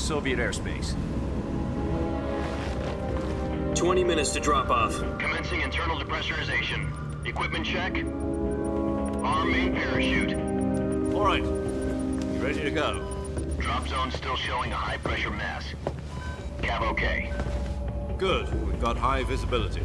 Soviet airspace. 20 minutes to drop off. Commencing internal depressurization. Equipment check. Arm main parachute. All right. Ready to go. Drop zone still showing a high pressure mass. Cav okay. Good. We've got high visibility.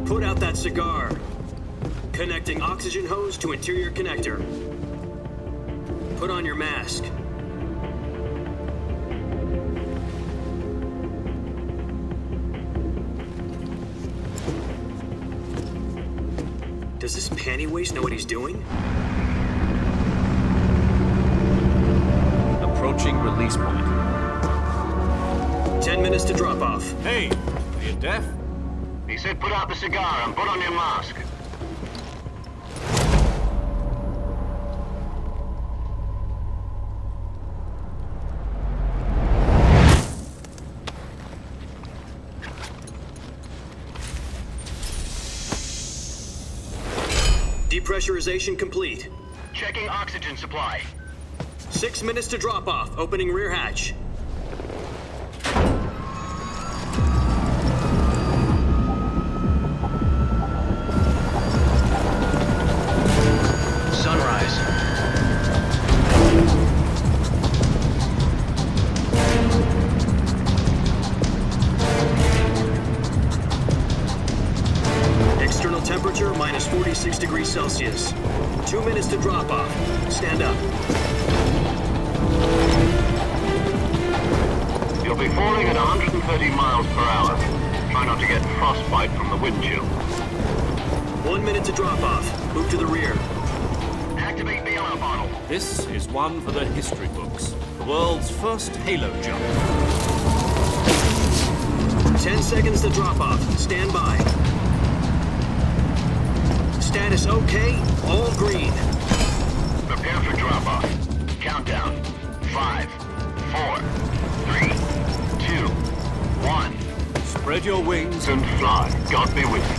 Put out that cigar. Connecting oxygen hose to interior connector. Put on your mask. Does this panty waste know what he's doing? Approaching release point. 10 minutes to drop off. Hey, are you deaf? He said put out the cigar and put on your mask. Depressurization complete. Checking oxygen supply. 6 minutes to drop off. Opening rear hatch. Sunrise. External temperature minus 46 degrees Celsius. 2 minutes to drop off. Stand up. You'll be falling at 130 miles per hour. Try not to get frostbite from the wind chill. 1 minute to drop off. Move to the rear. Activate bailout bottle. This is one for the history books. The world's first halo jump. 10 seconds to drop off. Stand by. Status okay. All green. Prepare for drop-off. Countdown. 5, 4, 3, 2, 1. Spread your wings And fly. God be with you.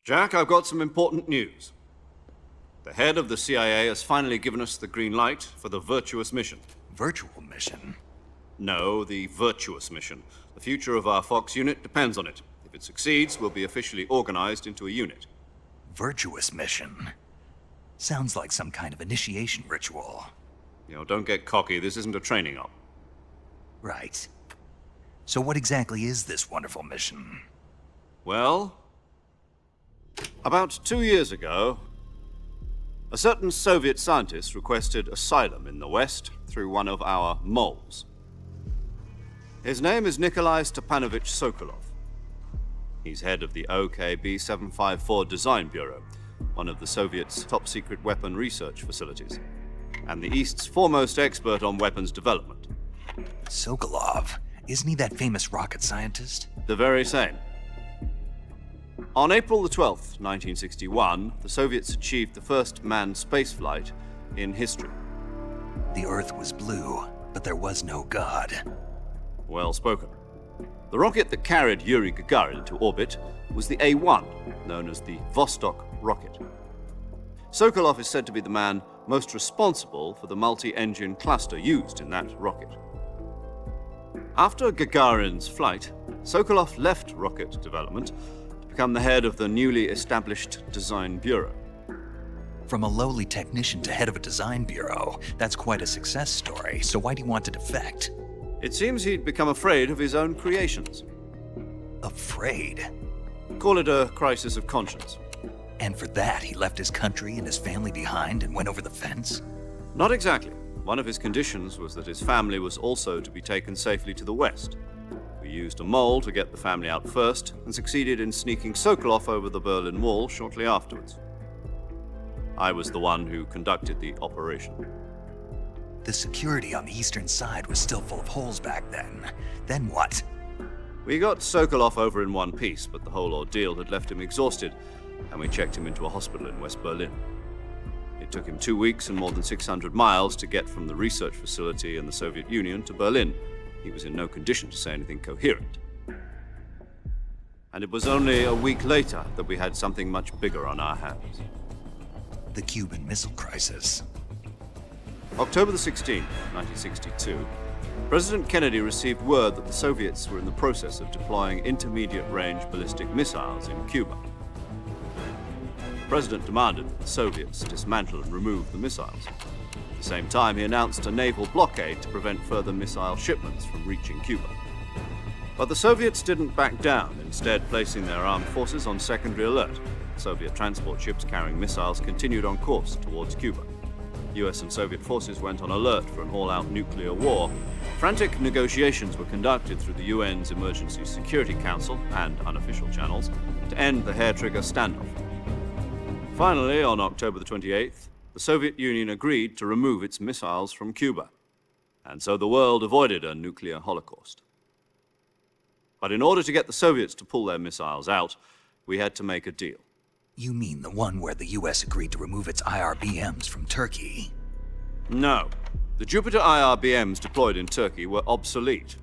Jack, I've got some important news. The head of the CIA has finally given us the green light for the virtuous mission. Virtual mission? No, the virtuous mission. The future of our Fox unit depends on it. If it succeeds, we'll be officially organized into a unit. Virtuous mission? Sounds like some kind of initiation ritual. You know, don't get cocky. This isn't a training op. Right. So what exactly is this wonderful mission? Well, about 2 years ago, a certain Soviet scientist requested asylum in the West through one of our moles. His name is Nikolai Stepanovich Sokolov. He's head of the OKB-754 Design Bureau, one of the Soviets' top-secret weapon research facilities, and the East's foremost expert on weapons development. Sokolov? Isn't he that famous rocket scientist? The very same. On April the 12th, 1961, the Soviets achieved the first manned spaceflight in history. The Earth was blue, but there was no God. Well spoken. The rocket that carried Yuri Gagarin to orbit was the A-1, known as the Vostok rocket. Sokolov is said to be the man most responsible for the multi-engine cluster used in that rocket. After Gagarin's flight, Sokolov left rocket development to become the head of the newly established Design Bureau. From a lowly technician to head of a design bureau, that's quite a success story, so why do you want to defect? It seems he'd become afraid of his own creations. Afraid? Call it a crisis of conscience. And for that, he left his country and his family behind and went over the fence? Not exactly. One of his conditions was that his family was also to be taken safely to the West. We used a mole to get the family out first and succeeded in sneaking Sokolov over the Berlin Wall shortly afterwards. I was the one who conducted the operation. The security on the eastern side was still full of holes back then. Then what? We got Sokolov over in one piece, but the whole ordeal had left him exhausted, and we checked him into a hospital in West Berlin. It took him 2 weeks and more than 600 miles to get from the research facility in the Soviet Union to Berlin. He was in no condition to say anything coherent. And it was only a week later that we had something much bigger on our hands. The Cuban Missile Crisis. October the 16th, 1962, President Kennedy received word that the Soviets were in the process of deploying intermediate-range ballistic missiles in Cuba. The President demanded that the Soviets dismantle and remove the missiles. At the same time, he announced a naval blockade to prevent further missile shipments from reaching Cuba. But the Soviets didn't back down, instead placing their armed forces on secondary alert. Soviet transport ships carrying missiles continued on course towards Cuba. US and Soviet forces went on alert for an all-out nuclear war. Frantic negotiations were conducted through the UN's Emergency Security Council and unofficial channels to end the hair-trigger standoff. Finally, on October the 28th, the Soviet Union agreed to remove its missiles from Cuba. And so the world avoided a nuclear holocaust. But in order to get the Soviets to pull their missiles out, we had to make a deal. You mean the one where the US agreed to remove its IRBMs from Turkey? No. The Jupiter IRBMs deployed in Turkey were obsolete,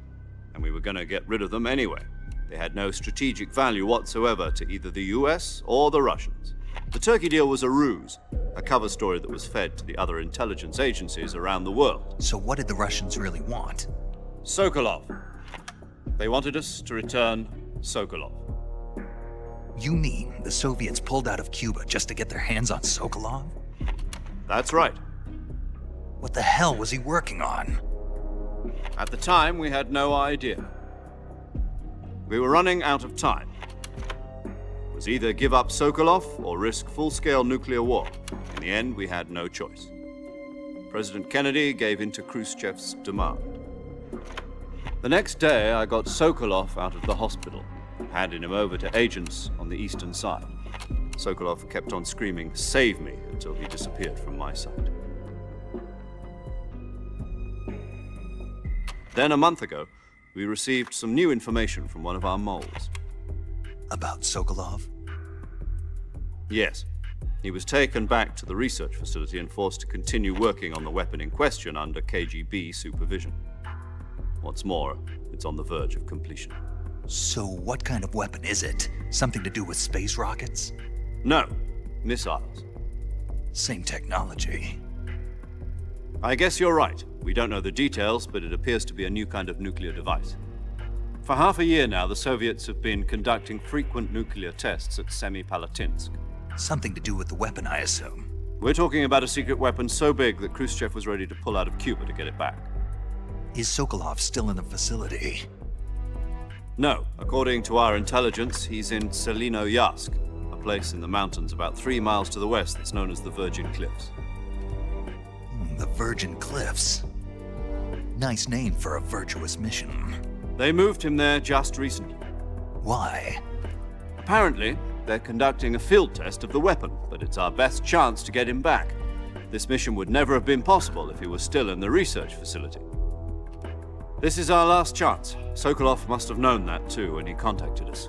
and we were going to get rid of them anyway. They had no strategic value whatsoever to either the US or the Russians. The Turkey deal was a ruse, a cover story that was fed to the other intelligence agencies around the world. So what did the Russians really want? Sokolov. They wanted us to return Sokolov. You mean the Soviets pulled out of Cuba just to get their hands on Sokolov? That's right. What the hell was he working on? At the time, we had no idea. We were running out of time. It was either give up Sokolov or risk full-scale nuclear war. In the end, we had no choice. President Kennedy gave in to Khrushchev's demand. The next day, I got Sokolov out of the hospital, handing him over to agents on the eastern side. Sokolov kept on screaming, "Save me," until he disappeared from my sight. Then a month ago, we received some new information from one of our moles. About Sokolov? Yes. He was taken back to the research facility and forced to continue working on the weapon in question under KGB supervision. What's more, it's on the verge of completion. So what kind of weapon is it? Something to do with space rockets? No, missiles. Same technology. I guess you're right. We don't know the details, but it appears to be a new kind of nuclear device. For half a year now, the Soviets have been conducting frequent nuclear tests at Semipalatinsk. Something to do with the weapon, I assume. We're talking about a secret weapon so big that Khrushchev was ready to pull out of Cuba to get it back. Is Sokolov still in the facility? No. According to our intelligence, he's in Selinoyarsk, a place in the mountains about 3 miles to the west that's known as the Virgin Cliffs. The Virgin Cliffs. Nice name for a virtuous mission. They moved him there just recently. Why? Apparently, they're conducting a field test of the weapon, but it's our best chance to get him back. This mission would never have been possible if he was still in the research facility. This is our last chance. Sokolov must have known that too when he contacted us.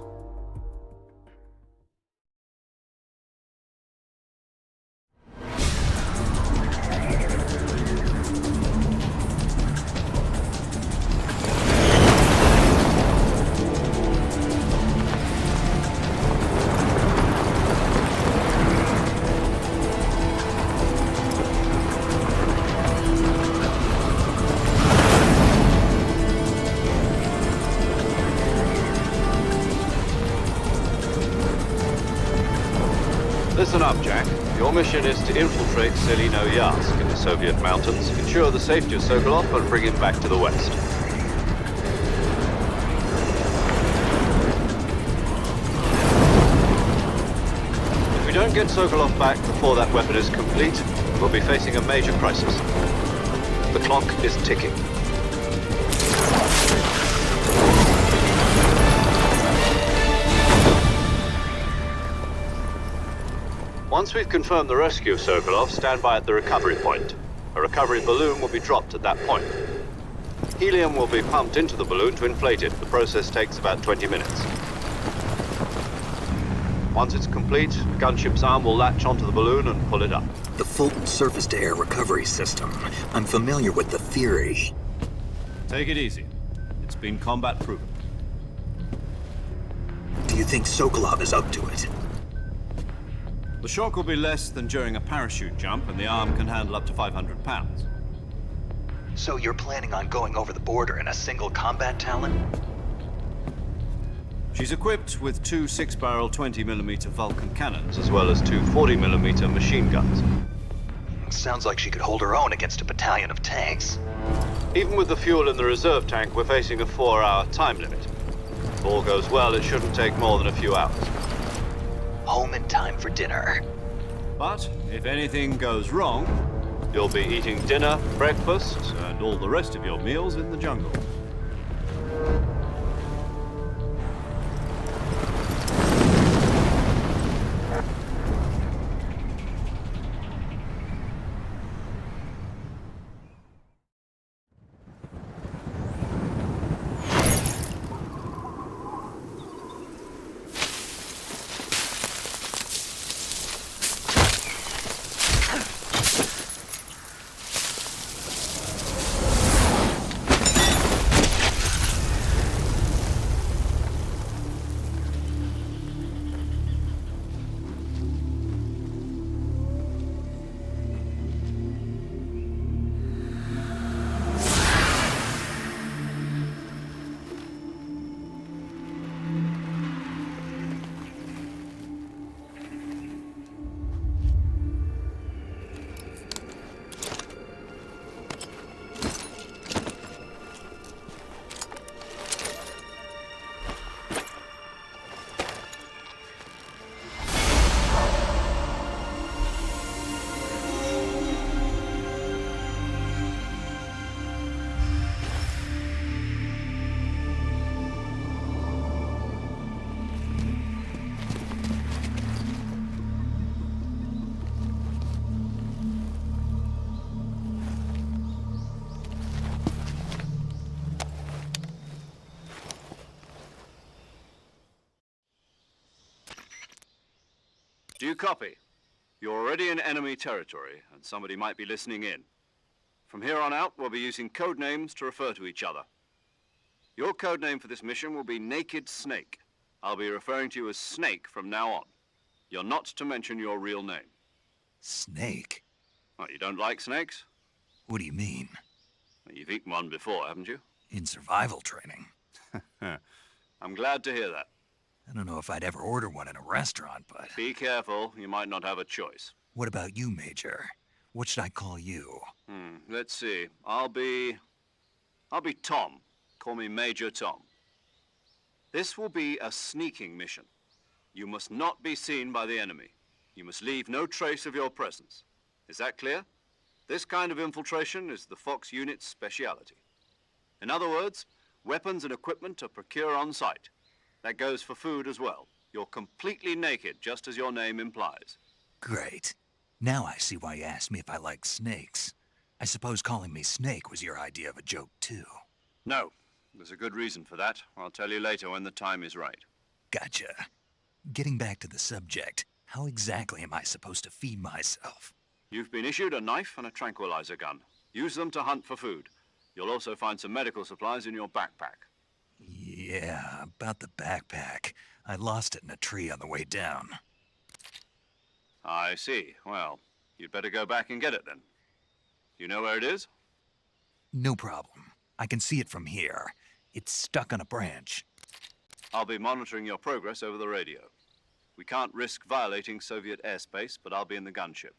Listen up, Jack. Your mission is to infiltrate Selinoyarsk in the Soviet mountains, ensure the safety of Sokolov, and bring him back to the west. If we don't get Sokolov back before that weapon is complete, we'll be facing a major crisis. The clock is ticking. Once we've confirmed the rescue of Sokolov, stand by at the recovery point. A recovery balloon will be dropped at that point. Helium will be pumped into the balloon to inflate it. The process takes about 20 minutes. Once it's complete, the gunship's arm will latch onto the balloon and pull it up. The Fulton surface-to-air recovery system. I'm familiar with the theory. Take it easy. It's been combat-proven. Do you think Sokolov is up to it? The shock will be less than during a parachute jump, and the arm can handle up to 500 pounds. So you're planning on going over the border in a single combat Talon? She's equipped with two 6-barrel 20mm Vulcan cannons, as well as two 40mm machine guns. Sounds like she could hold her own against a battalion of tanks. Even with the fuel in the reserve tank, we're facing a 4-hour time limit. If all goes well, it shouldn't take more than a few hours. Home in time for dinner. But if anything goes wrong, you'll be eating dinner, breakfast, and all the rest of your meals in the jungle. Do you copy? You're already in enemy territory, and somebody might be listening in. From here on out, we'll be using code names to refer to each other. Your code name for this mission will be Neykida Снейка. I'll be referring to you as Snake from now on. You're not to mention your real name. Snake? Oh, you don't like snakes? What do you mean? Well, you've eaten one before, haven't you? In survival training. I'm glad to hear that. I don't know if I'd ever order one in a restaurant, but... Be careful, you might not have a choice. What about you, Major? What should I call you? Let's see. I'll be Tom. Call me Major Tom. This will be a sneaking mission. You must not be seen by the enemy. You must leave no trace of your presence. Is that clear? This kind of infiltration is the Fox unit's speciality. In other words, weapons and equipment are procured on site. That goes for food as well. You're completely naked, just as your name implies. Great. Now I see why you asked me if I like snakes. I suppose calling me Snake was your idea of a joke, too. No. There's a good reason for that. I'll tell you later when the time is right. Gotcha. Getting back to the subject, how exactly am I supposed to feed myself? You've been issued a knife and a tranquilizer gun. Use them to hunt for food. You'll also find some medical supplies in your backpack. Yeah, about the backpack. I lost it in a tree on the way down. I see. Well, you'd better go back and get it then. You know where it is? No problem. I can see it from here. It's stuck on a branch. I'll be monitoring your progress over the radio. We can't risk violating Soviet airspace, but I'll be in the gunship.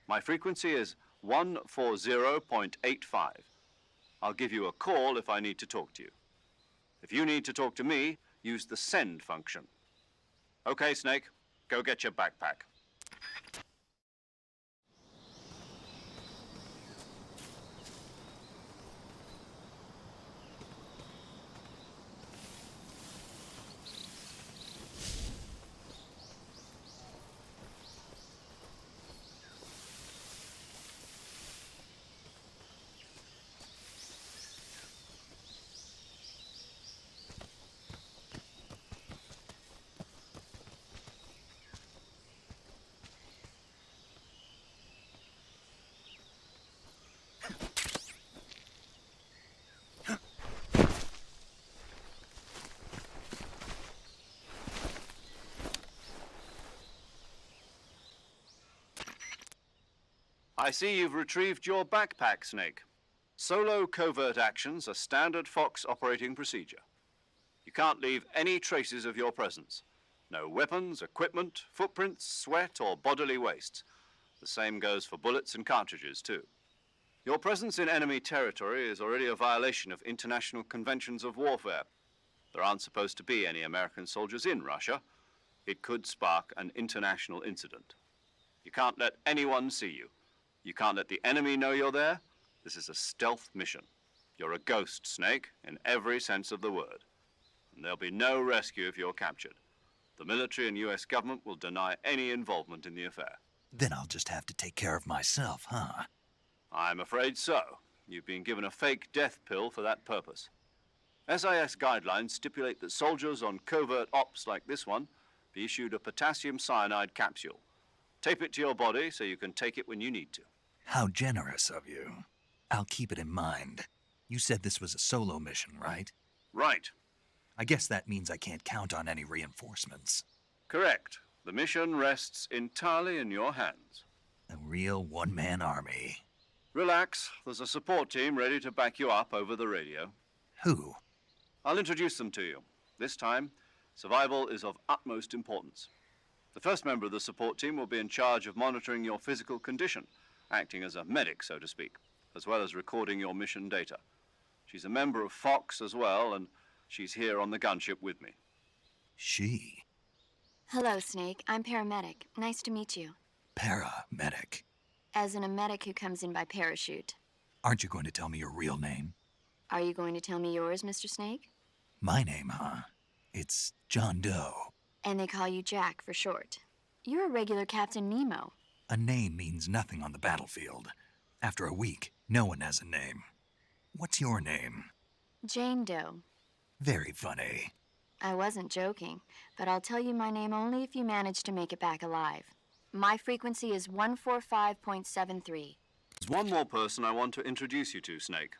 My frequency is 140.85. I'll give you a call if I need to talk to you. If you need to talk to me, use the send function. Okay, Snake, go get your backpack. I see you've retrieved your backpack, Snake. Solo covert actions are standard Fox operating procedure. You can't leave any traces of your presence. No weapons, equipment, footprints, sweat, or bodily wastes. The same goes for bullets and cartridges, too. Your presence in enemy territory is already a violation of international conventions of warfare. There aren't supposed to be any American soldiers in Russia. It could spark an international incident. You can't let anyone see you. You can't let the enemy know you're there. This is a stealth mission. You're a ghost, Snake, in every sense of the word. And there'll be no rescue if you're captured. The military and US government will deny any involvement in the affair. Then I'll just have to take care of myself, huh? I'm afraid so. You've been given a fake death pill for that purpose. SIS guidelines stipulate that soldiers on covert ops like this one be issued a potassium cyanide capsule. Tape it to your body so you can take it when you need to. How generous of you. I'll keep it in mind. You said this was a solo mission, right? Right. I guess that means I can't count on any reinforcements. Correct. The mission rests entirely in your hands. A real one-man army. Relax. There's a support team ready to back you up over the radio. Who? I'll introduce them to you. This time, survival is of utmost importance. The first member of the support team will be in charge of monitoring your physical condition, acting as a medic, so to speak, as well as recording your mission data. She's a member of Fox as well, and she's here on the gunship with me. She? Hello, Snake. I'm paramedic. Nice to meet you. Paramedic. As in a medic who comes in by parachute. Aren't you going to tell me your real name? Are you going to tell me yours, Mr. Snake? My name, huh? It's John Doe. And they call you Jack for short. You're a regular Captain Nemo. A name means nothing on the battlefield. After a week, no one has a name. What's your name? Jane Doe. Very funny. I wasn't joking, but I'll tell you my name only if you manage to make it back alive. My frequency is 145.73. There's one more person I want to introduce you to, Snake.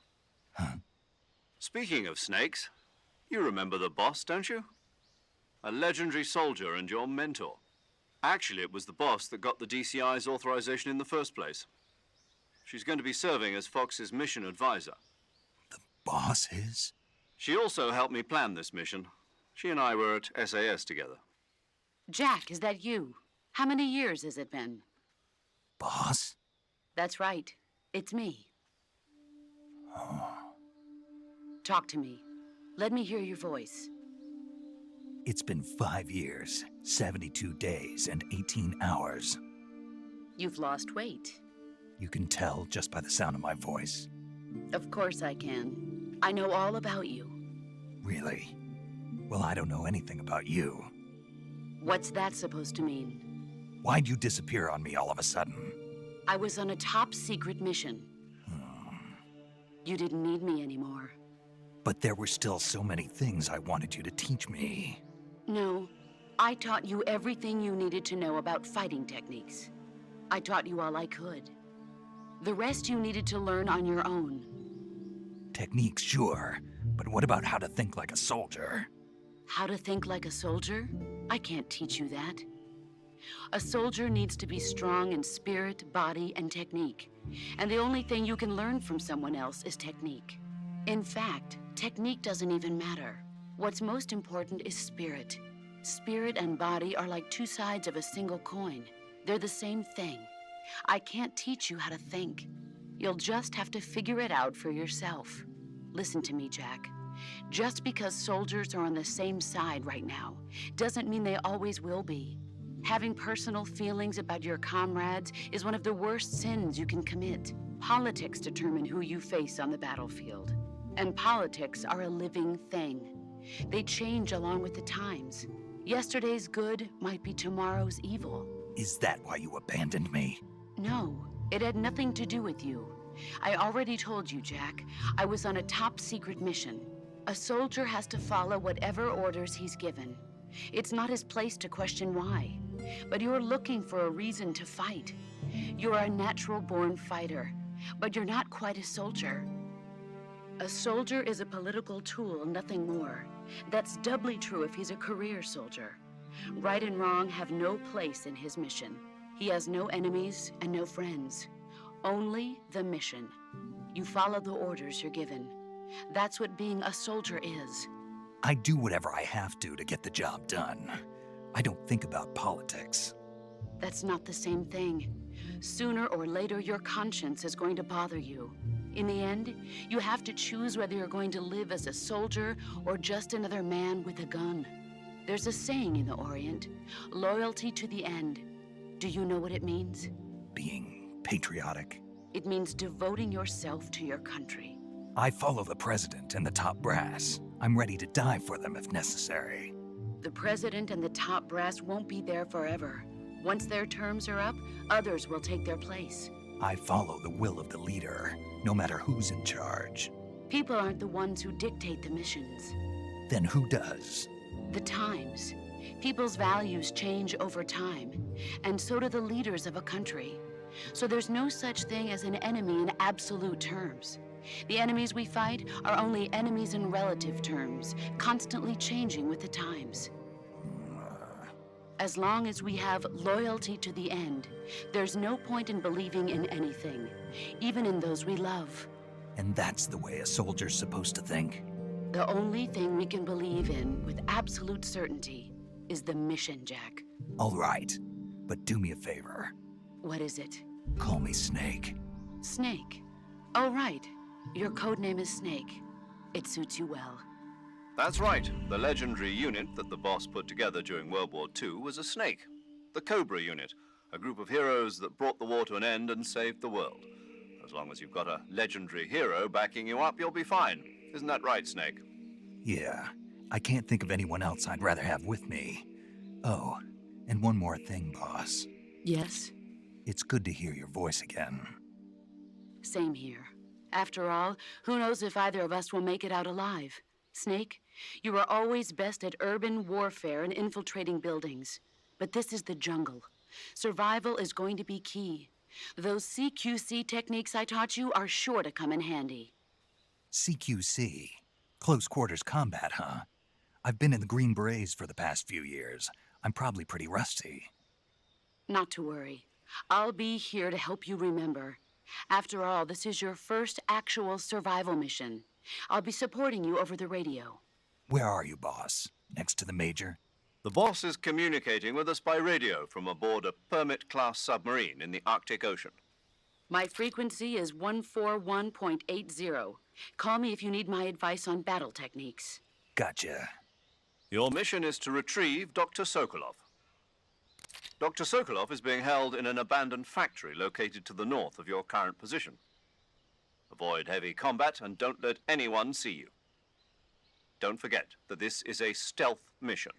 Huh? Speaking of snakes, you remember the boss, don't you? A legendary soldier and your mentor. Actually, it was the boss that got the DCI's authorization in the first place. She's going to be serving as Fox's mission advisor. The boss is? She also helped me plan this mission. She and I were at SAS together. Jack, is that you? How many years has it been? Boss? That's right. It's me. Oh. Talk to me. Let me hear your voice. It's been 5 years, 72 days, and 18 hours. You've lost weight. You can tell just by the sound of my voice. Of course I can. I know all about you. Really? Well, I don't know anything about you. What's that supposed to mean? Why'd you disappear on me all of a sudden? I was on a top-secret mission. You didn't need me anymore. But there were still so many things I wanted you to teach me. No, I taught you everything you needed to know about fighting techniques. I taught you all I could. The rest you needed to learn on your own. Techniques, sure. But what about how to think like a soldier? How to think like a soldier? I can't teach you that. A soldier needs to be strong in spirit, body, and technique. And the only thing you can learn from someone else is technique. In fact, technique doesn't even matter. What's most important is spirit. Spirit and body are like two sides of a single coin. They're the same thing. I can't teach you how to think. You'll just have to figure it out for yourself. Listen to me, Jack. Just because soldiers are on the same side right now doesn't mean they always will be. Having personal feelings about your comrades is one of the worst sins you can commit. Politics determine who you face on the battlefield. And politics are a living thing. They change along with the times. Yesterday's good might be tomorrow's evil. Is that why you abandoned me? No, it had nothing to do with you. I already told you, Jack. I was on a top-secret mission. A soldier has to follow whatever orders he's given. It's not his place to question why. But you're looking for a reason to fight. You're a natural-born fighter, but you're not quite a soldier. A soldier is a political tool, nothing more. That's doubly true if he's a career soldier. Right and wrong have no place in his mission. He has no enemies and no friends. Only the mission. You follow the orders you're given. That's what being a soldier is. I do whatever I have to get the job done. I don't think about politics. That's not the same thing. Sooner or later, your conscience is going to bother you. In the end, you have to choose whether you're going to live as a soldier or just another man with a gun. There's a saying in the Orient, loyalty to the end. Do you know what it means? Being patriotic. It means devoting yourself to your country. I follow the president and the top brass. I'm ready to die for them if necessary. The president and the top brass won't be there forever. Once their terms are up, others will take their place. I follow the will of the leader, no matter who's in charge. People aren't the ones who dictate the missions. Then who does? The times. People's values change over time, and so do the leaders of a country. So there's no such thing as an enemy in absolute terms. The enemies we fight are only enemies in relative terms, constantly changing with the times. As long as we have loyalty to the end, there's no point in believing in anything, even in those we love. And that's the way a soldier's supposed to think? The only thing we can believe in with absolute certainty is the mission, Jack. All right, but do me a favor. What is it? Call me Snake. Snake. Oh, right. Your codename is Snake. It suits you well. That's right. The legendary unit that the boss put together during World War II was a snake. The Cobra unit, a group of heroes that brought the war to an end and saved the world. As long as you've got a legendary hero backing you up, you'll be fine. Isn't that right, Snake? Yeah, I can't think of anyone else I'd rather have with me. Oh, and one more thing, boss. Yes? It's good to hear your voice again. Same here. After all, who knows if either of us will make it out alive? Snake, you are always best at urban warfare and infiltrating buildings. But this is the jungle. Survival is going to be key. Those CQC techniques I taught you are sure to come in handy. CQC? Close quarters combat, huh? I've been in the Green Berets for the past few years. I'm probably pretty rusty. Not to worry. I'll be here to help you remember. After all, this is your first actual survival mission. I'll be supporting you over the radio. Where are you, boss? Next to the Major? The boss is communicating with us by radio from aboard a Permit-class submarine in the Arctic Ocean. My frequency is 141.80. Call me if you need my advice on battle techniques. Gotcha. Your mission is to retrieve Dr. Sokolov. Dr. Sokolov is being held in an abandoned factory located to the north of your current position. Avoid heavy combat and don't let anyone see you. Don't forget that this is a stealth mission.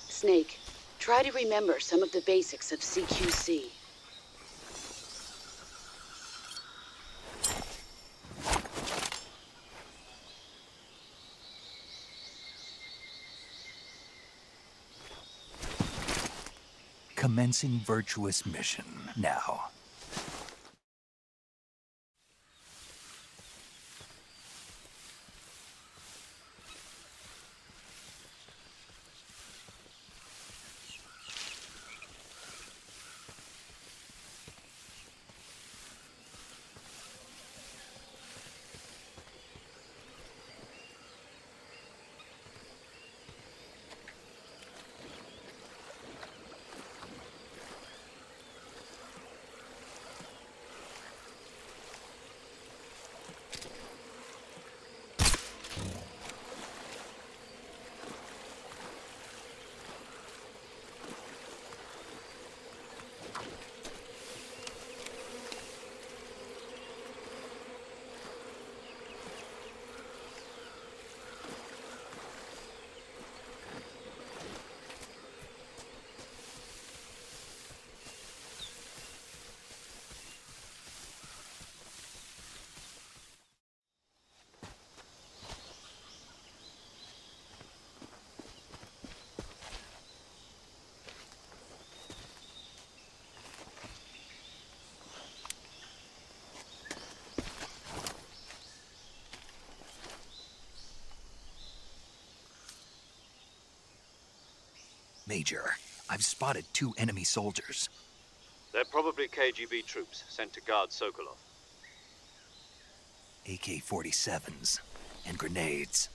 Snake, try to remember some of the basics of CQC. Commencing virtuous mission now. Major, I've spotted 2 enemy soldiers. They're probably KGB troops sent to guard Sokolov. AK-47s and grenades.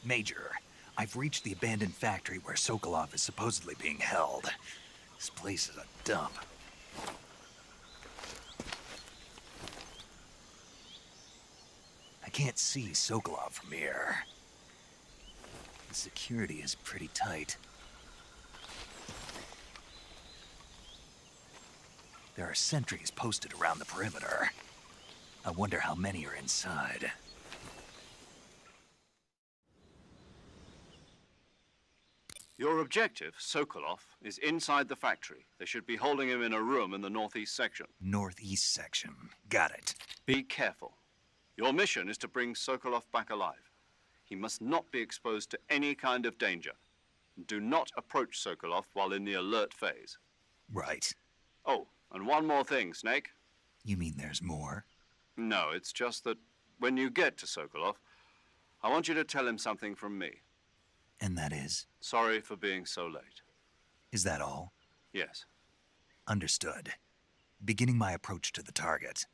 Major, I've reached the abandoned factory where Sokolov is supposedly being held. This place is a dump. I can't see Sokolov from here. The security is pretty tight. There are sentries posted around the perimeter. I wonder how many are inside. Your objective, Sokolov, is inside the factory. They should be holding him in a room in the northeast section. Northeast section. Got it. Be careful. Your mission is to bring Sokolov back alive. He must not be exposed to any kind of danger. Do not approach Sokolov while in the alert phase. Right. Oh, and one more thing, Snake. You mean there's more? No, it's just that when you get to Sokolov, I want you to tell him something from me. And that is? Sorry for being so late. Is that all? Yes. Understood. Beginning my approach to the target.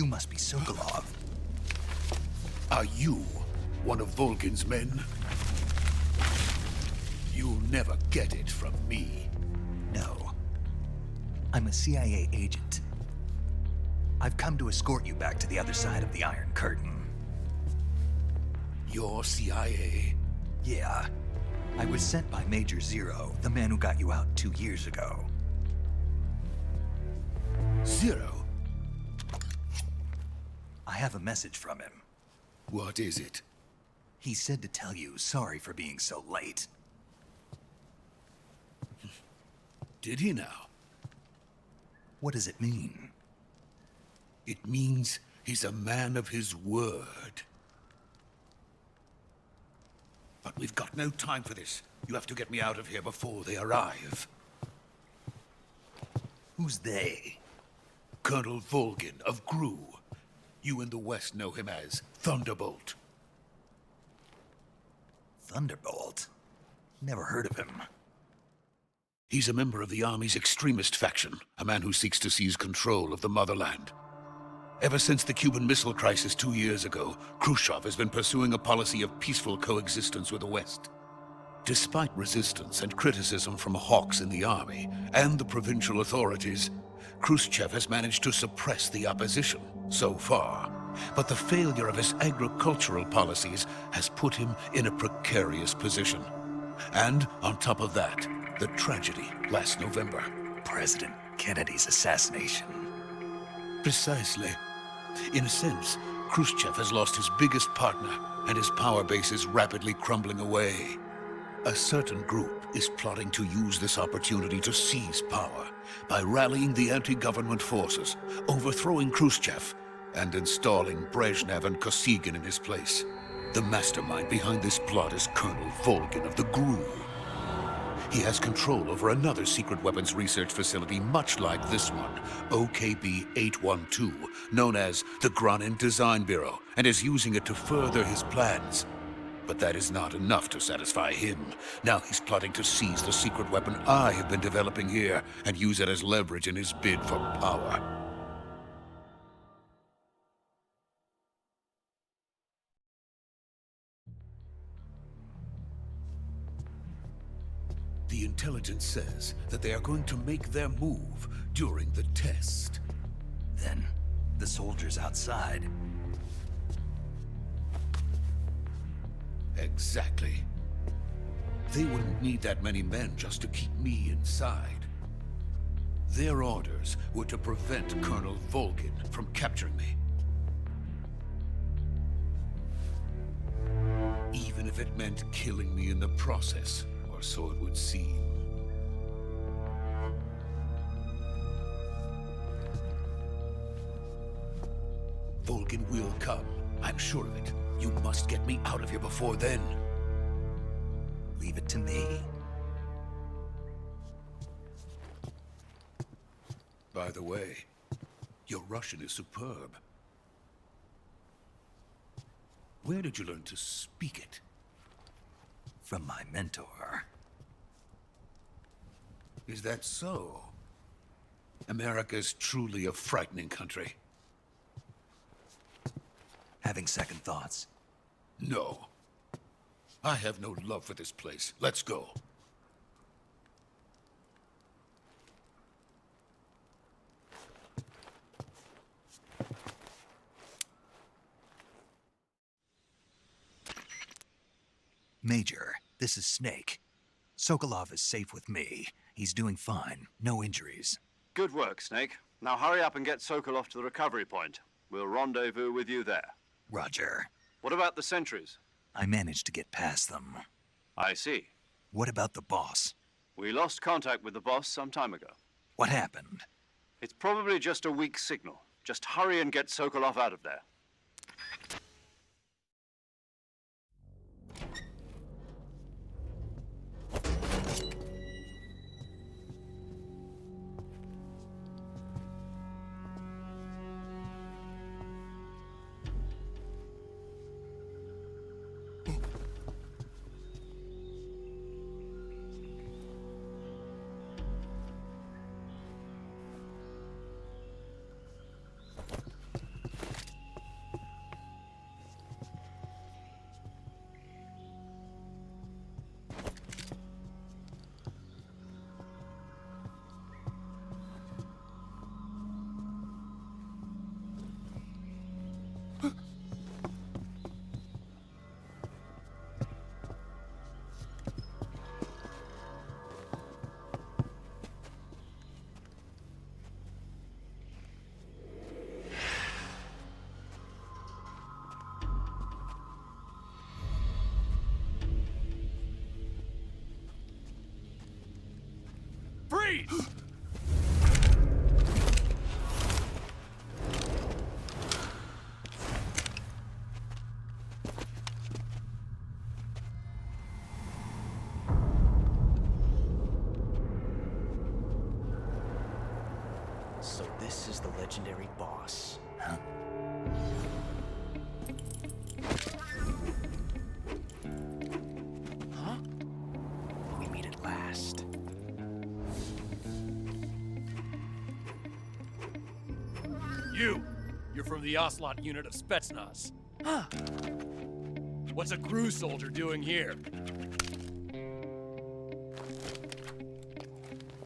You must be Sokolov. Are you one of Volgin's men? You'll never get it from me. No. I'm a CIA agent. I've come to escort you back to the other side of the Iron Curtain. You're CIA? Yeah. I was sent by Major Zero, the man who got you out 2 years ago. Zero? I have a message from him. What is it? He said to tell you sorry for being so late. Did he now? What does it mean? It means he's a man of his word. But we've got no time for this. You have to get me out of here before they arrive. Who's they? Colonel Volgin of GRU. You in the West know him as Thunderbolt. Thunderbolt? Never heard of him. He's a member of the Army's extremist faction, a man who seeks to seize control of the motherland. Ever since the Cuban Missile Crisis 2 years ago, Khrushchev has been pursuing a policy of peaceful coexistence with the West. Despite resistance and criticism from hawks in the army and the provincial authorities, Khrushchev has managed to suppress the opposition so far. But the failure of his agricultural policies has put him in a precarious position. And on top of that, the tragedy last November. President Kennedy's assassination. Precisely. In a sense, Khrushchev has lost his biggest partner, and his power base is rapidly crumbling away. A certain group is plotting to use this opportunity to seize power by rallying the anti-government forces, overthrowing Khrushchev, and installing Brezhnev and Kosygin in his place. The mastermind behind this plot is Colonel Volgin of the GRU. He has control over another secret weapons research facility much like this one, OKB-812, known as the Granin Design Bureau, and is using it to further his plans. But that is not enough to satisfy him. Now he's plotting to seize the secret weapon I have been developing here and use it as leverage in his bid for power. The intelligence says that they are going to make their move during the test. Then, the soldiers outside. Exactly. They wouldn't need that many men just to keep me inside. Their orders were to prevent Colonel Volgin from capturing me. Even if it meant killing me in the process. Or so it would seem. Volgin will come. I'm sure of it. You must get me out of here before then. Leave it to me. By the way, your Russian is superb. Where did you learn to speak it? From my mentor. Is that so? America's truly a frightening country. Having second thoughts? No. I have no love for this place. Let's go. Major, this is Snake. Sokolov is safe with me. He's doing fine. No injuries. Good work, Snake. Now hurry up and get Sokolov to the recovery point. We'll rendezvous with you there. Roger. What about the sentries? I managed to get past them. I see. What about the boss? We lost contact with the boss some time ago. What happened? It's probably just a weak signal. Just hurry and get Sokolov out of there. Freeze! So this is the legendary boss. Huh? Huh? We meet at last. You're from the Ocelot unit of Spetsnaz. Huh. What's a crew soldier doing here?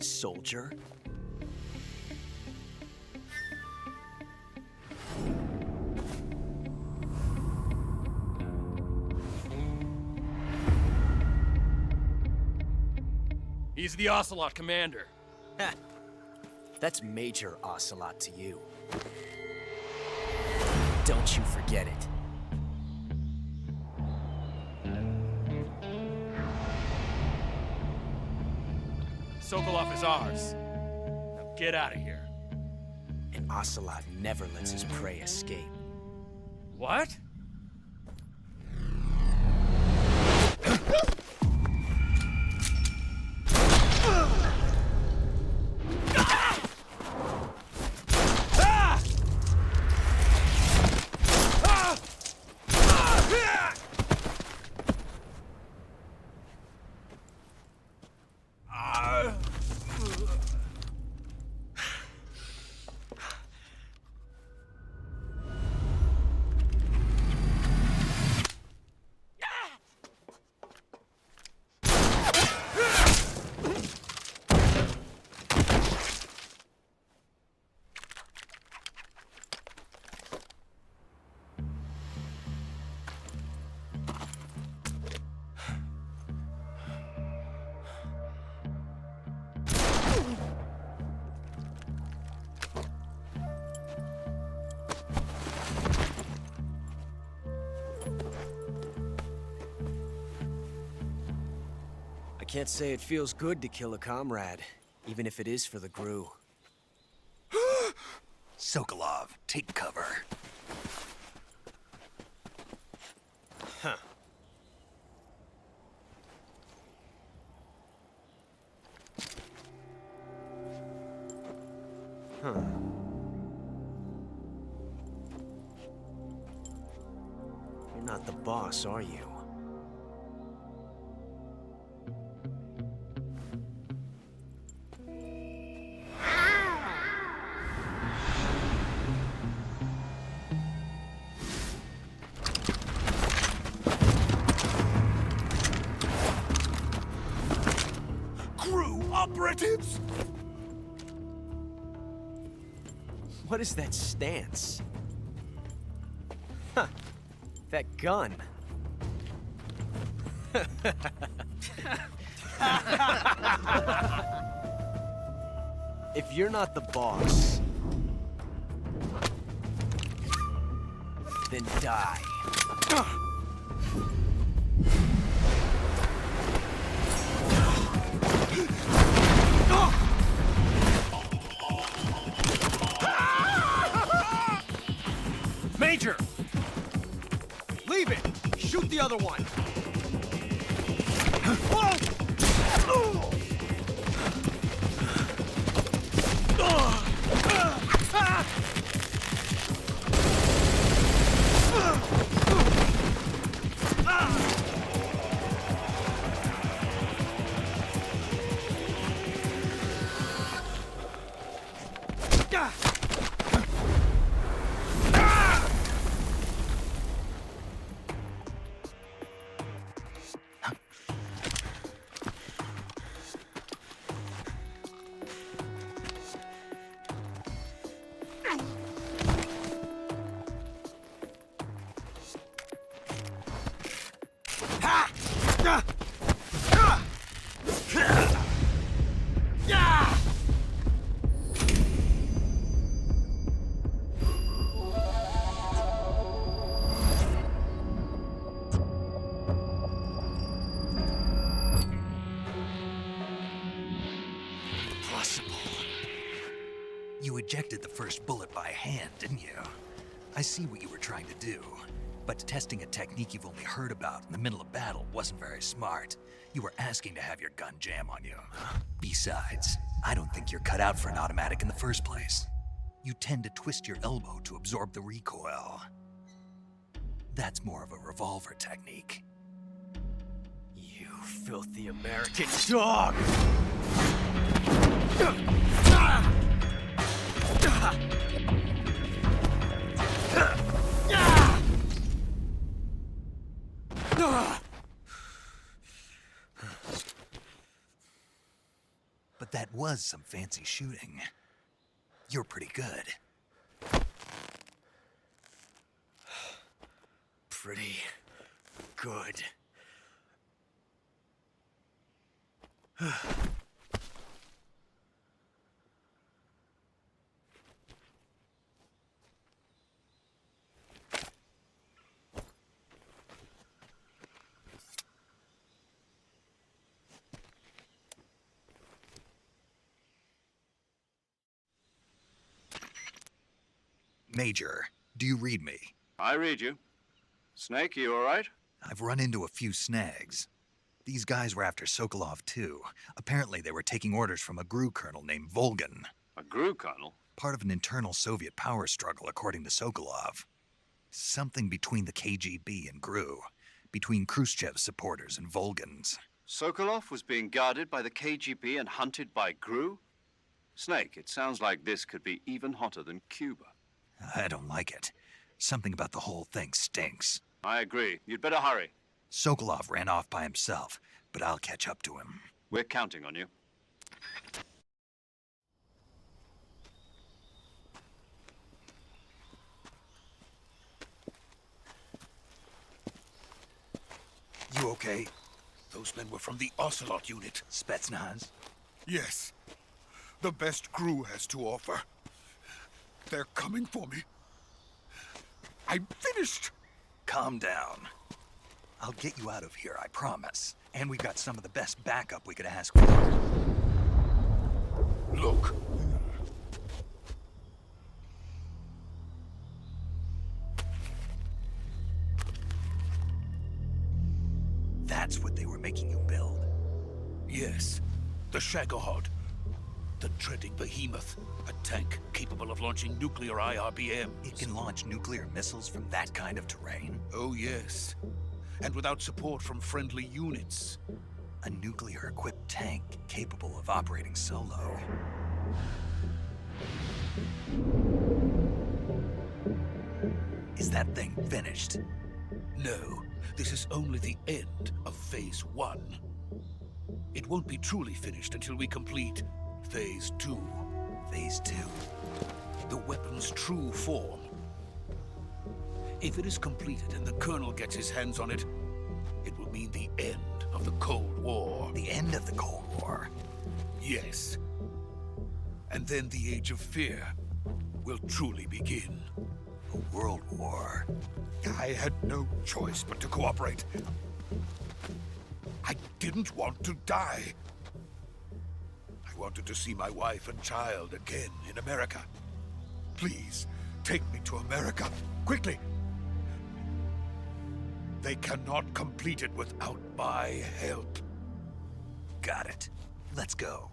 Soldier? He's the Ocelot commander. Ha! That's Major Ocelot to you. Don't you forget it. Sokolov is ours. Now get out of here. And Ocelot never lets his prey escape. What? I can't say it feels good to kill a comrade, even if it is for the GRU. Sokolov, take cover. Huh. Huh. You're not the boss, are you? Operatives! What is that stance? Huh. That gun. If you're not the boss, then die. Major! Leave it! Shoot the other one! ejected the first bullet by hand, didn't you? I see what you were trying to do, but testing a technique you've only heard about in the middle of battle wasn't very smart. You were asking to have your gun jam on you. Besides, I don't think you're cut out for an automatic in the first place. You tend to twist your elbow to absorb the recoil. That's more of a revolver technique. You filthy American dog! But that was some fancy shooting. You're pretty good. Pretty good. Major, do you read me? I read you. Snake, you all right? I've run into a few snags. These guys were after Sokolov too. Apparently they were taking orders from a GRU colonel named Volgan. A GRU colonel? Part of an internal Soviet power struggle, according to Sokolov. Something between the KGB and GRU. Between Khrushchev's supporters and Volgan's. Sokolov was being guarded by the KGB and hunted by GRU? Snake, it sounds like this could be even hotter than Cuba. I don't like it. Something about the whole thing stinks. I agree. You'd better hurry. Sokolov ran off by himself, but I'll catch up to him. We're counting on you. You okay? Those men were from the Ocelot unit. Spetsnaz? Yes. The best GRU has to offer. They're coming for me. I'm finished. Calm down. I'll get you out of here, I promise. And we've got some of the best backup we could ask for. Look. That's what they were making you build? Yes. The Shagохода. The treading behemoth. A tank capable of launching nuclear IRBMs. It can launch nuclear missiles from that kind of terrain? Oh, yes. And without support from friendly units. A nuclear-equipped tank capable of operating solo. Is that thing finished? No. This is only the end of Phase 1. It won't be truly finished until we complete Phase 2. Phase 2? The weapon's true form. If it is completed and the Colonel gets his hands on it, it will mean the end of the Cold War. The end of the Cold War? Yes. And then the Age of Fear will truly begin. A world war? I had no choice but to cooperate. I didn't want to die. I wanted to see my wife and child again in America. Please, take me to America, quickly. They cannot complete it without my help. Got it. Let's go.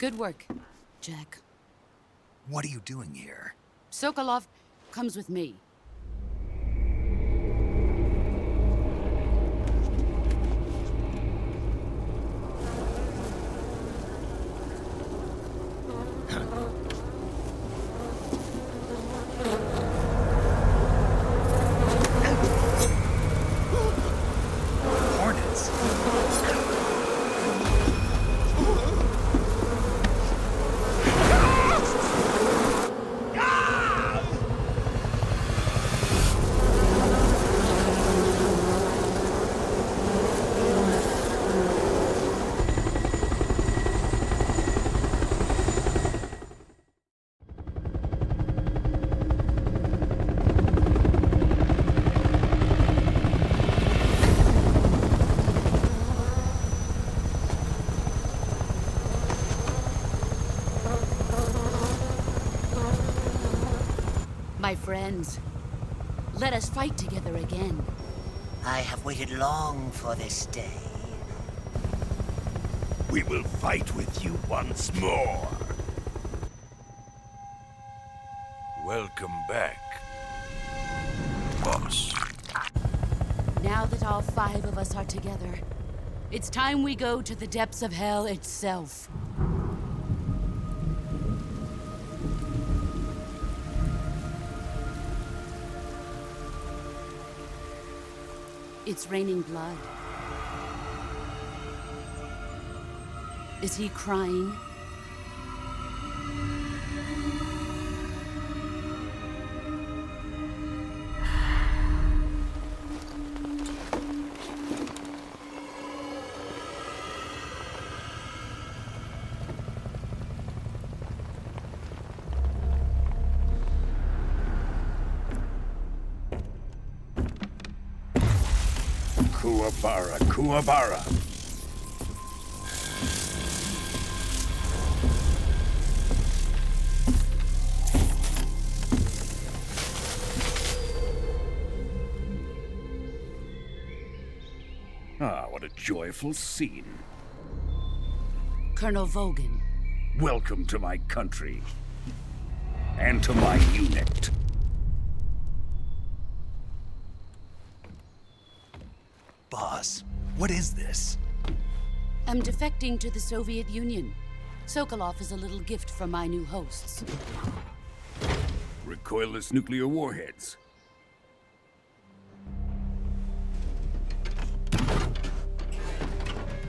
Good work, Jack. What are you doing here? Sokolov comes with me. Hornets. My friends, let us fight together again. I have waited long for this day. We will fight with you once more. Welcome back, boss. Now that all 5 of us are together, it's time we go to the depths of hell itself. It's raining blood. Is he crying? Kuwabara, Kuwabara. Ah, what a joyful scene. Colonel Vogan. Welcome to my country. And to my unit. Boss, what is this? I'm defecting to the Soviet Union. Sokolov is a little gift from my new hosts. Recoilless nuclear warheads.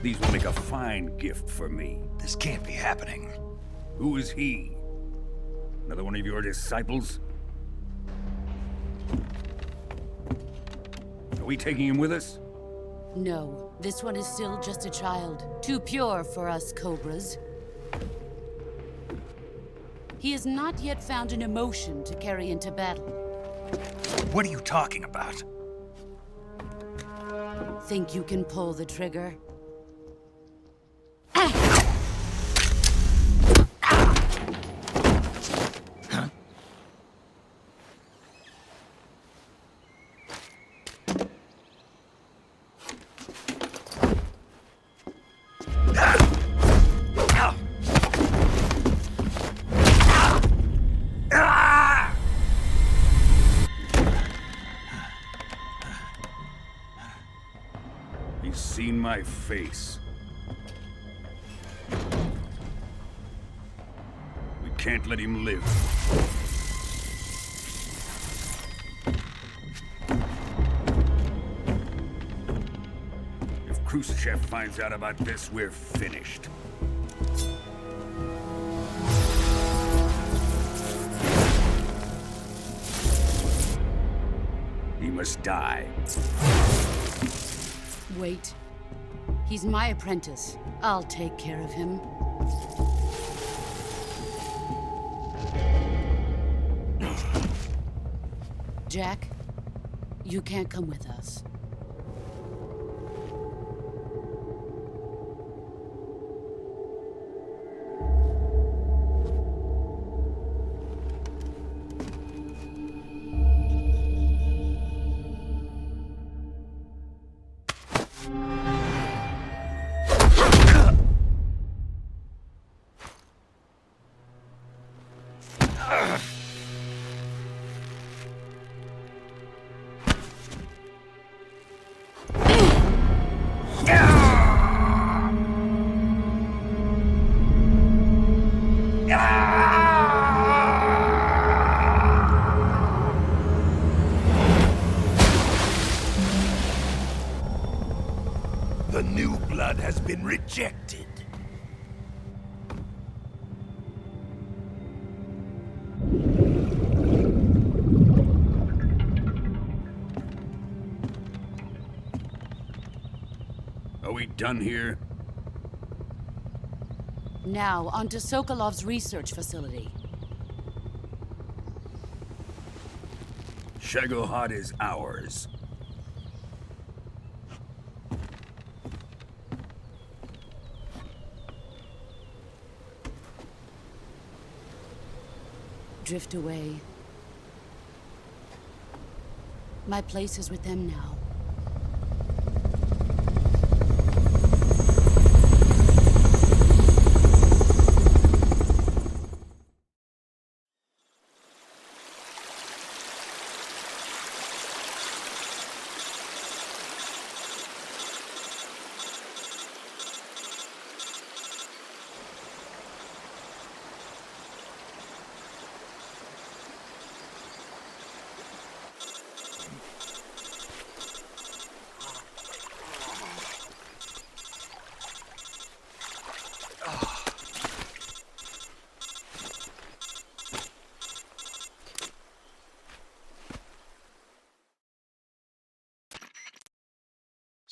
These will make a fine gift for me. This can't be happening. Who is he? Another one of your disciples? Are we taking him with us? No, this one is still just a child. Too pure for us Cobras. He has not yet found an emotion to carry into battle. What are you talking about? Think you can pull the trigger? He's seen my face. We can't let him live. If Khrushchev finds out about this, we're finished. He must die. Wait. He's my apprentice. I'll take care of him. Jack, you can't come with us. blood has been rejected. Are we done here? Now, on to Sokolov's research facility. Shagохода is ours. Drift away. My place is with them now.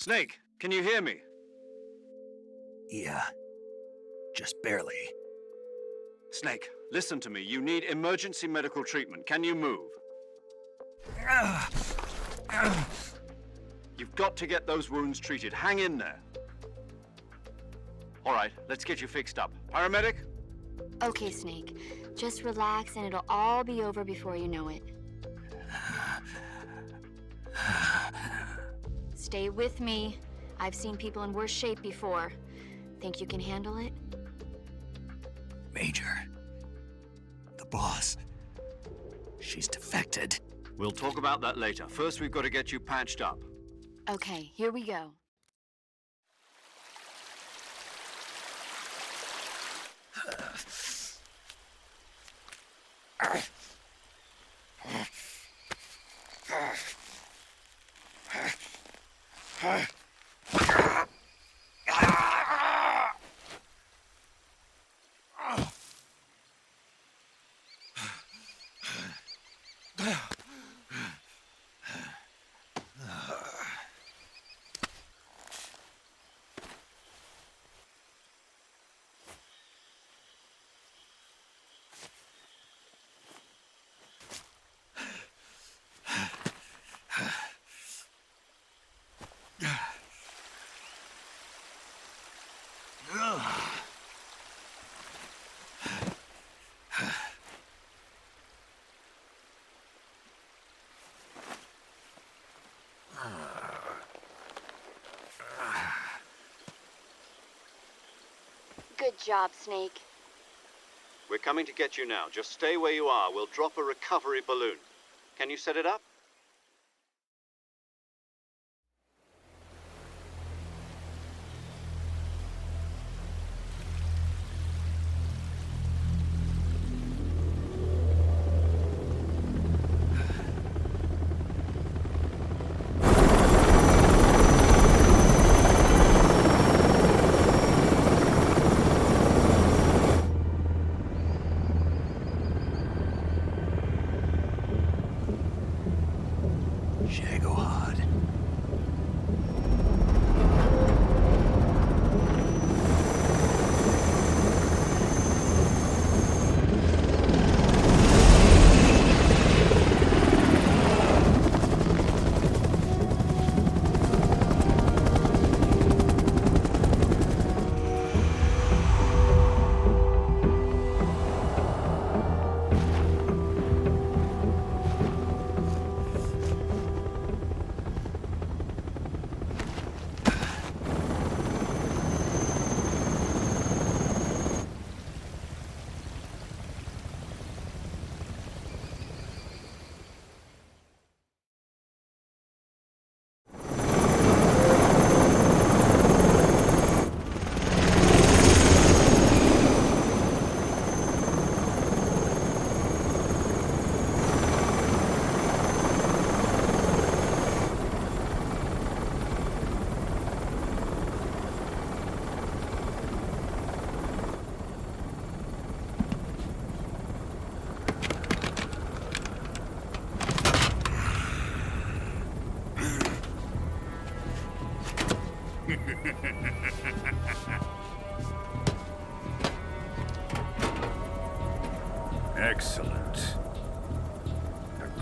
Snake, can you hear me? Yeah. Just barely. Snake, listen to me. You need emergency medical treatment. Can you move? You've got to get those wounds treated. Hang in there. All right, let's get you fixed up. Paramedic? Okay, Snake. Just relax and it'll all be over before you know it. Stay with me. I've seen people in worse shape before. Think you can handle it? Major. The boss. She's defected. We'll talk about that later. First, we've got to get you patched up. Okay, here we go. Good job, Snake. We're coming to get you now. Just stay where you are. We'll drop a recovery balloon. Can you set it up?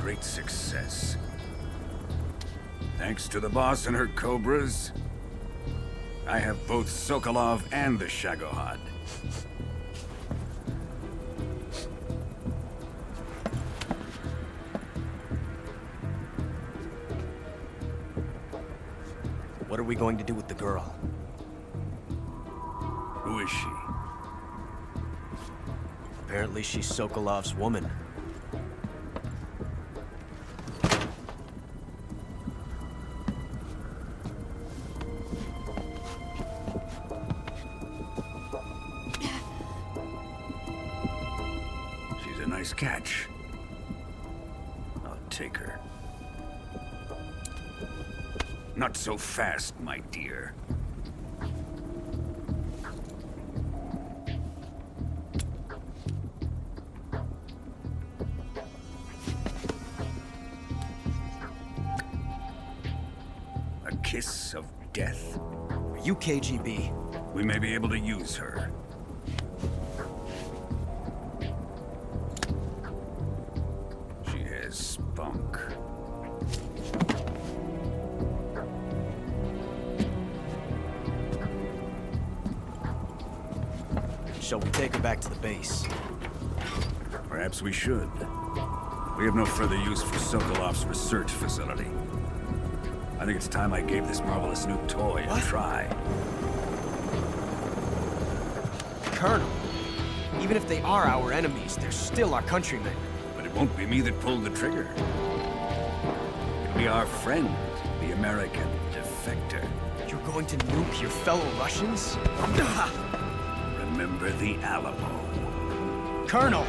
great success. Thanks to the boss and her cobras, I have both Sokolov and the Shagохода. What are we going to do with the girl? Who is she? Apparently she's Sokolov's woman. She's a nice catch. I'll take her. Not so fast, my dear. A kiss of death? Are you KGB? We may be able to use her. She has spunk. Shall we take her back to the base? Perhaps we should. We have no further use for Sokolov's research facility. I think it's time I gave this marvelous new toy a try. Colonel, even if they are our enemies, they're still our countrymen. But it won't be me that pulled the trigger. It'll be our friend, the American defector. You're going to nuke your fellow Russians? Remember the Alamo. Colonel!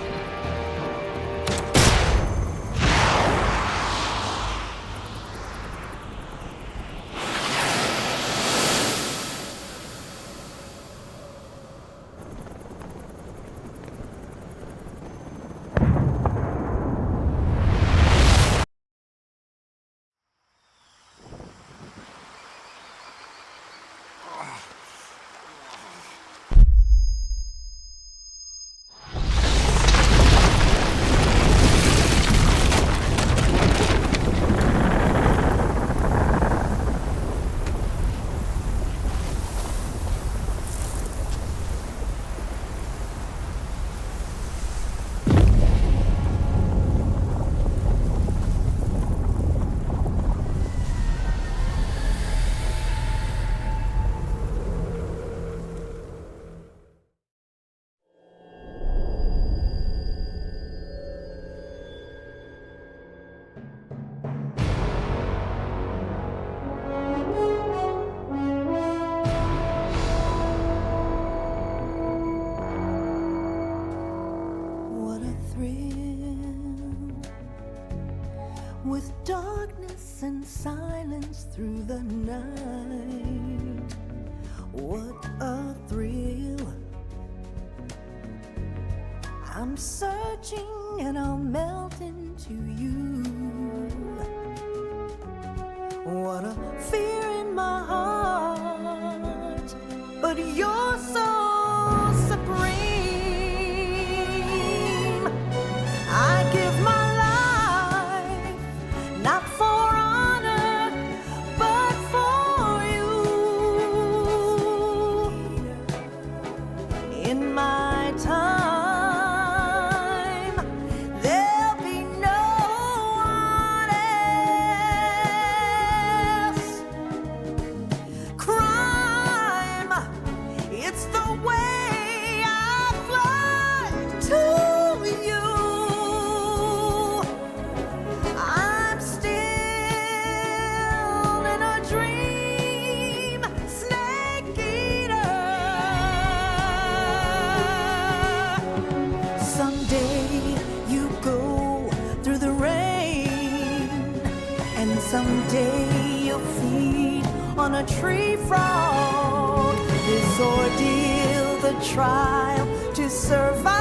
With darkness and silence through the night, what a thrill. I'm searching and I'll melt into you. What a fear in my heart, but you're so supreme. I give my not for honor, but for you. In my time, there'll be no one else. Crime, it's the way I fly to you. Someday you'll feed on a tree frog. This ordeal, the trial to survive.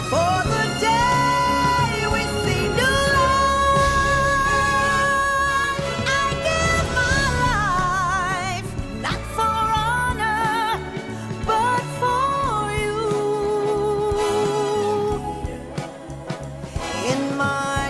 For the day we see new life, I give my life, not for honor, but for you. In my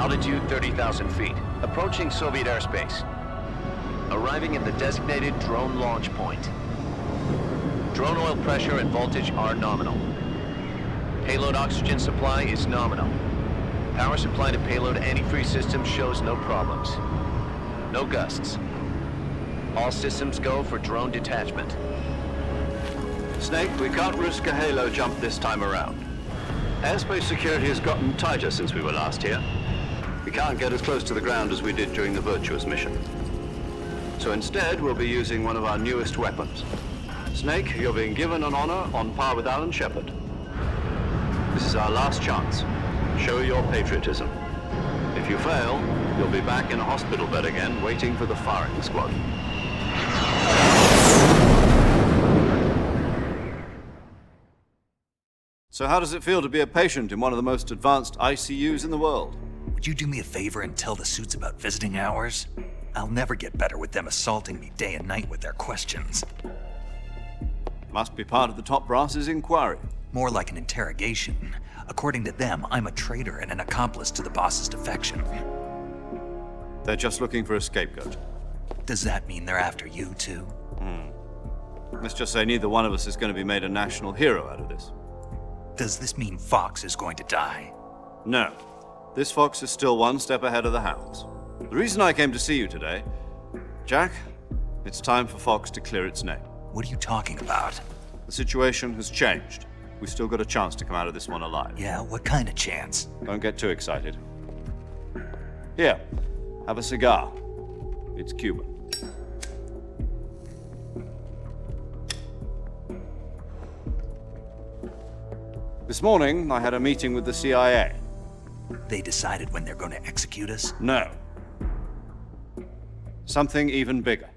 Altitude 30,000 feet. Approaching Soviet airspace. Arriving at the designated drone launch point. Drone oil pressure and voltage are nominal. Payload oxygen supply is nominal. Power supply to payload antifreeze system shows no problems. No gusts. All systems go for drone detachment. Snake, we can't risk a halo jump this time around. Airspace security has gotten tighter since we were last here. We can't get as close to the ground as we did during the Virtuous mission. So instead, we'll be using one of our newest weapons. Snake, you're being given an honor on par with Alan Shepard. This is our last chance. Show your patriotism. If you fail, you'll be back in a hospital bed again, waiting for the firing squad. So how does it feel to be a patient in one of the most advanced ICUs in the world? Would you do me a favor and tell the suits about visiting hours? I'll never get better with them assaulting me day and night with their questions. Must be part of the top brass's inquiry. More like an interrogation. According to them, I'm a traitor and an accomplice to the boss's defection. They're just looking for a scapegoat. Does that mean they're after you, too? Let's just say neither one of us is going to be made a national hero out of this. Does this mean Fox is going to die? No. This fox is still one step ahead of the hounds. The reason I came to see you today, Jack, it's time for Fox to clear its name. What are you talking about? The situation has changed. We've still got a chance to come out of this one alive. Yeah, what kind of chance? Don't get too excited. Here, have a cigar. It's Cuban. This morning, I had a meeting with the CIA. They decided when they're going to execute us? No. Something even bigger.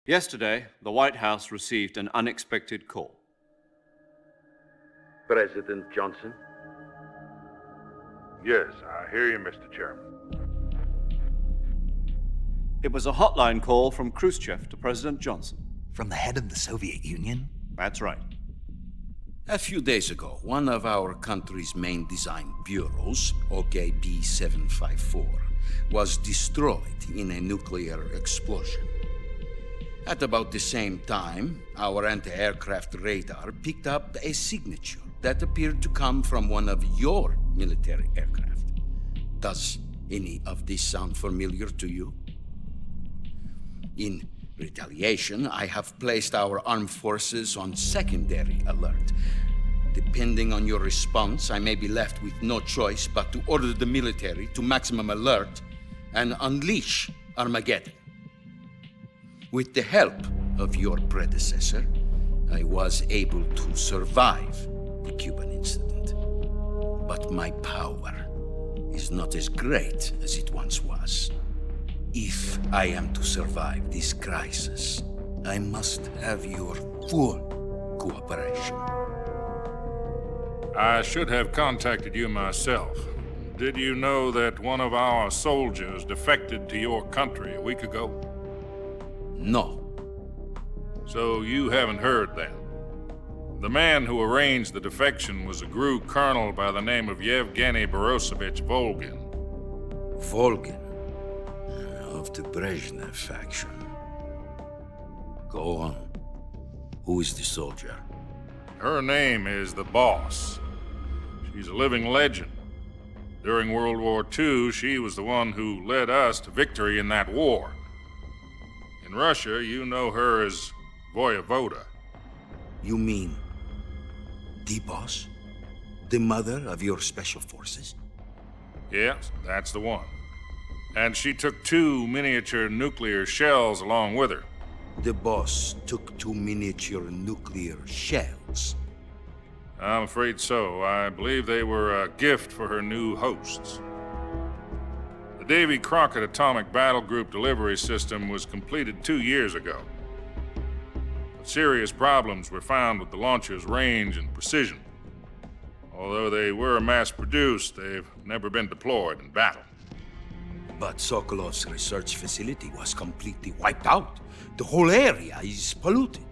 Yesterday, the White House received an unexpected call. President Johnson? Yes, I hear you, Mr. Chairman. It was a hotline call from Khrushchev to President Johnson. From the head of the Soviet Union? That's right. A few days ago, one of our country's main design bureaus, OKB 754, was destroyed in a nuclear explosion. At about the same time, our anti-aircraft radar picked up a signature that appeared to come from one of your military aircraft. Does any of this sound familiar to you? In retaliation, I have placed our armed forces on secondary alert. Depending on your response, I may be left with no choice but to order the military to maximum alert and unleash Armageddon. With the help of your predecessor, I was able to survive the Cuban incident. But my power is not as great as it once was. If I am to survive this crisis, I must have your full cooperation. I should have contacted you myself. Did you know that one of our soldiers defected to your country a week ago? No. So you haven't heard then. The man who arranged the defection was a GRU colonel by the name of Yevgeny Borosovich Volgin. Volgin? Of the Brezhnev faction. Go on. Who is the soldier? Her name is the Boss. She's a living legend. During World War II, she was the one who led us to victory in that war. In Russia, you know her as Voyevoda. You mean the Boss? The mother of your special forces? Yes, that's the one. And she took 2 miniature nuclear shells along with her. The Boss took 2 miniature nuclear shells? I'm afraid so. I believe they were a gift for her new hosts. The Davy Crockett Atomic Battle Group delivery system was completed 2 years ago. But serious problems were found with the launcher's range and precision. Although they were mass-produced, they've never been deployed in battle. But Sokolov's research facility was completely wiped out. The whole area is polluted.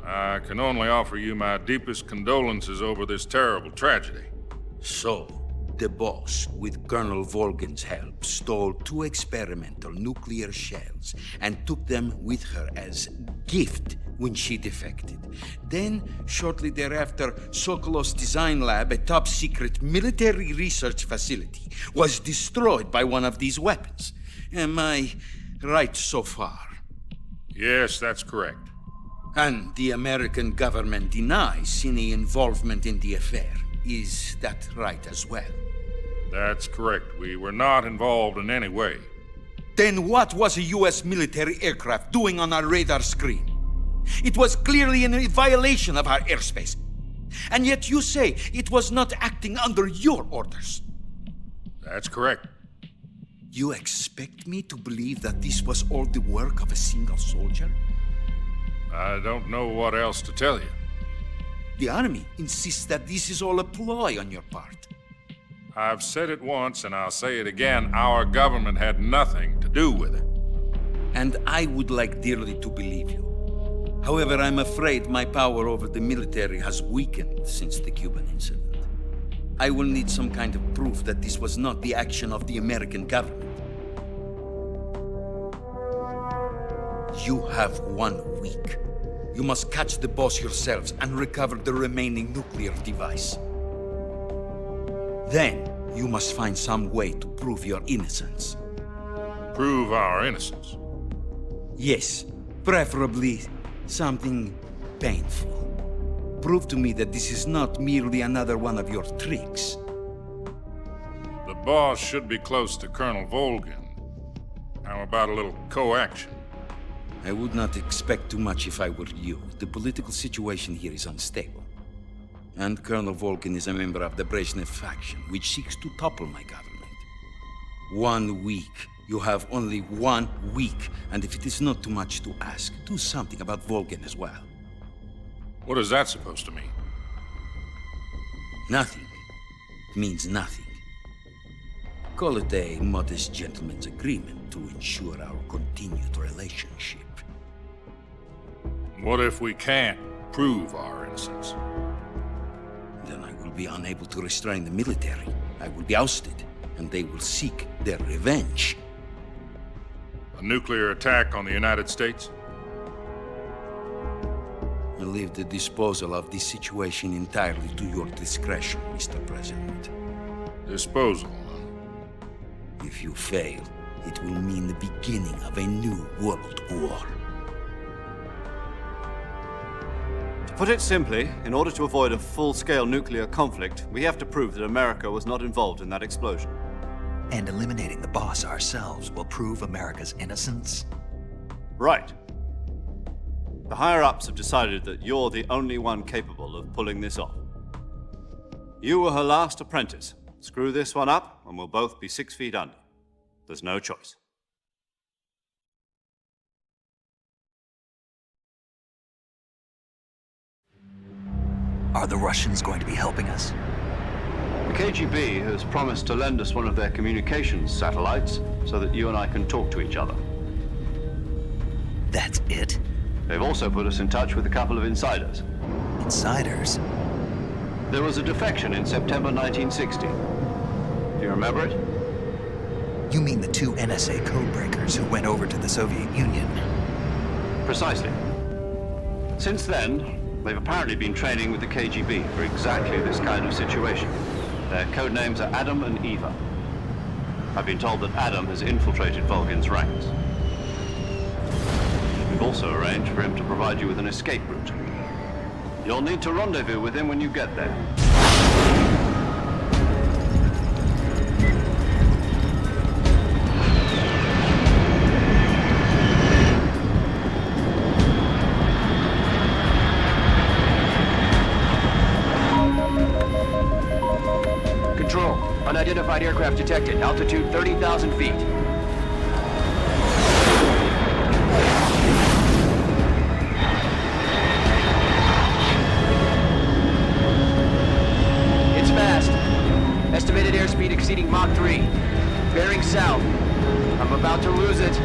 I can only offer you my deepest condolences over this terrible tragedy. So, the boss, with Colonel Volgin's help, stole 2 experimental nuclear shells and took them with her as gift when she defected. Then, shortly thereafter, Sokolov's design lab, a top-secret military research facility, was destroyed by one of these weapons. Am I right so far? Yes, that's correct. And the American government denies any involvement in the affair. Is that right as well? That's correct. We were not involved in any way. Then what was a U.S. military aircraft doing on our radar screen? It was clearly in violation of our airspace. And yet you say it was not acting under your orders. That's correct. You expect me to believe that this was all the work of a single soldier? I don't know what else to tell you. The Army insists that this is all a ploy on your part. I've said it once and I'll say it again. Our government had nothing to do with it. And I would like dearly to believe you. However, I'm afraid my power over the military has weakened since the Cuban incident. I will need some kind of proof that this was not the action of the American government. You have 1 week. You must catch the boss yourselves and recover the remaining nuclear device. Then, you must find some way to prove your innocence. Prove our innocence? Yes, preferably something painful. Prove to me that this is not merely another one of your tricks. The boss should be close to Colonel Volgin. How about a little co-action? I would not expect too much if I were you. The political situation here is unstable. And Colonel Volgin is a member of the Brezhnev faction, which seeks to topple my government. 1 week. You have only 1 week. And if it is not too much to ask, do something about Volgin as well. What is that supposed to mean? Nothing. It means nothing. Call it a modest gentleman's agreement to ensure our continued relationship. What if we can't prove our innocence? Then I will be unable to restrain the military. I will be ousted, and they will seek their revenge. A nuclear attack on the United States? I leave the disposal of this situation entirely to your discretion, Mr. President. Disposal? If you fail, it will mean the beginning of a new world war. To put it simply, in order to avoid a full-scale nuclear conflict, we have to prove that America was not involved in that explosion. And eliminating the boss ourselves will prove America's innocence? Right. The higher-ups have decided that you're the only one capable of pulling this off. You were her last apprentice. Screw this one up, and we'll both be 6 feet under. There's no choice. Are the Russians going to be helping us? The KGB has promised to lend us one of their communications satellites so that you and I can talk to each other. That's it? They've also put us in touch with a couple of insiders. Insiders? There was a defection in September 1960. Do you remember it? You mean the 2 NSA codebreakers who went over to the Soviet Union? Precisely. Since then, they've apparently been training with the KGB for exactly this kind of situation. Their code names are Adam and Eva. I've been told that Adam has infiltrated Volgin's ranks. We've also arranged for him to provide you with an escape route. You'll need to rendezvous with him when you get there. Control, unidentified aircraft detected. Altitude 30,000 feet. It's fast. Estimated airspeed exceeding Mach 3. Bearing south. I'm about to lose it.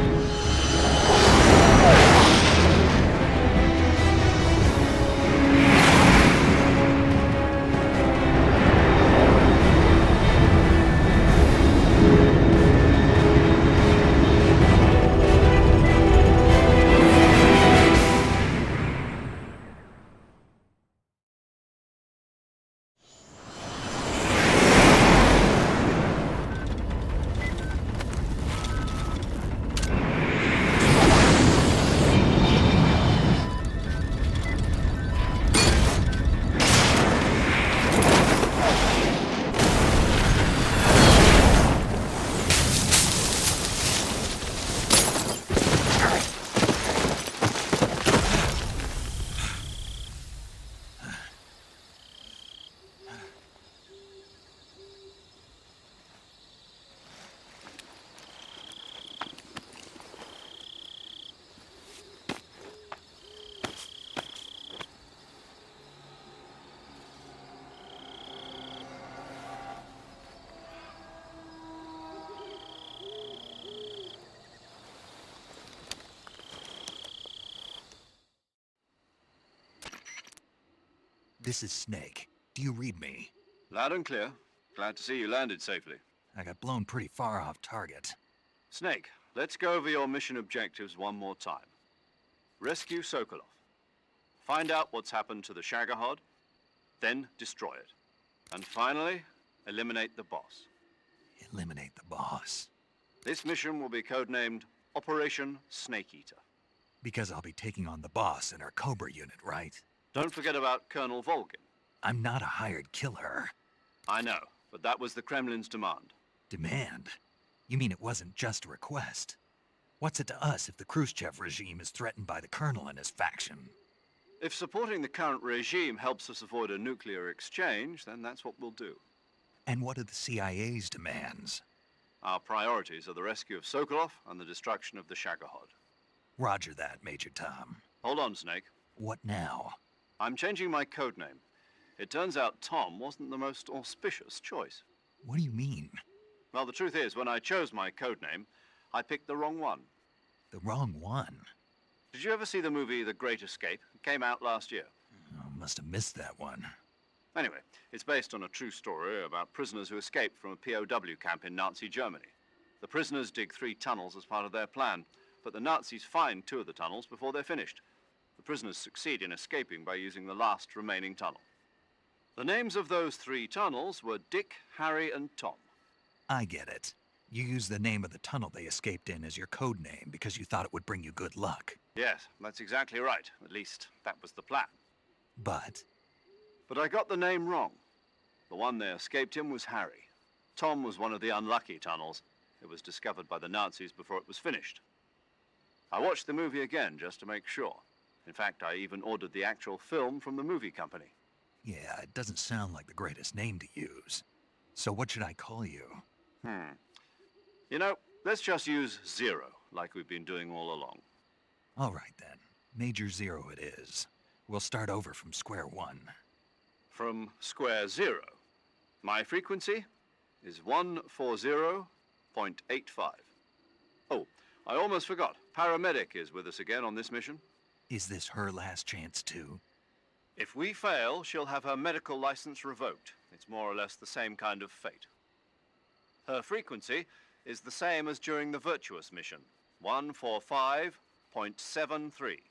This is Snake. Do you read me? Loud and clear. Glad to see you landed safely. I got blown pretty far off target. Snake, let's go over your mission objectives one more time. Rescue Sokolov. Find out what's happened to the Shagahod, then destroy it. And finally, eliminate the boss. Eliminate the boss. This mission will be codenamed Operation Snake Eater. Because I'll be taking on the boss in our Cobra unit, right? Don't forget about Colonel Volgin. I'm not a hired killer. I know, but that was the Kremlin's demand. Demand? You mean it wasn't just a request? What's it to us if the Khrushchev regime is threatened by the Colonel and his faction? If supporting the current regime helps us avoid a nuclear exchange, then that's what we'll do. And what are the CIA's demands? Our priorities are the rescue of Sokolov and the destruction of the Shagahod. Roger that, Major Tom. Hold on, Snake. What now? I'm changing my codename. It turns out Tom wasn't the most auspicious choice. What do you mean? Well, the truth is, when I chose my codename, I picked the wrong one. The wrong one? Did you ever see the movie The Great Escape? It came out last year. Oh, must have missed that one. Anyway, it's based on a true story about prisoners who escaped from a POW camp in Nazi Germany. The prisoners dig 3 tunnels as part of their plan, but the Nazis find 2 of the tunnels before they're finished. The prisoners succeed in escaping by using the last remaining tunnel. The names of those 3 tunnels were Dick, Harry, and Tom. I get it. You used the name of the tunnel they escaped in as your code name because you thought it would bring you good luck. Yes, that's exactly right. At least, that was the plan. But I got the name wrong. The one they escaped in was Harry. Tom was one of the unlucky tunnels. It was discovered by the Nazis before it was finished. I watched the movie again just to make sure. In fact, I even ordered the actual film from the movie company. yeah, it doesn't sound like the greatest name to use. So what should I call you? You know, let's just use Zero, like we've been doing all along. All right then. Major Zero it is. We'll start over from square one. From square 0. My frequency is 140.85. Oh, I almost forgot. Paramedic is with us again on this mission. Is this her last chance too? If we fail, she'll have her medical license revoked. It's more or less the same kind of fate. Her frequency is the same as during the Virtuous mission, 145.73.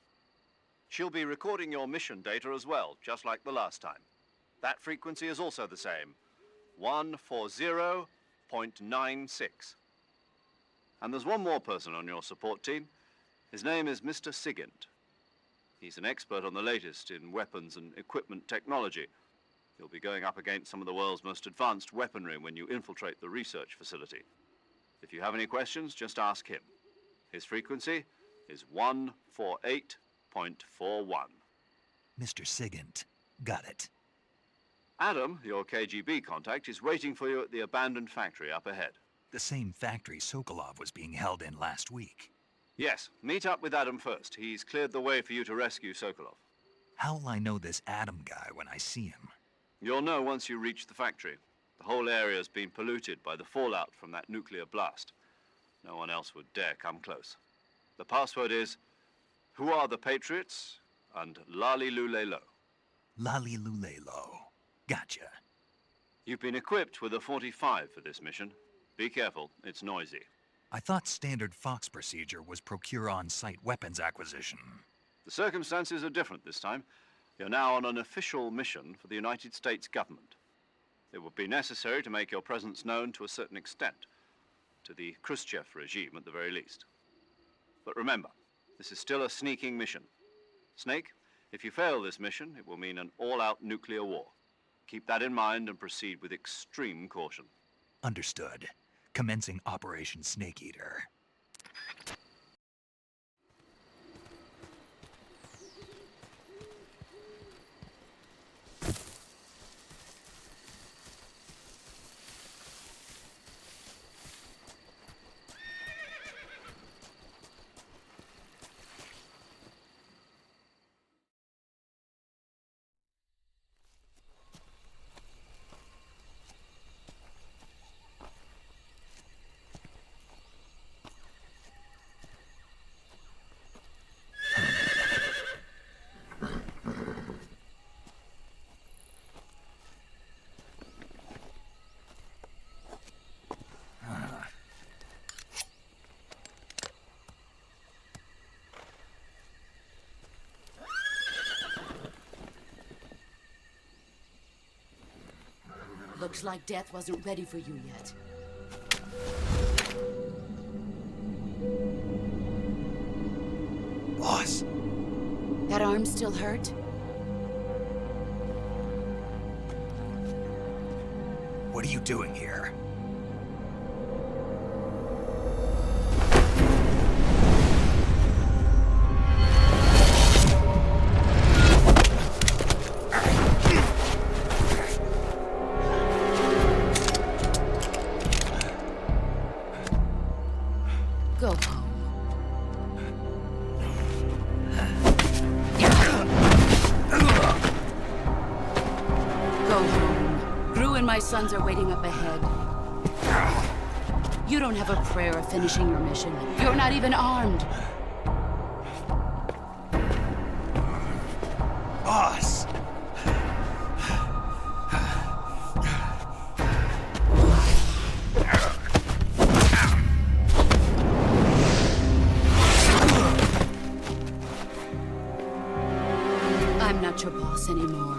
She'll be recording your mission data as well, just like the last time. That frequency is also the same, 140.96. And there's one more person on your support team. His name is Mr. Sigint. He's an expert on the latest in weapons and equipment technology. You'll be going up against some of the world's most advanced weaponry when you infiltrate the research facility. If you have any questions, just ask him. His frequency is 148.41. Mr. Sigint. Got it. Adam, your KGB contact, is waiting for you at the abandoned factory up ahead. The same factory Sokolov was being held in last week. Yes, meet up with Adam first. He's cleared the way for you to rescue Sokolov. How will I know this Adam guy when I see him? You'll know once you reach the factory. The whole area's been polluted by the fallout from that nuclear blast. No one else would dare come close. The password is, "Who are the Patriots?" and Lali Lule Lo. Lali Lule Lo. Gotcha. You've been equipped with a 45 for this mission. Be careful, it's noisy. I thought standard Fox procedure was procure on-site weapons acquisition. The circumstances are different this time. You're now on an official mission for the United States government. It would be necessary to make your presence known to a certain extent, to the Khrushchev regime at the very least. But remember, this is still a sneaking mission. Snake, if you fail this mission, it will mean an all-out nuclear war. Keep that in mind and proceed with extreme caution. Understood. Commencing Operation Snake Eater. Looks like death wasn't ready for you yet. Boss. That arm still hurt? What are you doing here? Go home. Go home. Gru and my sons are waiting up ahead. You don't have a prayer of finishing your mission. You're not even armed. Boss! I'm not your boss anymore.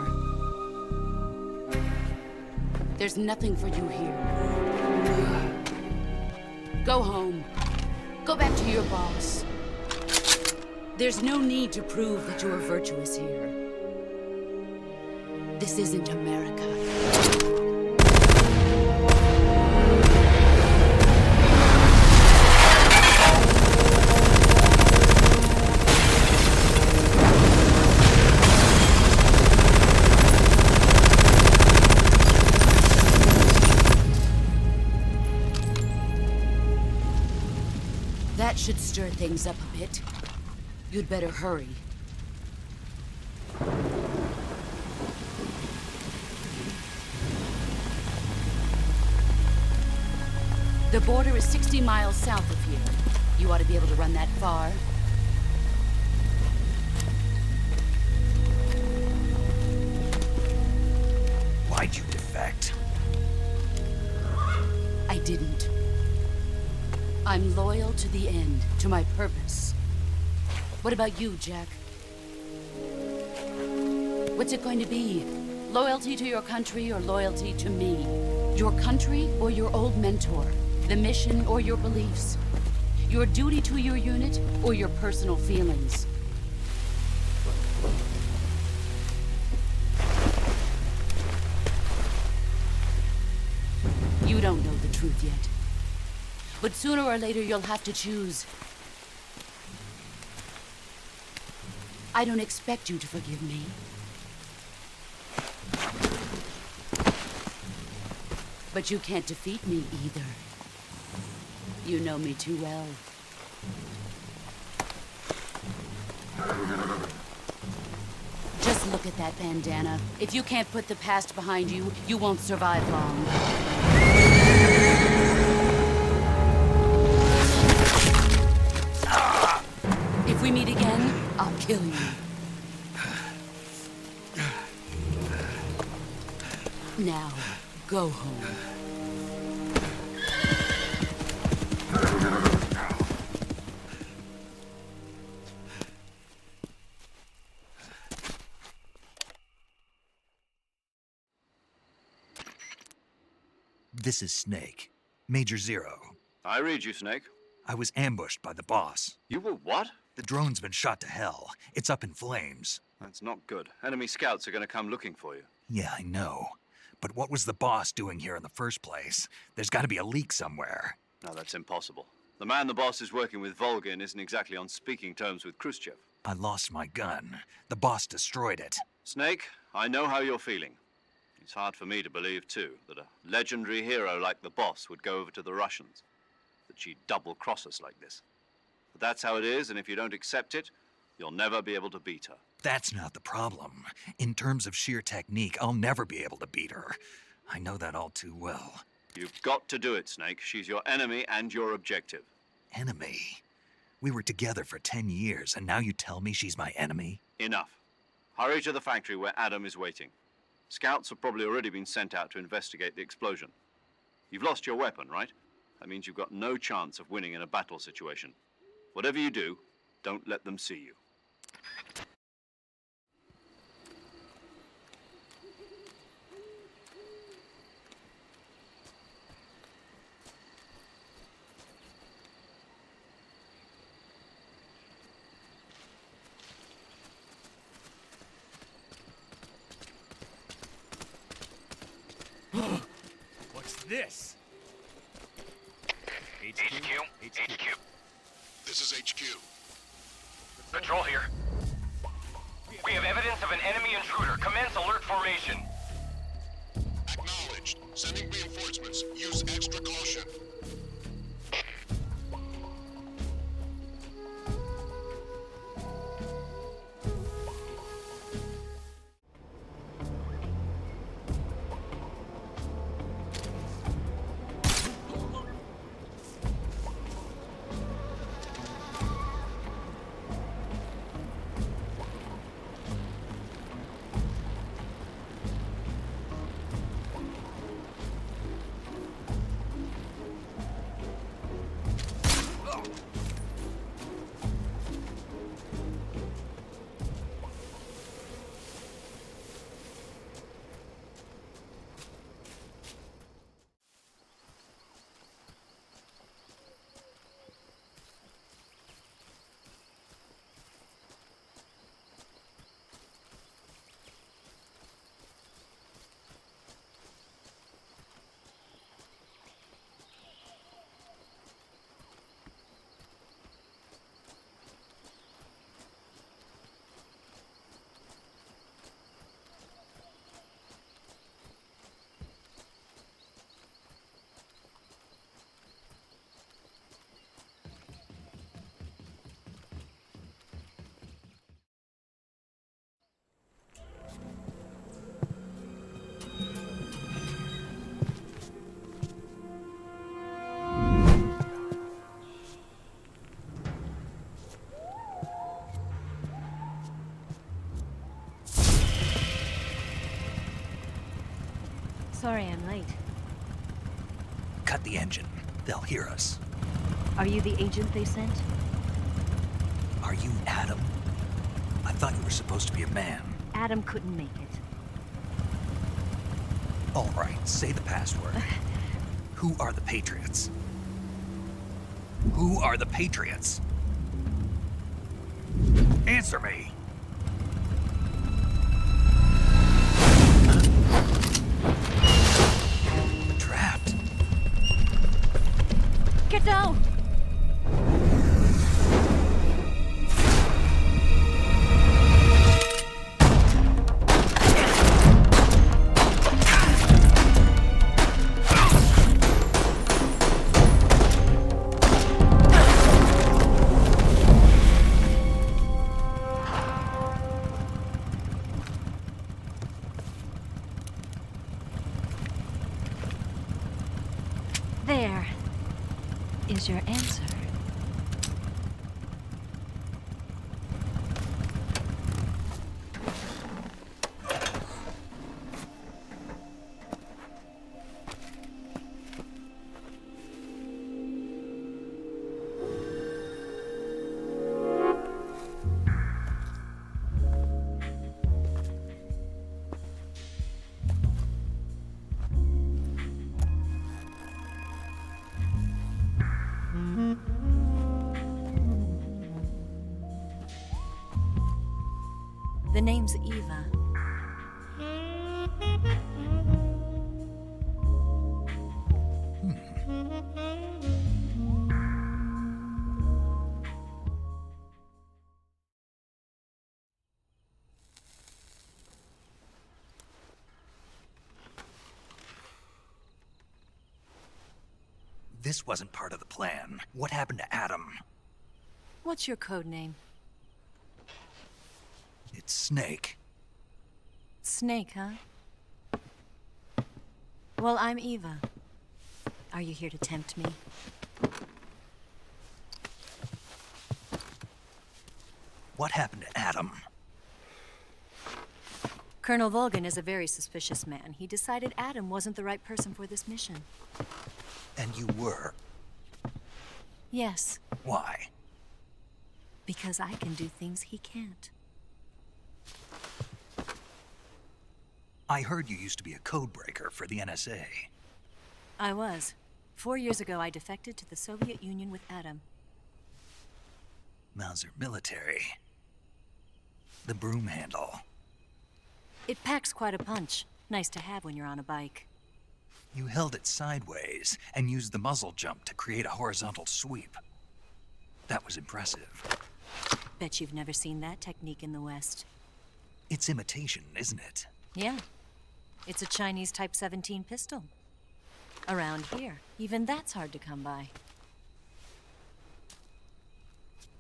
There's nothing for you here. Go home. Go back to your boss. There's no need to prove that you are virtuous here. This isn't America. That should stir things up a bit. You'd better hurry. The border is 60 miles south of here. You ought to be able to run that far. Why'd you defect? I didn't. I'm loyal to the end, to my purpose. What about you, Jack? What's it going to be? Loyalty to your country or loyalty to me? Your country or your old mentor? The mission or your beliefs? Your duty to your unit or your personal feelings? You don't know the truth yet. But sooner or later, you'll have to choose. I don't expect you to forgive me. But you can't defeat me either. You know me too well. Just look at that bandana. If you can't put the past behind you, you won't survive long. If we meet again, I'll kill you. Now, go home. This is Snake. Major Zero. I read you, Snake. I was ambushed by the boss. You were what? The drone's been shot to hell. It's up in flames. That's not good. Enemy scouts are going to come looking for you. Yeah, I know. But what was the boss doing here in the first place? There's got to be a leak somewhere. No, that's impossible. The man the boss is working with, Volgin, isn't exactly on speaking terms with Khrushchev. I lost my gun. The boss destroyed it. Snake, I know how you're feeling. It's hard for me to believe, too, that a legendary hero like the boss would go over to the Russians. That she'd double-cross us like this. But that's how it is, and if you don't accept it, you'll never be able to beat her. That's not the problem. In terms of sheer technique, I'll never be able to beat her. I know that all too well. You've got to do it, Snake. She's your enemy and your objective. Enemy? We were together for 10 years, and now you tell me she's my enemy? Enough. Hurry to the factory where Adam is waiting. Scouts have probably already been sent out to investigate the explosion. You've lost your weapon, right? That means you've got no chance of winning in a battle situation. Whatever you do, don't let them see you. this? HQ. This is HQ. Patrol here. We have evidence of an enemy intruder. Commence alert formation. Acknowledged. Sending reinforcements. Use extra caution. Sorry I'm late. Cut the engine. They'll hear us. Are you the agent they sent? Are you Adam? I thought you were supposed to be a man. Adam couldn't make it. All right, say the password. Who are the Patriots? Who are the Patriots? Answer me! Trapped. Get down! There is your answer. The name's Eva. This wasn't part of the plan. What happened to Adam? What's your code name? It's Snake. Snake, huh? Well, I'm Eva. Are you here to tempt me? What happened to Adam? Colonel Volgan is a very suspicious man. He decided Adam wasn't the right person for this mission. And you were? Yes. Why? Because I can do things he can't. I heard you used to be a codebreaker for the NSA. I was. 4 years ago, I defected to the Soviet Union with Adam. Mauser military. The broom handle. It packs quite a punch. Nice to have when you're on a bike. You held it sideways and used the muzzle jump to create a horizontal sweep. That was impressive. Bet you've never seen that technique in the West. It's imitation, isn't it? Yeah. It's a Chinese Type 17 pistol. Around here, even that's hard to come by.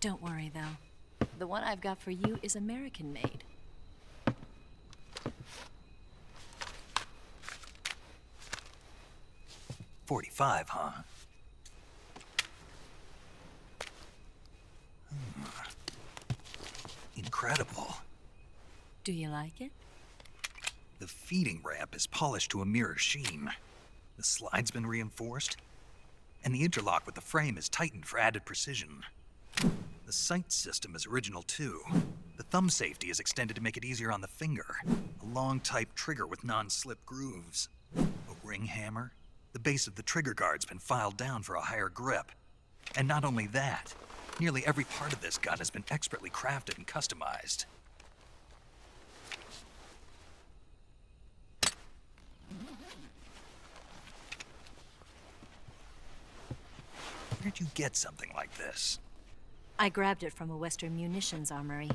Don't worry, though. The one I've got for you is American-made. .45, huh? Incredible. Do you like it? The feeding ramp is polished to a mirror sheen. The slide's been reinforced, and the interlock with the frame is tightened for added precision. The sight system is original too. The thumb safety is extended to make it easier on the finger. A long type trigger with non-slip grooves. A ring hammer. The base of the trigger guard's been filed down for a higher grip. And not only that, nearly every part of this gun has been expertly crafted and customized. Where'd you get something like this? I grabbed it from a Western munitions armory.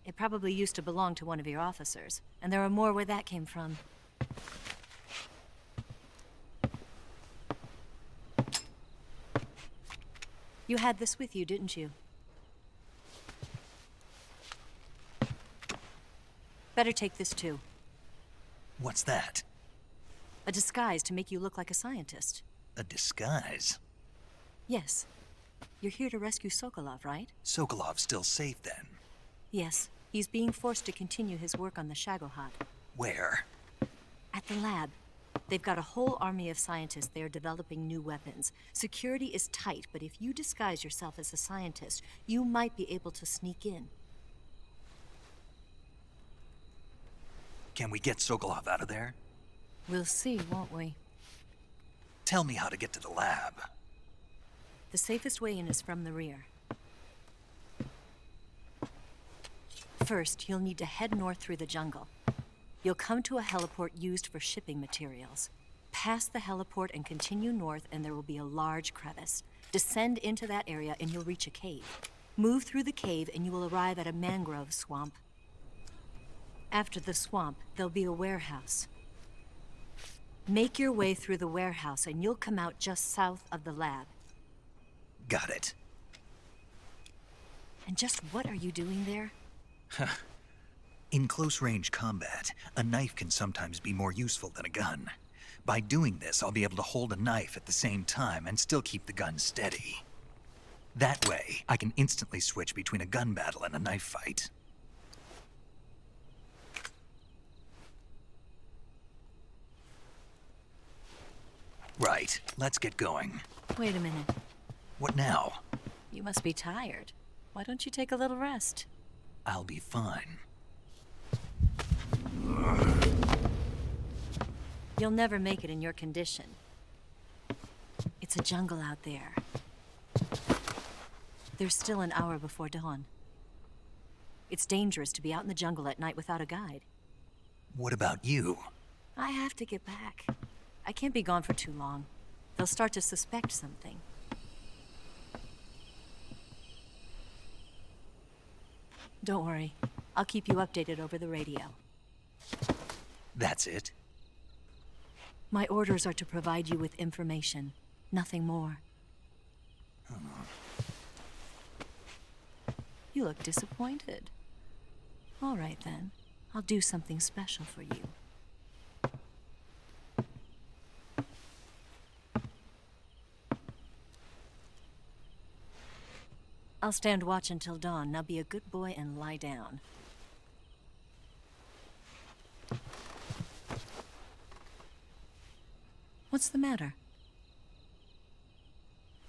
It probably used to belong to one of your officers, and there are more where that came from. You had this with you, didn't you? Better take this too. What's that? A disguise to make you look like a scientist. A disguise? Yes. You're here to rescue Sokolov, right? Sokolov's still safe then? Yes. He's being forced to continue his work on the Shagохода. Where? At the lab. They've got a whole army of scientists there developing new weapons. Security is tight, but if you disguise yourself as a scientist, you might be able to sneak in. Can we get Sokolov out of there? We'll see, won't we? Tell me how to get to the lab. The safest way in is from the rear. First, you'll need to head north through the jungle. You'll come to a heliport used for shipping materials. Pass the heliport and continue north, and there will be a large crevice. Descend into that area and you'll reach a cave. Move through the cave and you will arrive at a mangrove swamp. After the swamp, there'll be a warehouse. Make your way through the warehouse and you'll come out just south of the lab. Got it. And just what are you doing there? In close-range combat, a knife can sometimes be more useful than a gun. By doing this, I'll be able to hold a knife at the same time and still keep the gun steady. That way, I can instantly switch between a gun battle and a knife fight. Right, let's get going. Wait a minute. What now? You must be tired. Why don't you take a little rest? I'll be fine. You'll never make it in your condition. It's a jungle out there. There's still an hour before dawn. It's dangerous to be out in the jungle at night without a guide. What about you? I have to get back. I can't be gone for too long. They'll start to suspect something. Don't worry. I'll keep you updated over the radio. That's it? My orders are to provide you with information. Nothing more. You look disappointed. All right, then. I'll do something special for you. I'll stand watch until dawn. Now be a good boy and lie down. What's the matter?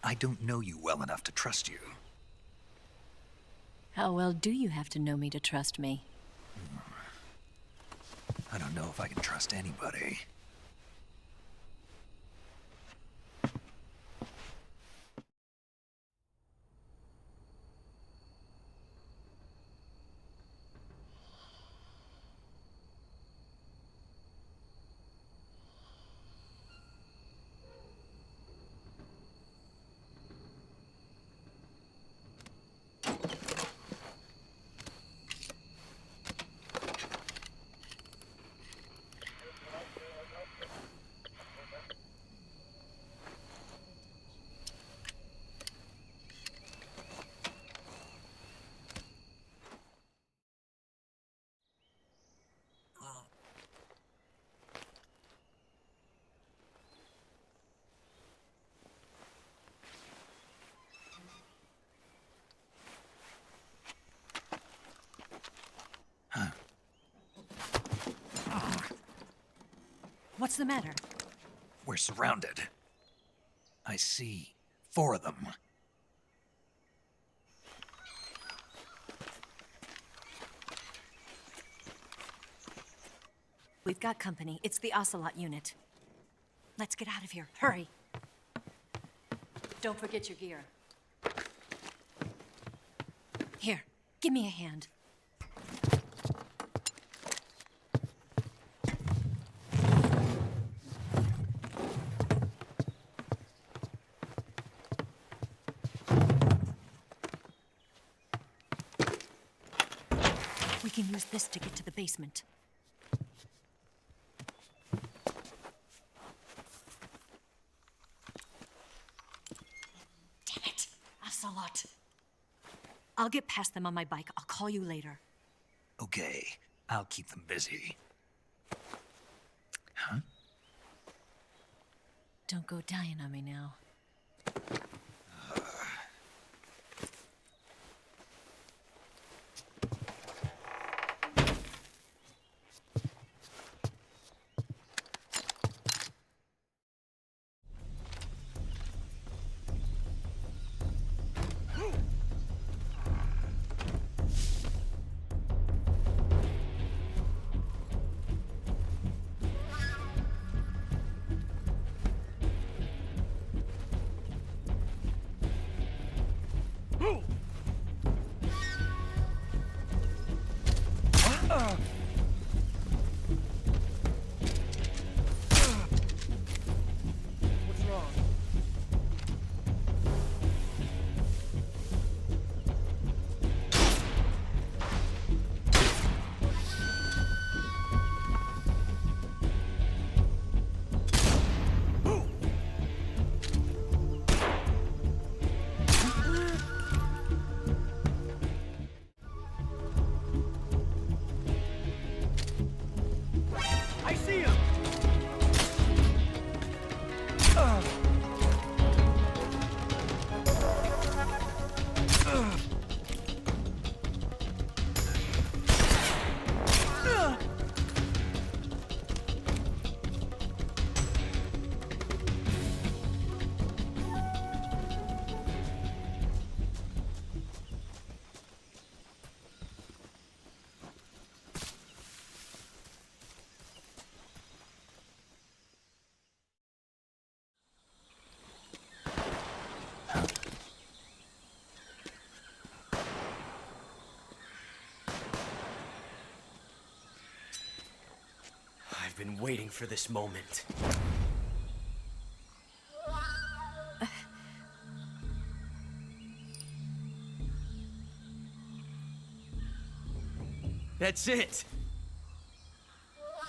I don't know you well enough to trust you. How well do you have to know me to trust me? I don't know if I can trust anybody. What's the matter? We're surrounded. I see 4 of them. We've got company. It's the Ocelot unit. Let's get out of here. Hurry. Don't forget your gear. Here, give me a hand. We can use this to get to the basement. Damn it! Ocelot. I'll get past them on my bike. I'll call you later. Okay, I'll keep them busy. Huh? Don't go dying on me now. I've been waiting for this moment. That's it.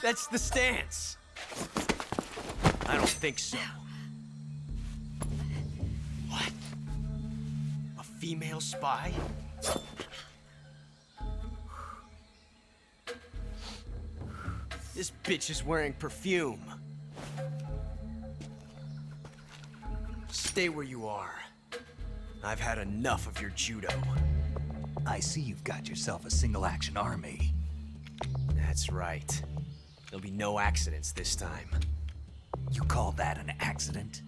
That's the stance. I don't think so. What? A female spy? This bitch is wearing perfume. Stay where you are. I've had enough of your judo. I see you've got yourself a single-action army. That's right. There'll be no accidents this time. You call that an accident?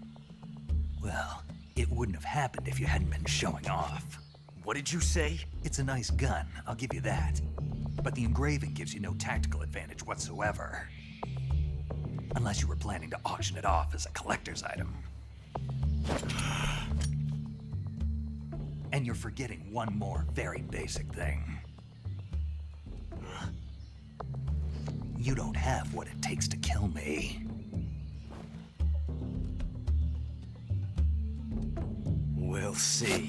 Well, it wouldn't have happened if you hadn't been showing off. What did you say? It's a nice gun, I'll give you that. But the engraving gives you no tactical advantage whatsoever. Unless you were planning to auction it off as a collector's item. And you're forgetting one more very basic thing. You don't have what it takes to kill me. We'll see.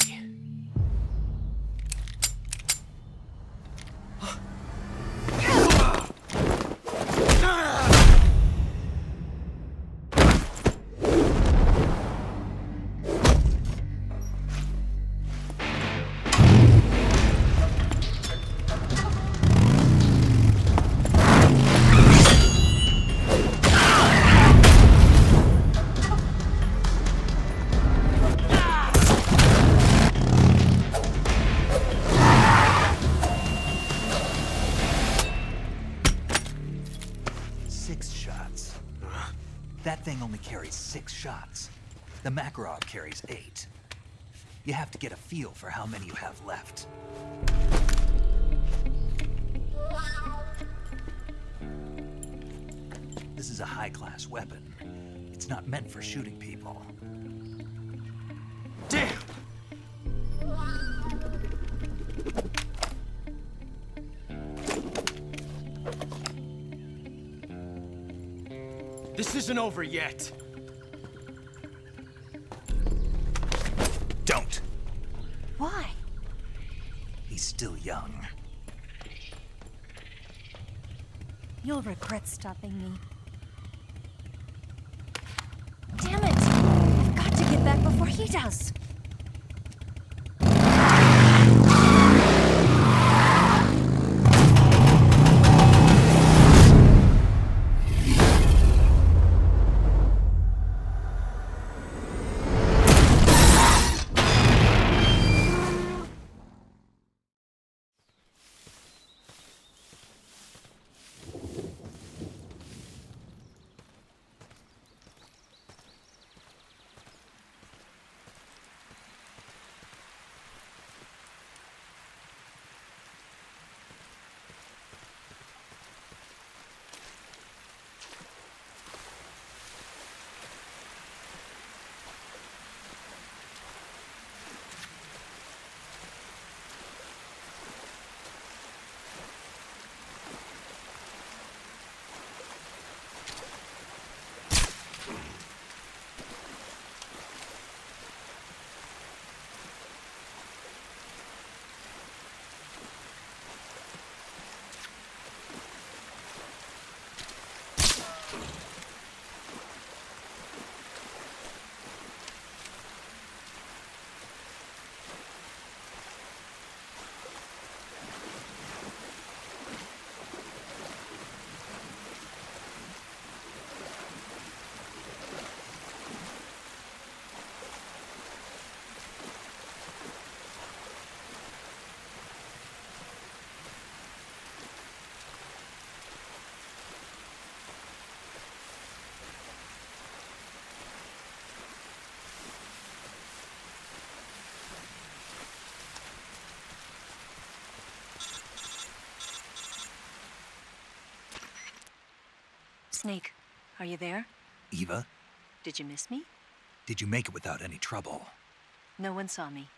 That thing only carries 6 shots. The Makarov carries 8. You have to get a feel for how many you have left. This is a high-class weapon. It's not meant for shooting people. Damn! This isn't over yet. Don't. Why? He's still young. You'll regret stopping me. Damn it! I've got to get back before he does. Snake, are you there? Eva, Did you miss me? did you make it without any trouble? No one saw me.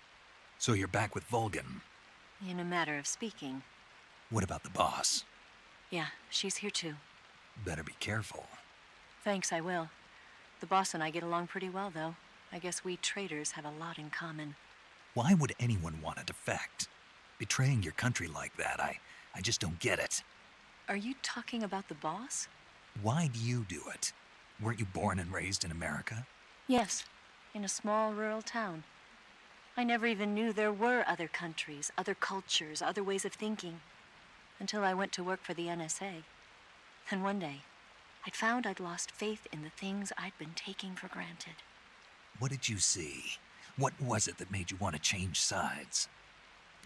So you're back with Volgan. In a matter of speaking. What about the boss? Yeah, she's here too. Better be careful. Thanks, I will. The boss and I get along pretty well, though. I guess we traitors have a lot in common. Why would anyone want to defect? Betraying your country like that, I just don't get it. Are you talking about the boss? Why do you do it? Weren't you born and raised in America? Yes, in a small rural town. I never even knew there were other countries, other cultures, other ways of thinking, until I went to work for the NSA. Then one day, I'd found I'd lost faith in the things I'd been taking for granted. What did you see? What was it that made you want to change sides?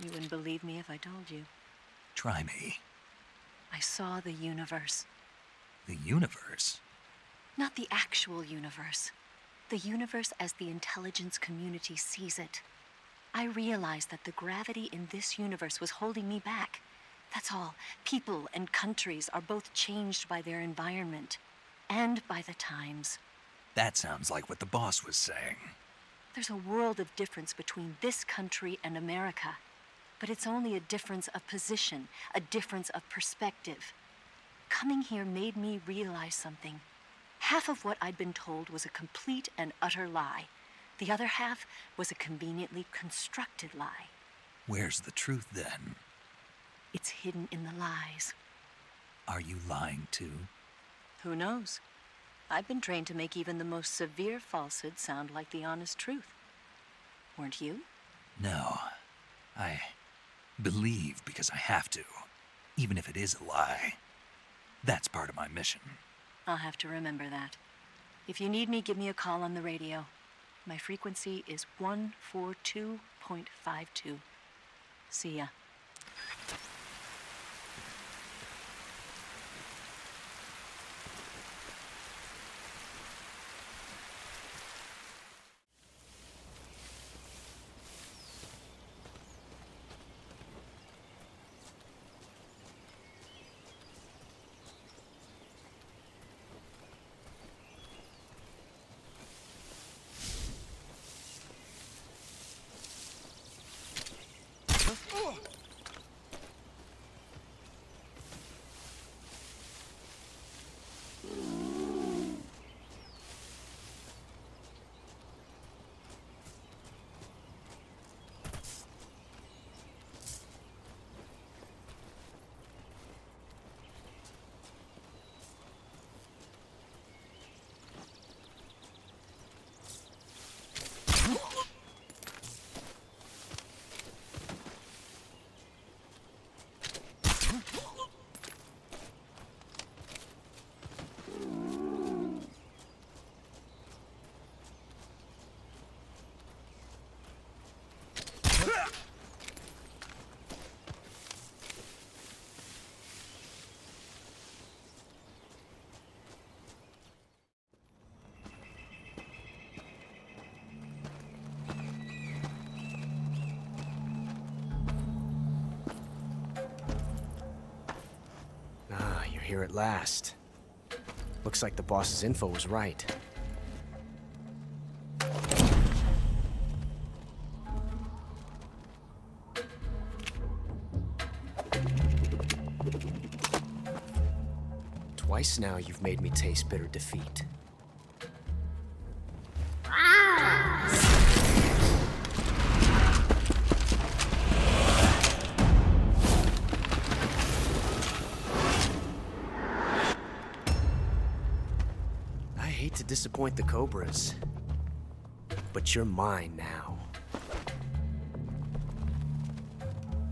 You wouldn't believe me if I told you. Try me. I saw the universe. The universe? Not the actual universe. The universe as the intelligence community sees it. I realized that the gravity in this universe was holding me back. That's all. People and countries are both changed by their environment and by the times. That sounds like what the boss was saying. There's a world of difference between this country and America. But it's only a difference of position, a difference of perspective. Coming here made me realize something. Half of what I'd been told was a complete and utter lie. The other half was a conveniently constructed lie. Where's the truth, then? It's hidden in the lies. Are you lying, too? Who knows? I've been trained to make even the most severe falsehood sound like the honest truth. Weren't you? No. I believe because I have to, even if it is a lie. That's part of my mission. I'll have to remember that. If you need me, give me a call on the radio. My frequency is 142.52. See ya. here at last. Looks like the boss's info was right. Twice now you've made me taste bitter defeat. I hate to disappoint the Cobras, but you're mine now.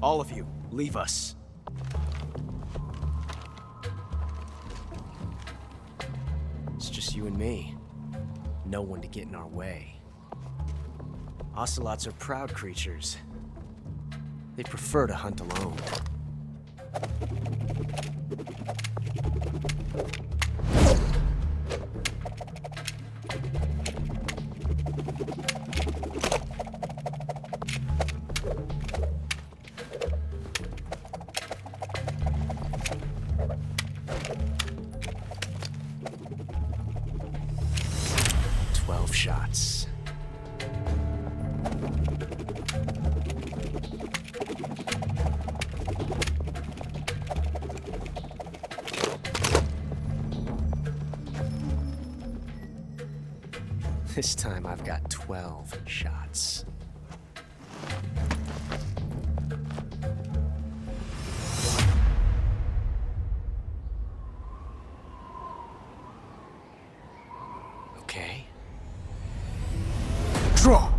All of you, leave us. It's just you and me. No one to get in our way. Ocelots are proud creatures. They prefer to hunt alone. Shots. This time I've got 12 shots. Okay. Draw!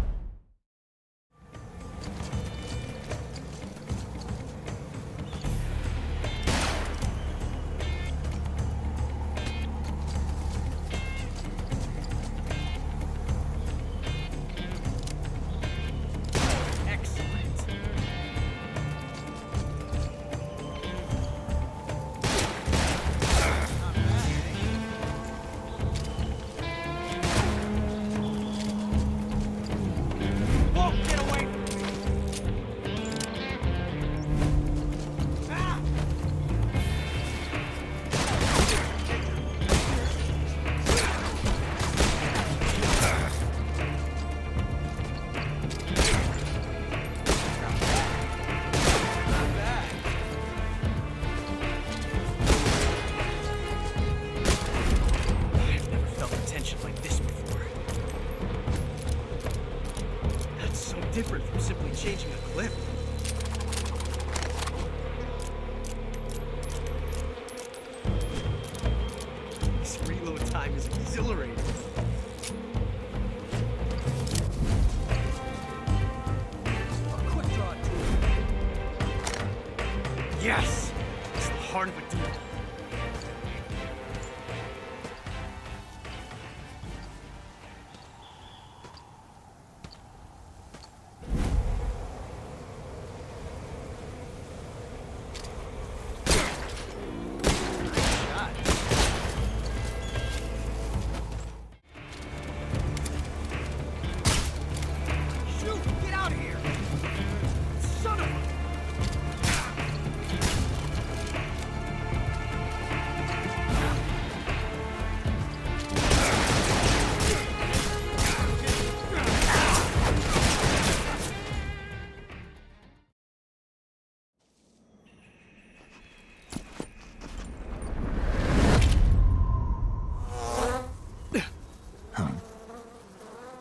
Different from simply changing a clip. This reload time is exhilarating. A quick draw tool. Yes! It's the heart of a duel.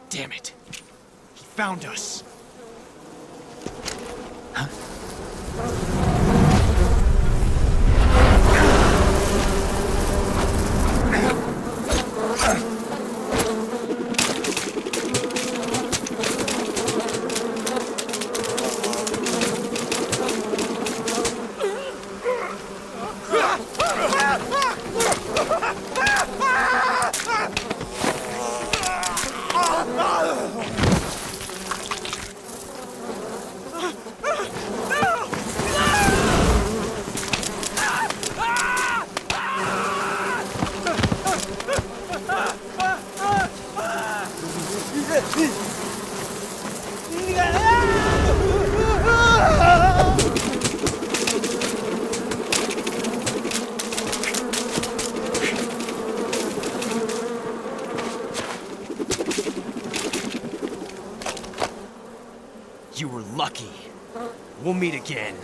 Damn it. He found us. Huh? We'll meet again.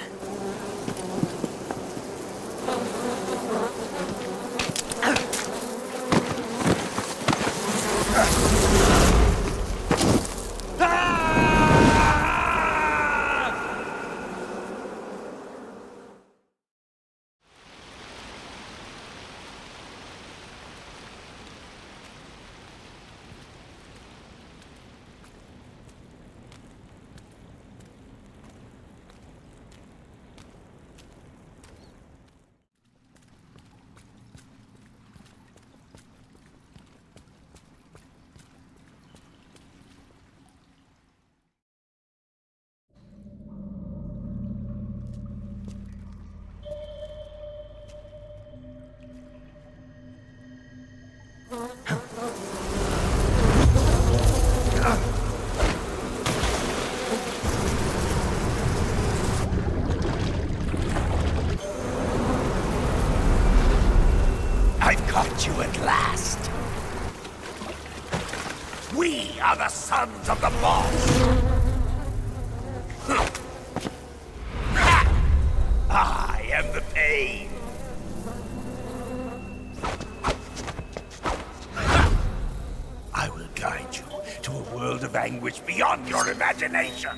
I've caught you at last. We are the sons of the boss. I am the pain. I will guide you to a world of anguish beyond your imagination.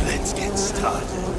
Let's get started.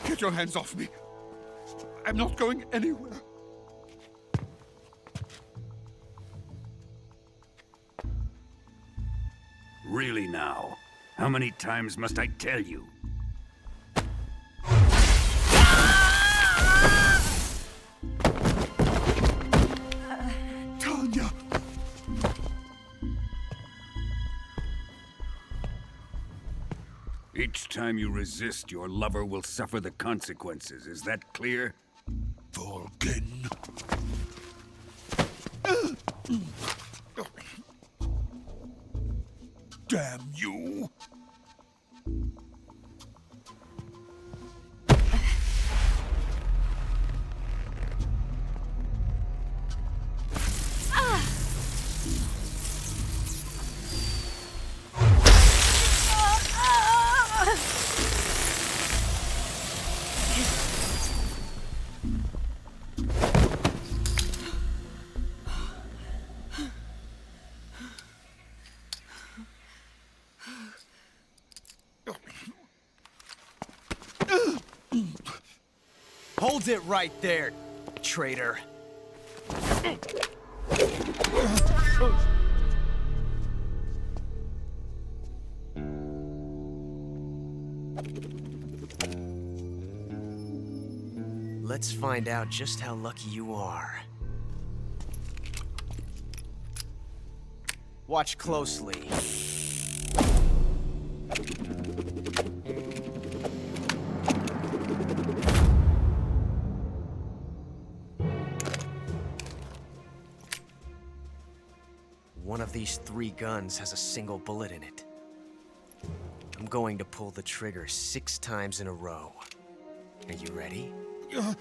Get your hands off me. I'm not going anywhere. Really now? How many times must I tell you? Tanya! Each time you resist, your lover will suffer the consequences. Is that clear? Vulcan. Damn you! Hold it right there, traitor. Let's find out just how lucky you are. Watch closely. One of these 3 guns has a single bullet in it. I'm going to pull the trigger 6 times in a row. Are you ready? Huh.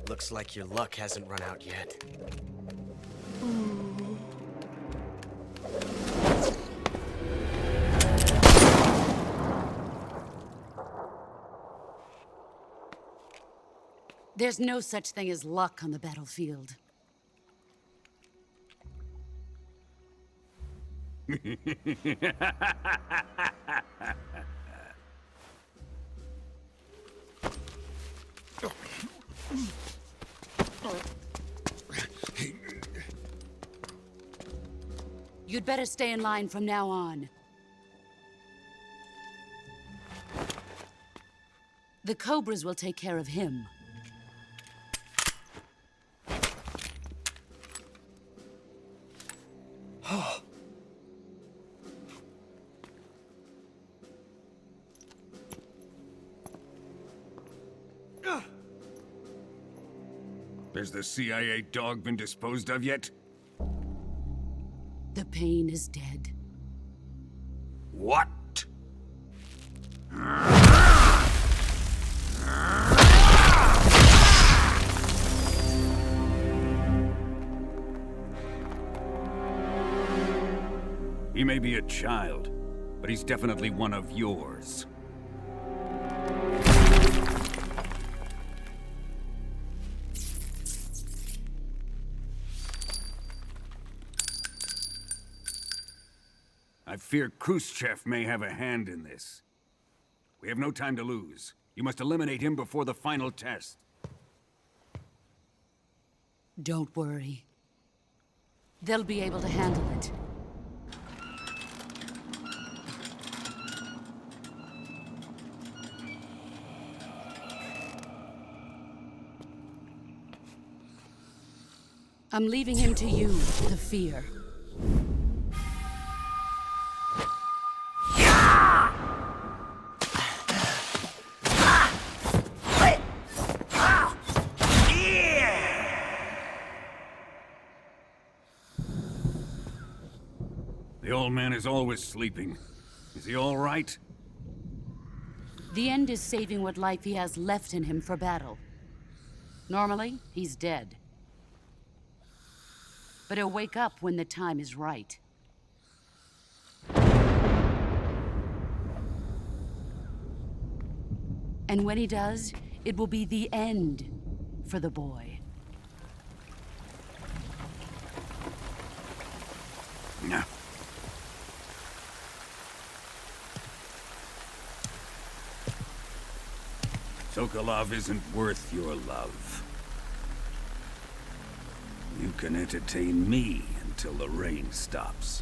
Looks like your luck hasn't run out yet. There's no such thing as luck on the battlefield. You'd better stay in line from now on. The Cobras will take care of him. Has the CIA dog been disposed of yet? The pain is dead. What? He may be a child, but he's definitely one of yours. I fear Khrushchev may have a hand in this. We have no time to lose. You must eliminate him before the final test. Don't worry. They'll be able to handle it. I'm leaving him to you, the fear. The old man is always sleeping. Is he all right? The end is saving what life he has left in him for battle. Normally, he's dead. But he'll wake up when the time is right. And when he does, it will be the end for the boy. Yeah. Sokolov isn't worth your love. You can entertain me until the rain stops.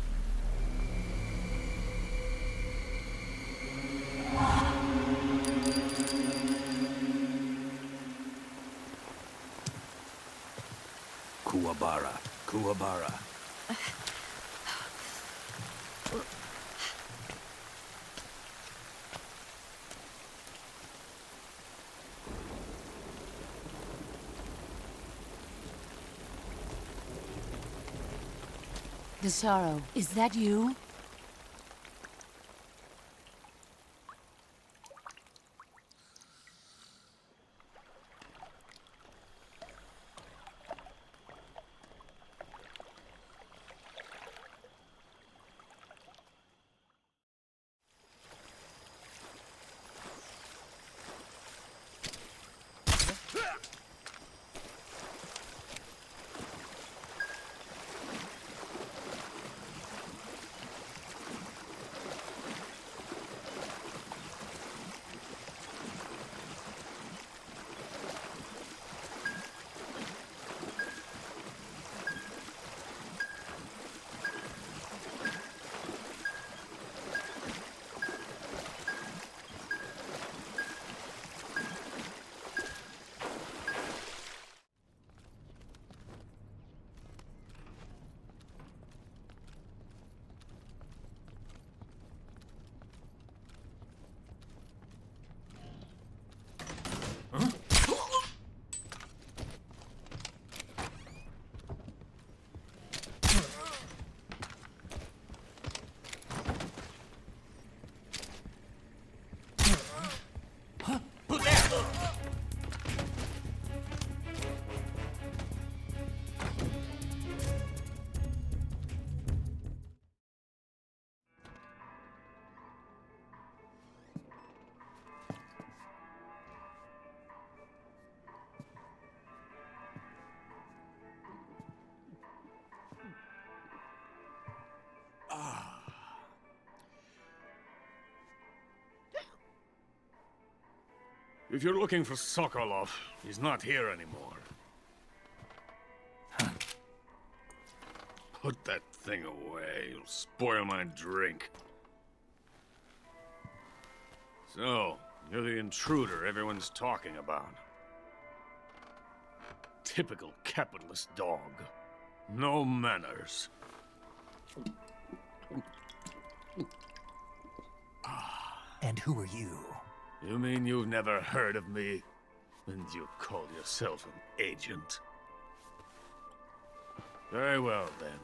Kuwabara, Kuwabara. Desaro, is that you? If you're looking for Sokolov, he's not here anymore. Put that thing away. You'll spoil my drink. So, you're the intruder everyone's talking about. Typical capitalist dog. No manners. And who are you? You mean you've never heard of me? And you call yourself an agent? Very well, then.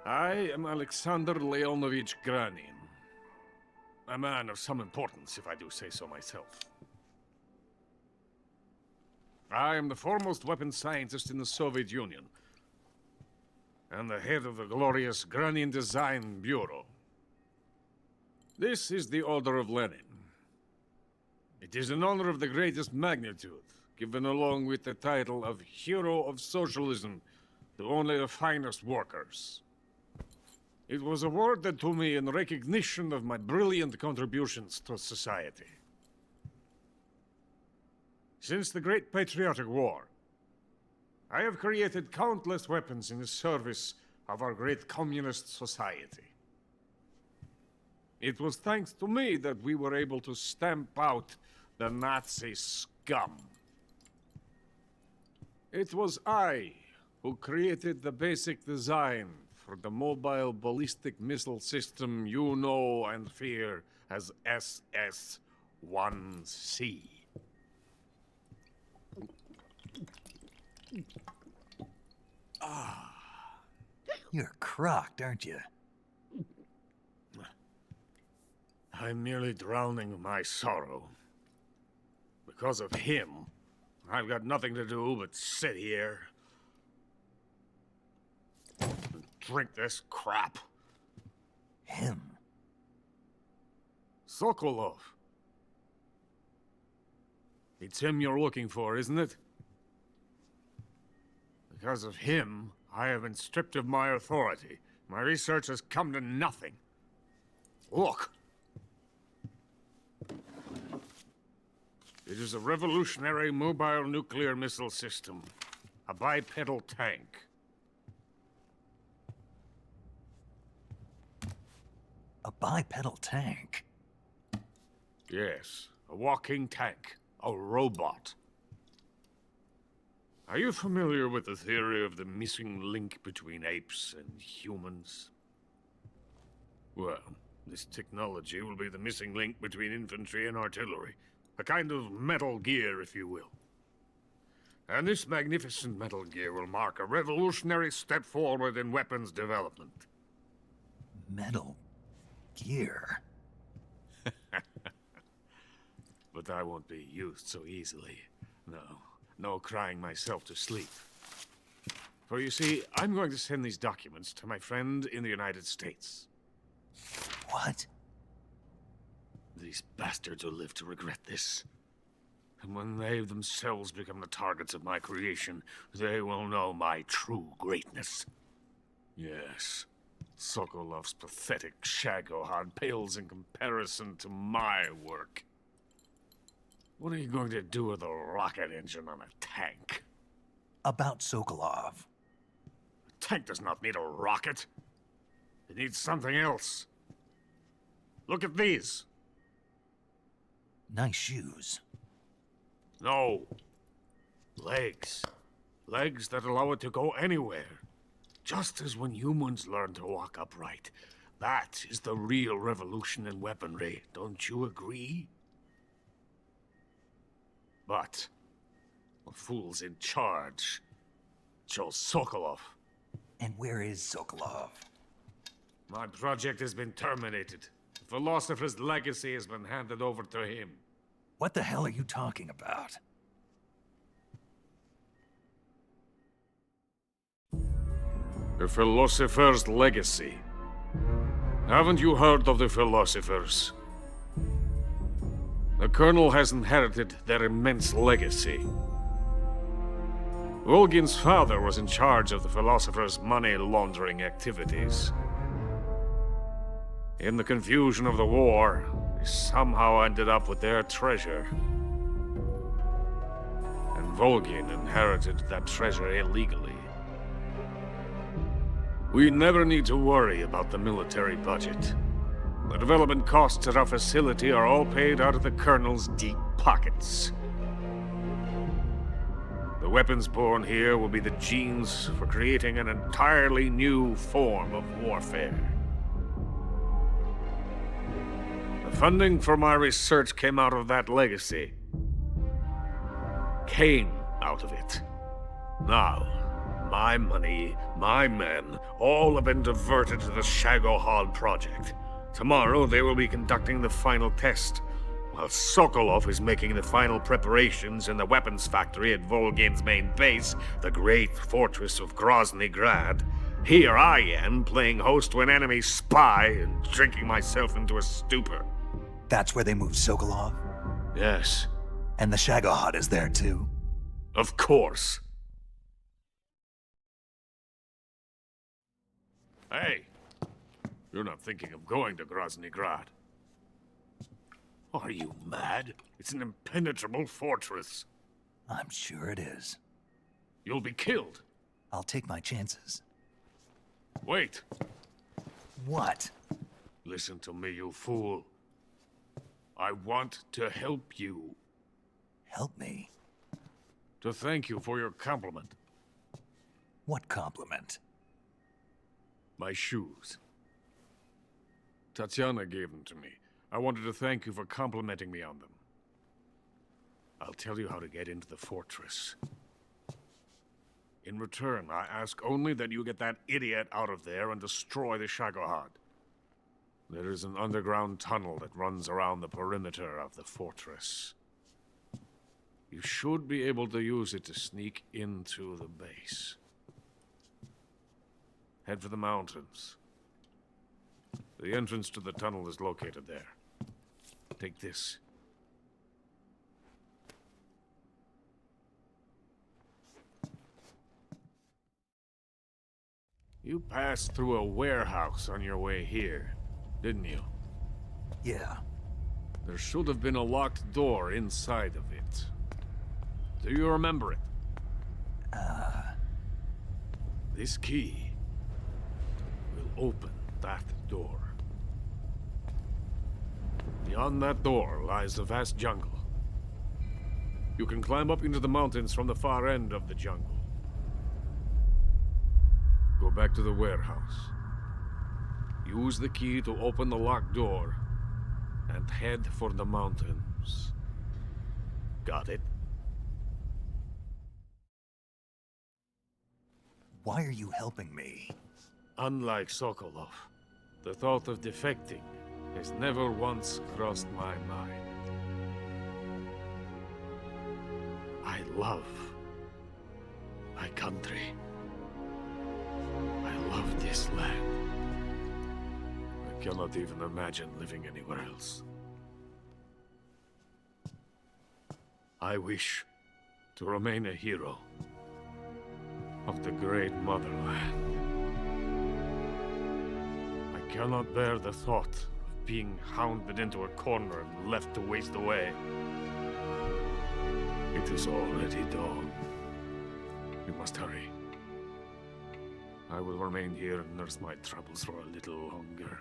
I am Alexander Leonovich Granin. A man of some importance, if I do say so myself. I am the foremost weapons scientist in the Soviet Union, and the head of the glorious Granin Design Bureau. This is the Order of Lenin. It is an honor of the greatest magnitude, given along with the title of Hero of Socialism to only the finest workers. It was awarded to me in recognition of my brilliant contributions to society. Since the Great Patriotic War, I have created countless weapons in the service of our great communist society. It was thanks to me that we were able to stamp out the Nazi scum. It was I who created the basic design for the mobile ballistic missile system you know and fear as SS-1C. You're crocked, aren't you? I'm merely drowning my sorrow. Because of him, I've got nothing to do but sit here and drink this crap. Him? Sokolov. It's him you're looking for, isn't it? Because of him, I have been stripped of my authority. My research has come to nothing. Look. It is a revolutionary mobile nuclear missile system. A bipedal tank. A bipedal tank? Yes, a walking tank. A robot. Are you familiar with the theory of the missing link between apes and humans? Well, this technology will be the missing link between infantry and artillery. A kind of Metal Gear, if you will. And this magnificent Metal Gear will mark a revolutionary step forward in weapons development. Metal Gear? But I won't be used so easily. No crying myself to sleep. For you see, I'm going to send these documents to my friend in the United States. What? These bastards will live to regret this. And when they themselves become the targets of my creation, they will know my true greatness. Yes, Sokolov's pathetic Shagохода pales in comparison to my work. What are you going to do with a rocket engine on a tank? About Sokolov. A tank does not need a rocket. It needs something else. Look at these. Nice shoes. No. Legs. Legs that allow it to go anywhere. Just as when humans learn to walk upright. That is the real revolution in weaponry. Don't you agree? But the fool's in charge. Chose Sokolov. And where is Sokolov? My project has been terminated. The philosopher's legacy has been handed over to him. What the hell are you talking about? The philosopher's legacy. Haven't you heard of the philosophers? The Colonel has inherited their immense legacy. Volgin's father was in charge of the philosopher's money laundering activities. In the confusion of the war, they somehow ended up with their treasure. And Volgin inherited that treasure illegally. We never need to worry about the military budget. The development costs at our facility are all paid out of the Colonel's deep pockets. The weapons born here will be the genes for creating an entirely new form of warfare. The funding for my research came out of that legacy. Came out of it. Now, my money, my men, all have been diverted to the Shagохода project. Tomorrow, they will be conducting the final test, while Sokolov is making the final preparations in the weapons factory at Volgin's main base, the great fortress of Grozny Grad. Here I am, playing host to an enemy spy and drinking myself into a stupor. That's where they moved Sokolov? Yes. And the Shagохода is there too? Of course. Hey! You're not thinking of going to Grozny Grad. Are you mad? It's an impenetrable fortress. I'm sure it is. You'll be killed. I'll take my chances. Wait. What? Listen to me, you fool. I want to help you. Help me? To thank you for your compliment. What compliment? My shoes. Tatiana gave them to me. I wanted to thank you for complimenting me on them. I'll tell you how to get into the fortress. In return, I ask only that you get that idiot out of there and destroy the Shagохода. There is an underground tunnel that runs around the perimeter of the fortress. You should be able to use it to sneak into the base. Head for the mountains. The entrance to the tunnel is located there. Take this. You passed through a warehouse on your way here, didn't you? Yeah. There should have been a locked door inside of it. Do you remember it? This key will open that door. Beyond that door lies a vast jungle. You can climb up into the mountains from the far end of the jungle. Go back to the warehouse. Use the key to open the locked door and head for the mountains. Got it? Why are you helping me? Unlike Sokolov, the thought of defecting has never once crossed my mind. I love my country. I love this land. I cannot even imagine living anywhere else. I wish to remain a hero of the great motherland. I cannot bear the thought of being hounded into a corner and left to waste away. It is already dawn. We must hurry. I will remain here and nurse my troubles for a little longer.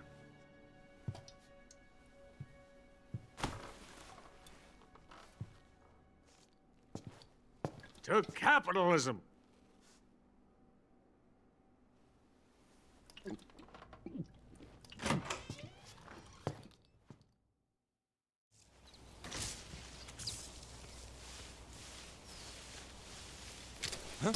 To capitalism! Huh?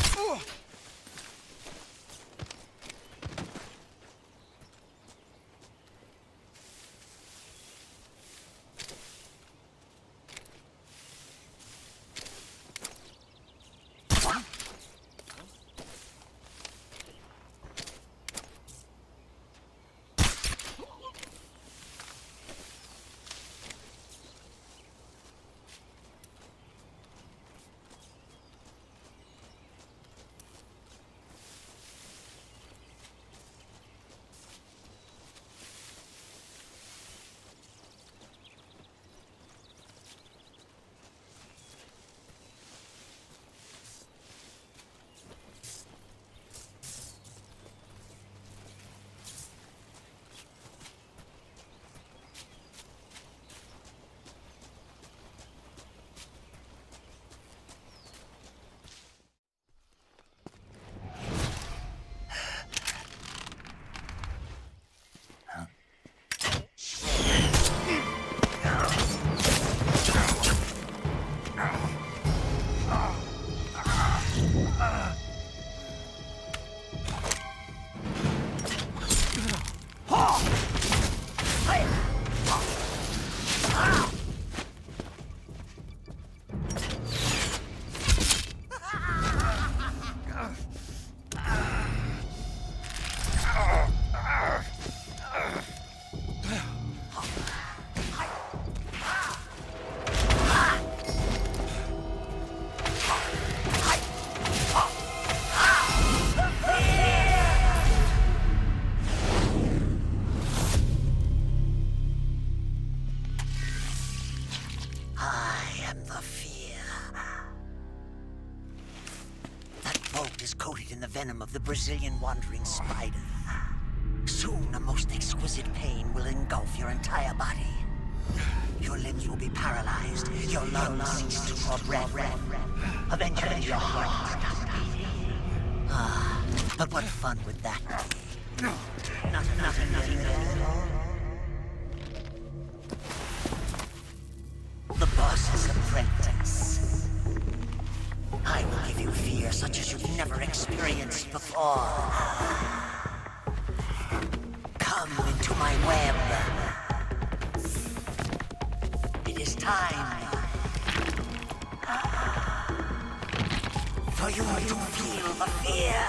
Venom of the Brazilian wandering spider. Soon a most exquisite pain will engulf your entire body. Your limbs will be paralyzed, your lungs cease to draw breath. Eventually your heart will stop beating. Ah, but what fun would that be? Nothing at all. The boss's apprentice. I will give you fear such as you've never experienced before. Come into my web. It is time. for you to feel the fear.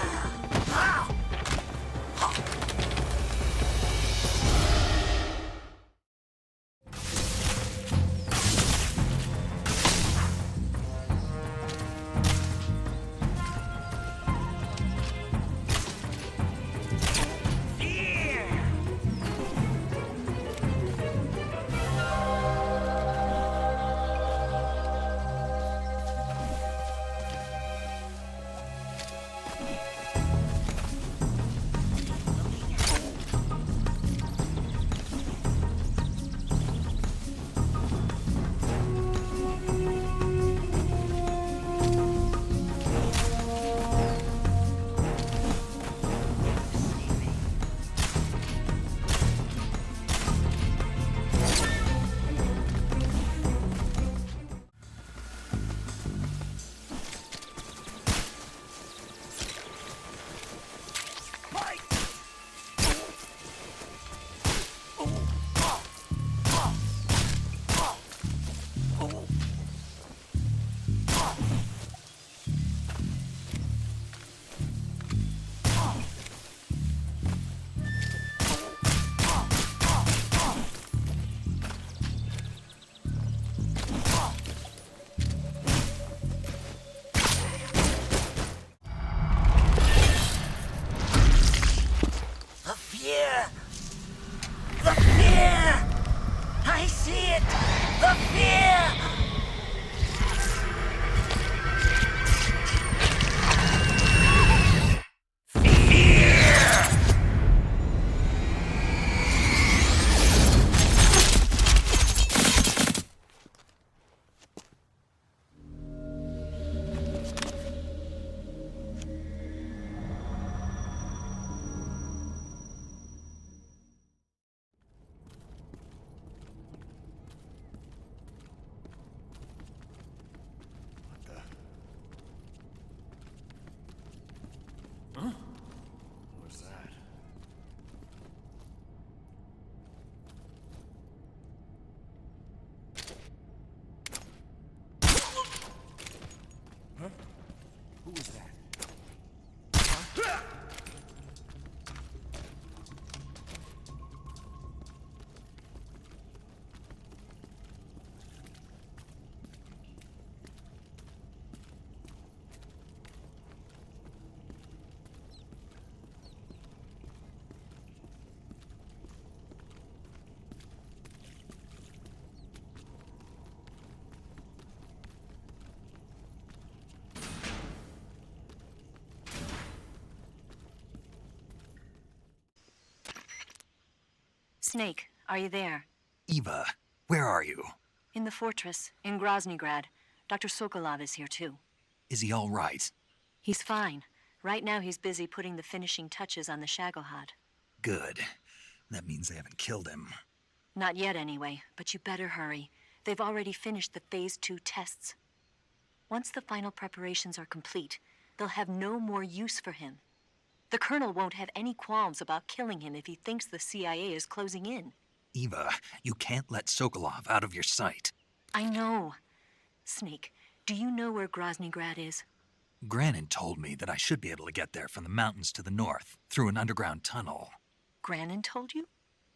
The fear! I see it! The fear! What's that? Huh? Who was that? Huh? Snake, are you there? Eva, where are you? In the fortress, in Groznygrad. Dr. Sokolov is here too. Is he all right? He's fine. Right now he's busy putting the finishing touches on the Shagохода. Good. That means they haven't killed him. Not yet anyway, but you better hurry. They've already finished the Phase 2 tests. Once the final preparations are complete, they'll have no more use for him. The Colonel won't have any qualms about killing him if he thinks the CIA is closing in. Eva, you can't let Sokolov out of your sight. I know. Snake, do you know where Groznygrad is? Granin told me that I should be able to get there from the mountains to the north, through an underground tunnel. Granin told you?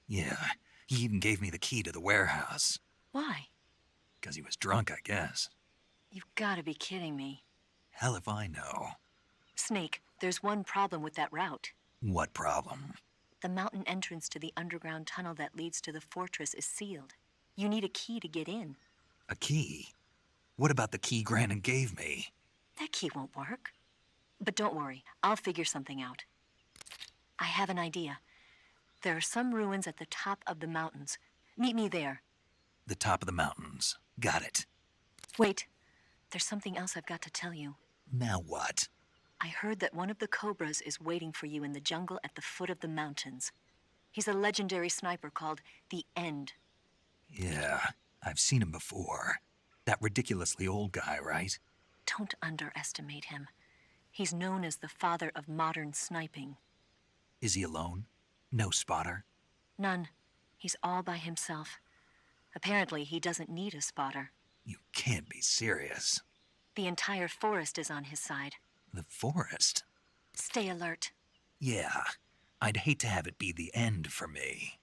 Yeah, he even gave me the key to the warehouse. Why? Because he was drunk, I guess. You've got to be kidding me. Hell if I know. Snake, there's one problem with that route. What problem? The mountain entrance to the underground tunnel that leads to the fortress is sealed. You need a key to get in. A key? What about the key Granin gave me? That key won't work. But don't worry, I'll figure something out. I have an idea. There are some ruins at the top of the mountains. Meet me there. The top of the mountains. Got it. Wait, there's something else I've got to tell you. Now what? I heard that one of the Cobras is waiting for you in the jungle at the foot of the mountains. He's a legendary sniper called the End. Yeah, I've seen him before. That ridiculously old guy, right? Don't underestimate him. He's known as the father of modern sniping. Is he alone? No spotter? None. He's all by himself. Apparently, he doesn't need a spotter. You can't be serious. The entire forest is on his side. The forest? Stay alert. Yeah, I'd hate to have it be the end for me.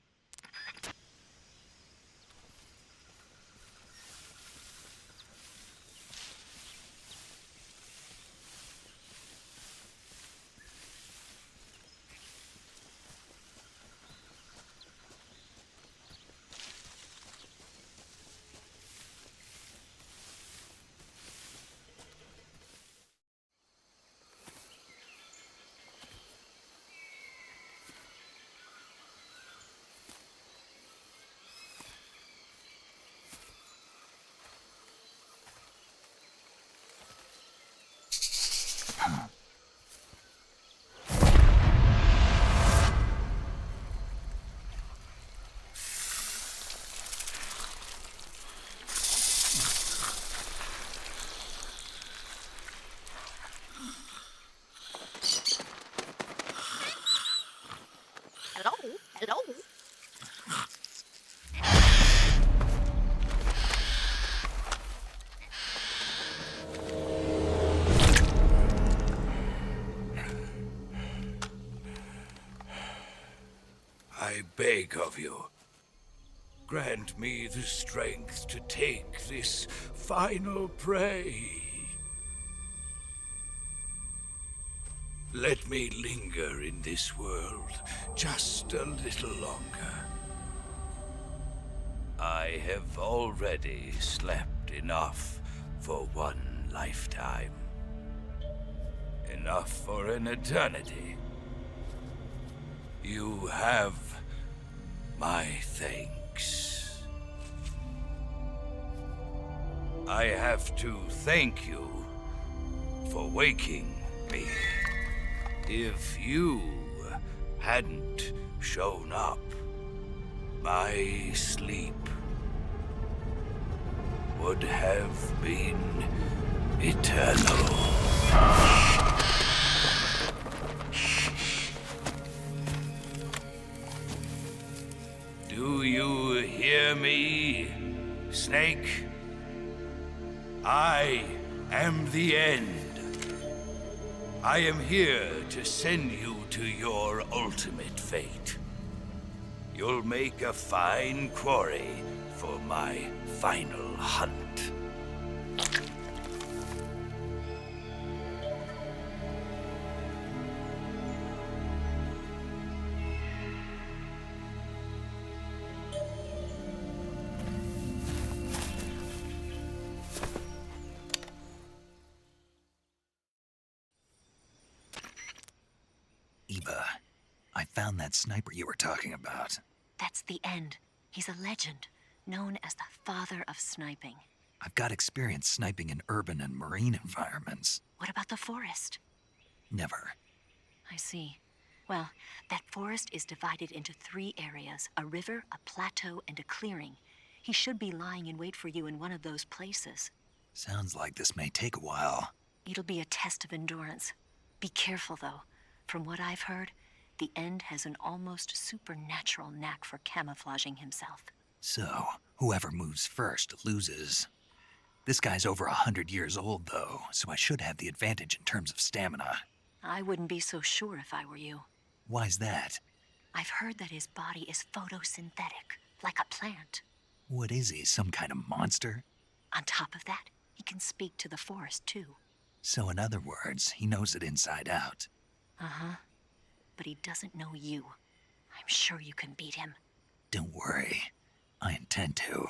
Hello? I beg of you, grant me the strength to take this final prey. Let me linger in this world just a little longer. I have already slept enough for one lifetime. Enough for an eternity. You have my thanks. I have to thank you for waking me. If you hadn't shown up, my sleep would have been eternal. Do you hear me, Snake? I am the end. I am here to send you to your ultimate fate. You'll make a fine quarry for my final hunt. Eva, I found that sniper you were talking about. That's the end. He's a legend, known as the father of sniping. I've got experience sniping in urban and marine environments. What about the forest? Never. I see. Well, that forest is divided into 3 areas, a river, a plateau, and a clearing. He should be lying in wait for you in one of those places. Sounds like this may take a while. It'll be a test of endurance. Be careful, though. From what I've heard, the End has an almost supernatural knack for camouflaging himself. So, whoever moves first loses. This guy's over 100 years old, though, so I should have the advantage in terms of stamina. I wouldn't be so sure if I were you. Why's that? I've heard that his body is photosynthetic, like a plant. What is he, some kind of monster? On top of that, he can speak to the forest, too. So in other words, he knows it inside out. Uh-huh. But he doesn't know you. I'm sure you can beat him. Don't worry. I intend to.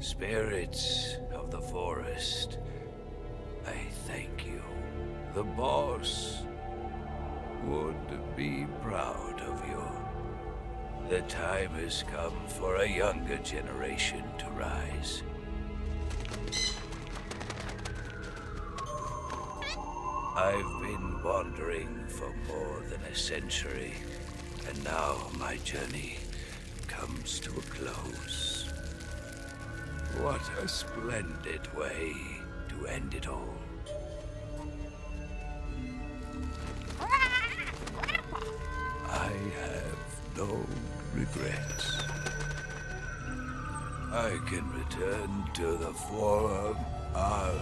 Spirits of the forest, I thank you. The boss would be proud of you. The time has come for a younger generation to rise. I've been wandering for more than a century, and now my journey comes to a close. What a splendid way to end it all. I have no regrets. I can return to the form of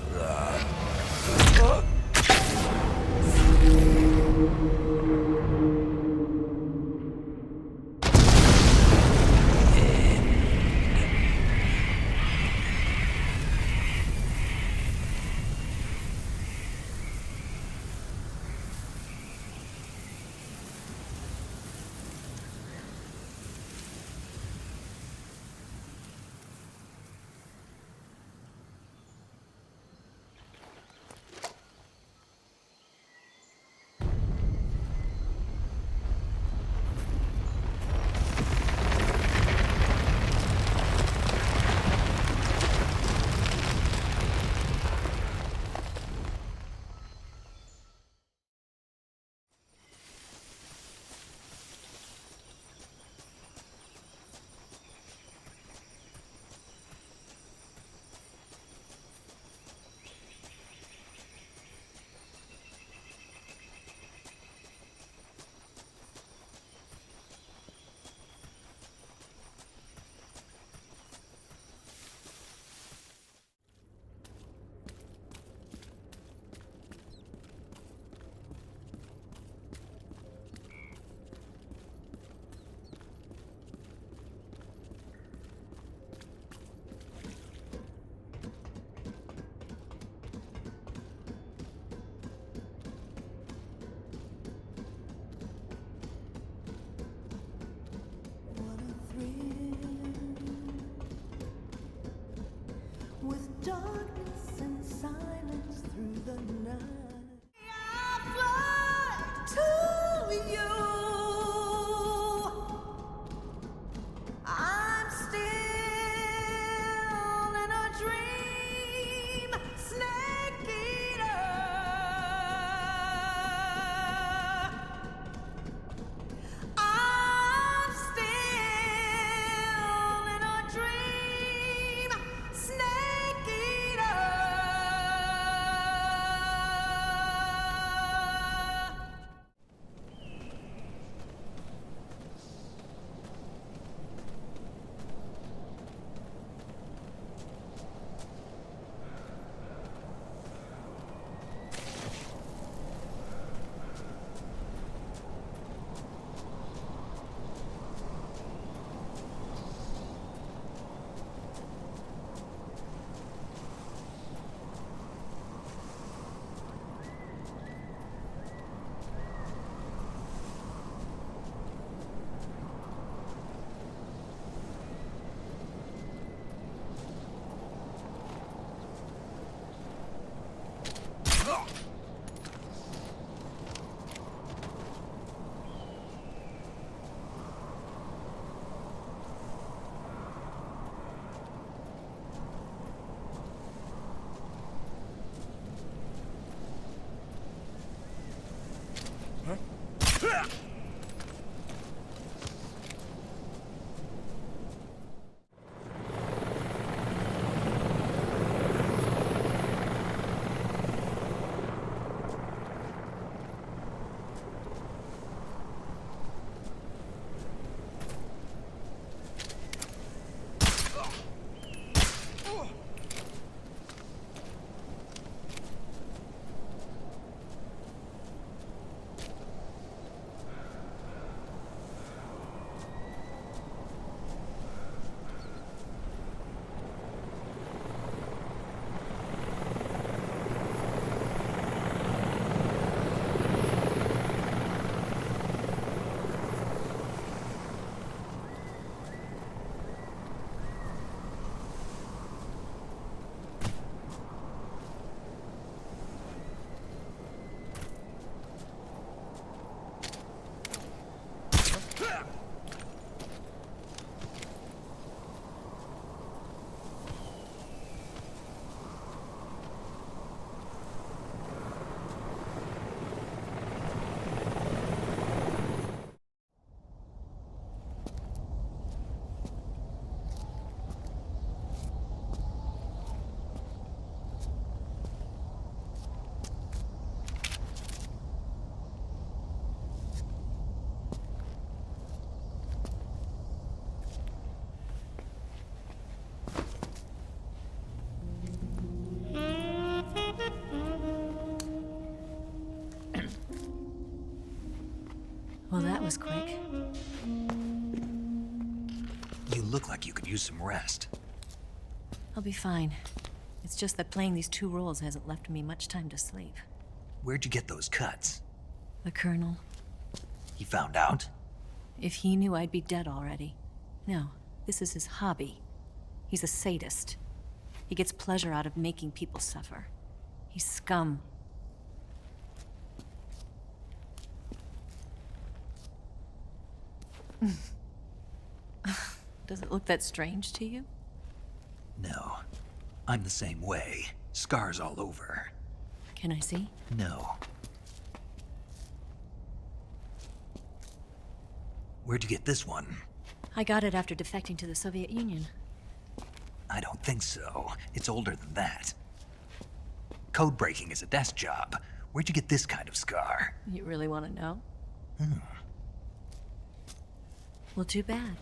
with darkness and silence through the night. I fly to you. I'm still in a dream, snake eater. I'm still in a dream, snake eater. Well, that was quick. You look like you could use some rest. I'll be fine. It's just that playing these two roles hasn't left me much time to sleep. Where'd you get those cuts? The Colonel. He found out? If he knew, I'd be dead already. No, this is his hobby. He's a sadist. He gets pleasure out of making people suffer. He's scum. Does it look that strange to you? No. I'm the same way. Scars all over. Can I see? No. Where'd you get this one? I got it after defecting to the Soviet Union. I don't think so. It's older than that. Code breaking is a desk job. Where'd you get this kind of scar? You really want to know? Hmm. Well, too bad.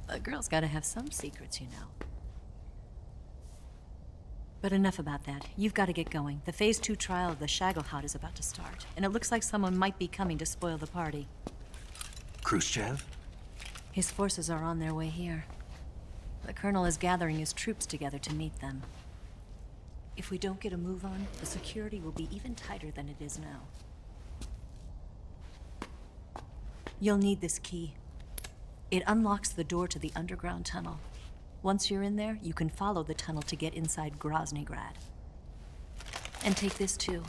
A girl's gotta have some secrets, you know. But enough about that. You've got to get going. The Phase 2 trial of the Shagохода is about to start, and it looks like someone might be coming to spoil the party. Khrushchev? His forces are on their way here. The Colonel is gathering his troops together to meet them. If we don't get a move on, the security will be even tighter than it is now. You'll need this key. It unlocks the door to the underground tunnel. Once you're in there, you can follow the tunnel to get inside Groznygrad. And take this too.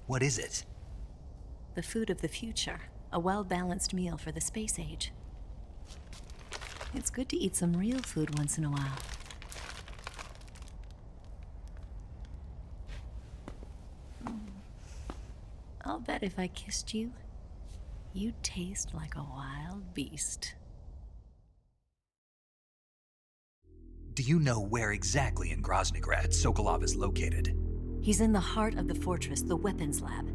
What is it? The food of the future. A well-balanced meal for the space age. It's good to eat some real food once in a while. I'll bet if I kissed you, you'd taste like a wild beast. Do you know where exactly in Groznygrad Sokolov is located? He's in the heart of the fortress, the weapons lab.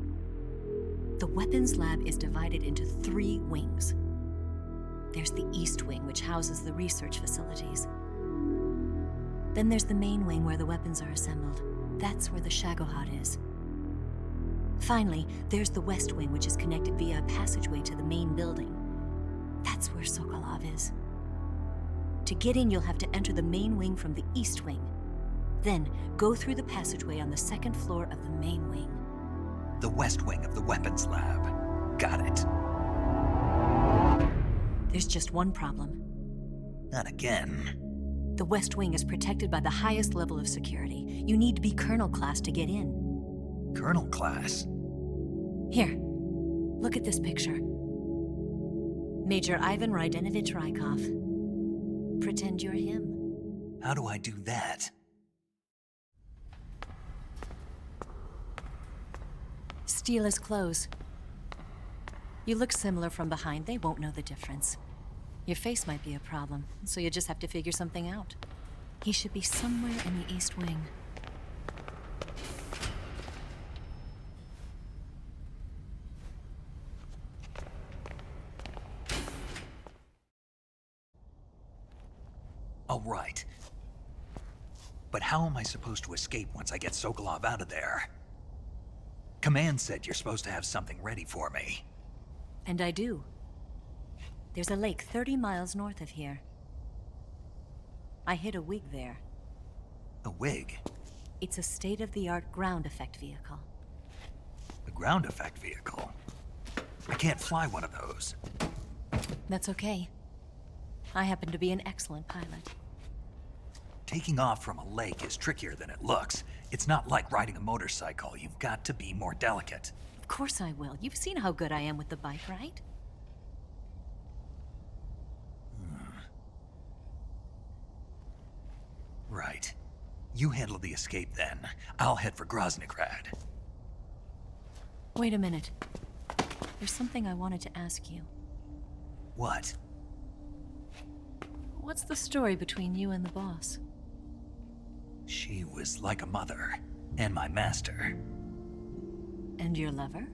The weapons lab is divided into 3 wings. There's the East Wing, which houses the research facilities. Then there's the main wing where the weapons are assembled. That's where the Shagохода is. Finally, there's the West Wing, which is connected via a passageway to the main building. That's where Sokolov is. To get in, you'll have to enter the main wing from the East Wing. Then, go through the passageway on the 2nd floor of the main wing. The West Wing of the weapons lab. Got it. There's just one problem. Not again. The West Wing is protected by the highest level of security. You need to be Colonel class to get in. Colonel class? Here, look at this picture. Major Ivan Rydenovich Rykov. Pretend you're him. How do I do that? Steal his clothes. You look similar from behind. They won't know the difference. Your face might be a problem, so you just have to figure something out. He should be somewhere in the East Wing. All right. But how am I supposed to escape once I get Sokolov out of there? Command said you're supposed to have something ready for me. And I do. There's a lake 30 miles north of here. I hid a wig there. A wig? It's a state-of-the-art ground effect vehicle. A ground effect vehicle? I can't fly one of those. That's okay. I happen to be an excellent pilot. Taking off from a lake is trickier than it looks. It's not like riding a motorcycle. You've got to be more delicate. Of course I will. You've seen how good I am with the bike, right? Right. You handle the escape then. I'll head for Groznygrad. Wait a minute. There's something I wanted to ask you. What? What's the story between you and the boss? She was like a mother, and my master. And your lover?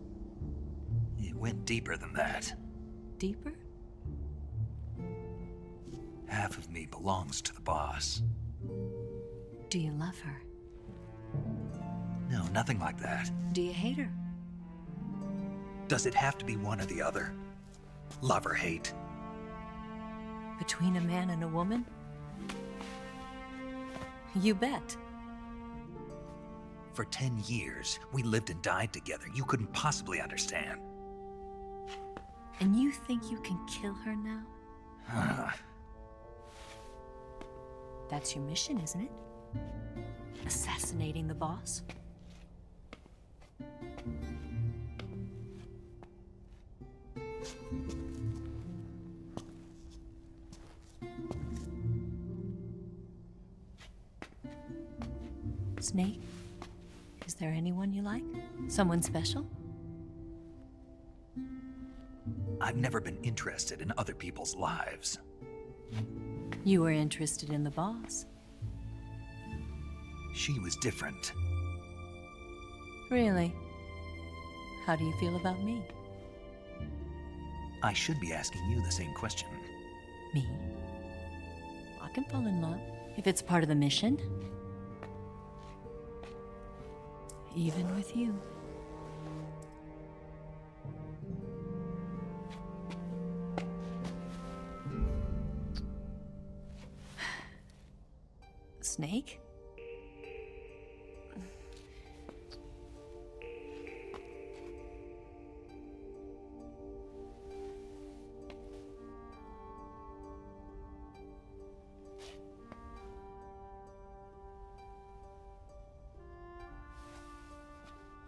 It went deeper than that. Deeper? Half of me belongs to the boss. Do you love her? No, nothing like that. Do you hate her? Does it have to be one or the other? Love or hate? Between a man and a woman? You bet. For 10 years, we lived and died together. You couldn't possibly understand. And you think you can kill her now? That's your mission, isn't it? Assassinating the boss? Snake, is there anyone you like? Someone special? I've never been interested in other people's lives. You were interested in the boss. She was different. Really? How do you feel about me? I should be asking you the same question. Me? I can fall in love if it's part of the mission. Even with you. Snake?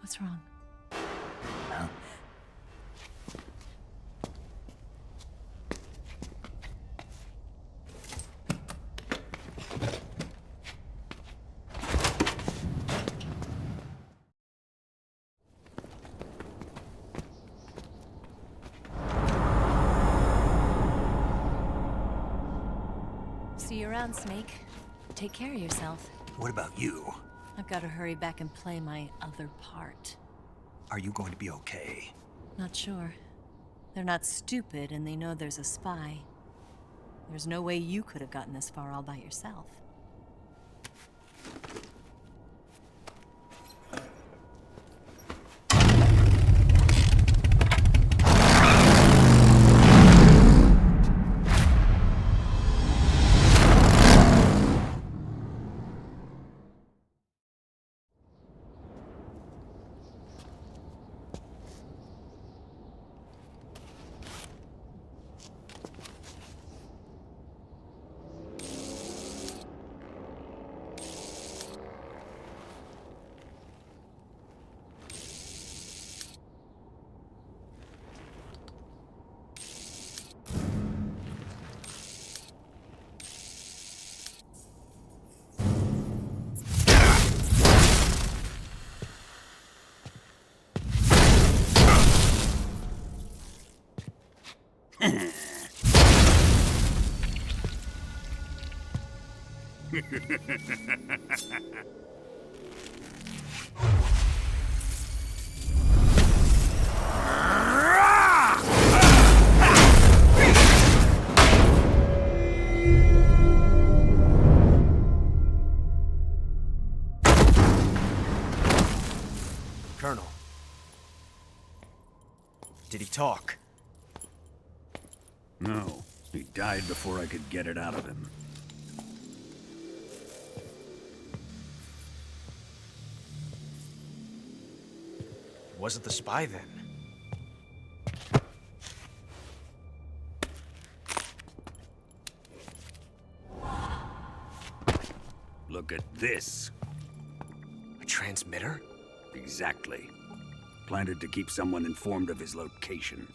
What's wrong? Huh? See you around, Snake. Take care of yourself. What about you? I've got to hurry back and play my other part. Are you going to be okay? Not sure. They're not stupid, and they know there's a spy. There's no way you could have gotten this far all by yourself. Colonel. Did he talk? No. He died before I could get it out of him. Was it the spy then? Look at this. A transmitter? Exactly. Planted to keep someone informed of his location.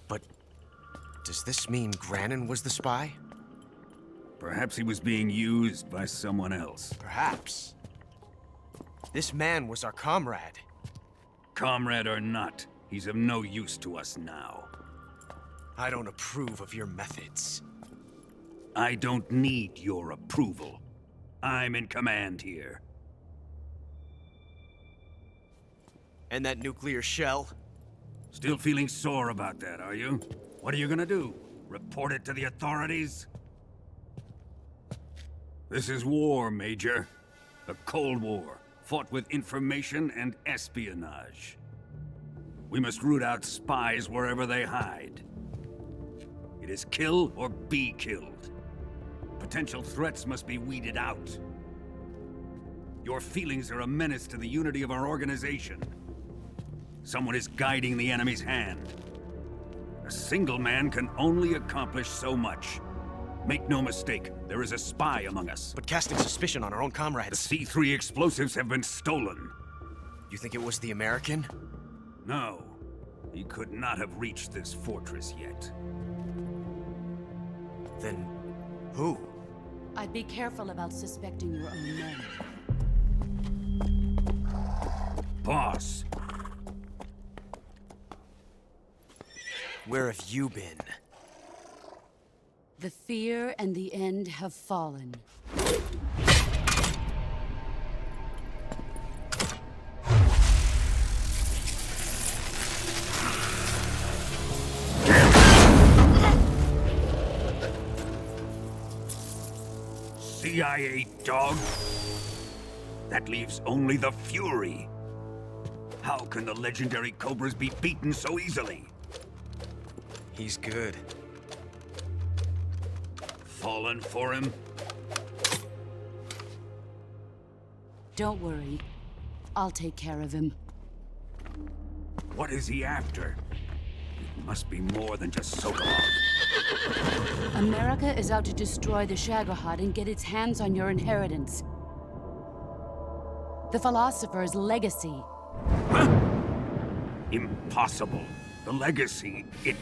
But does this mean Grannon was the spy? Perhaps he was being used by someone else. Perhaps. This man was our comrade. Comrade or not, he's of no use to us now. I don't approve of your methods. I don't need your approval. I'm in command here. And that nuclear shell? Still feeling sore about that, are you? What are you gonna do? Report it to the authorities? This is war, Major. The Cold War, fought with information and espionage. We must root out spies wherever they hide. It is kill or be killed. Potential threats must be weeded out. Your feelings are a menace to the unity of our organization. Someone is guiding the enemy's hand. A single man can only accomplish so much. Make no mistake, there is a spy among us. But casting suspicion on our own comrades... The C3 explosives have been stolen. You think it was the American? No. He could not have reached this fortress yet. Then... who? I'd be careful about suspecting your own men. Boss. Where have you been? The fear and the end have fallen. CIA dog? That leaves only the Fury. How can the legendary Cobras be beaten so easily? He's good. Fallen for him? Don't worry. I'll take care of him. What is he after? It must be more than just Sokolov. America is out to destroy the Shagохода and get its hands on your inheritance. The philosopher's legacy. Huh? Impossible. The legacy, it...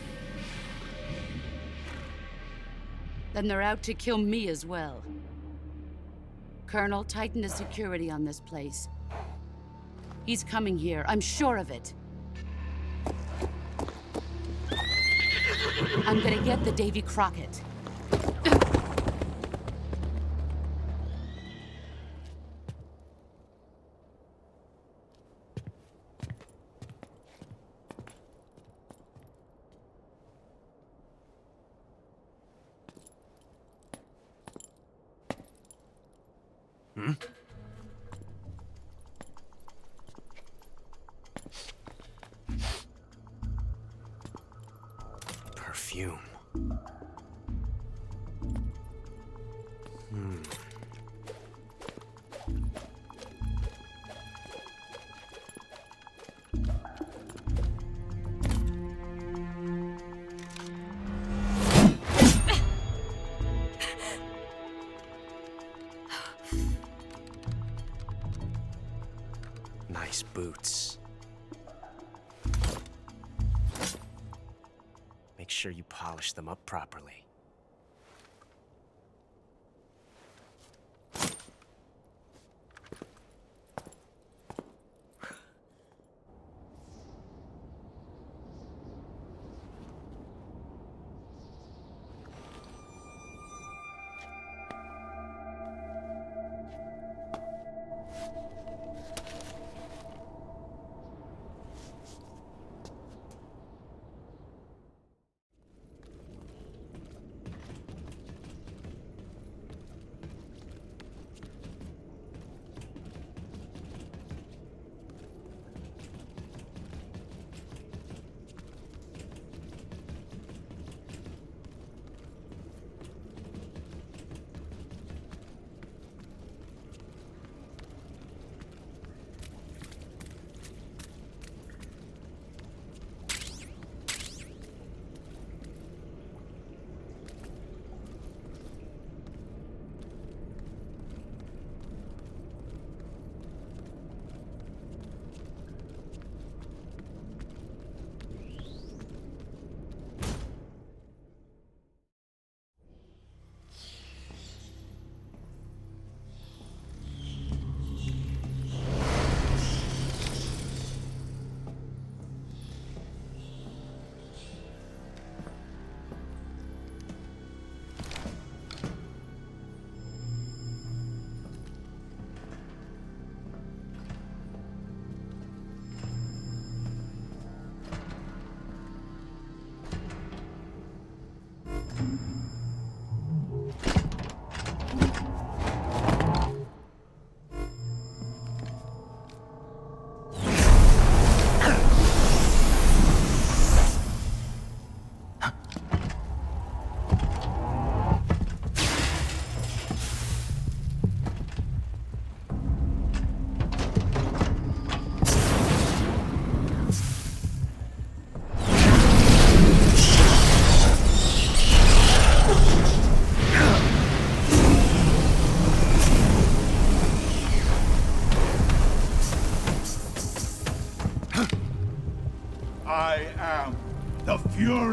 Then they're out to kill me as well. Colonel, tighten the security on this place. He's coming here, I'm sure of it. I'm gonna get the Davy Crockett. Hmm? Perfume. Nice boots. Make sure you polish them up properly.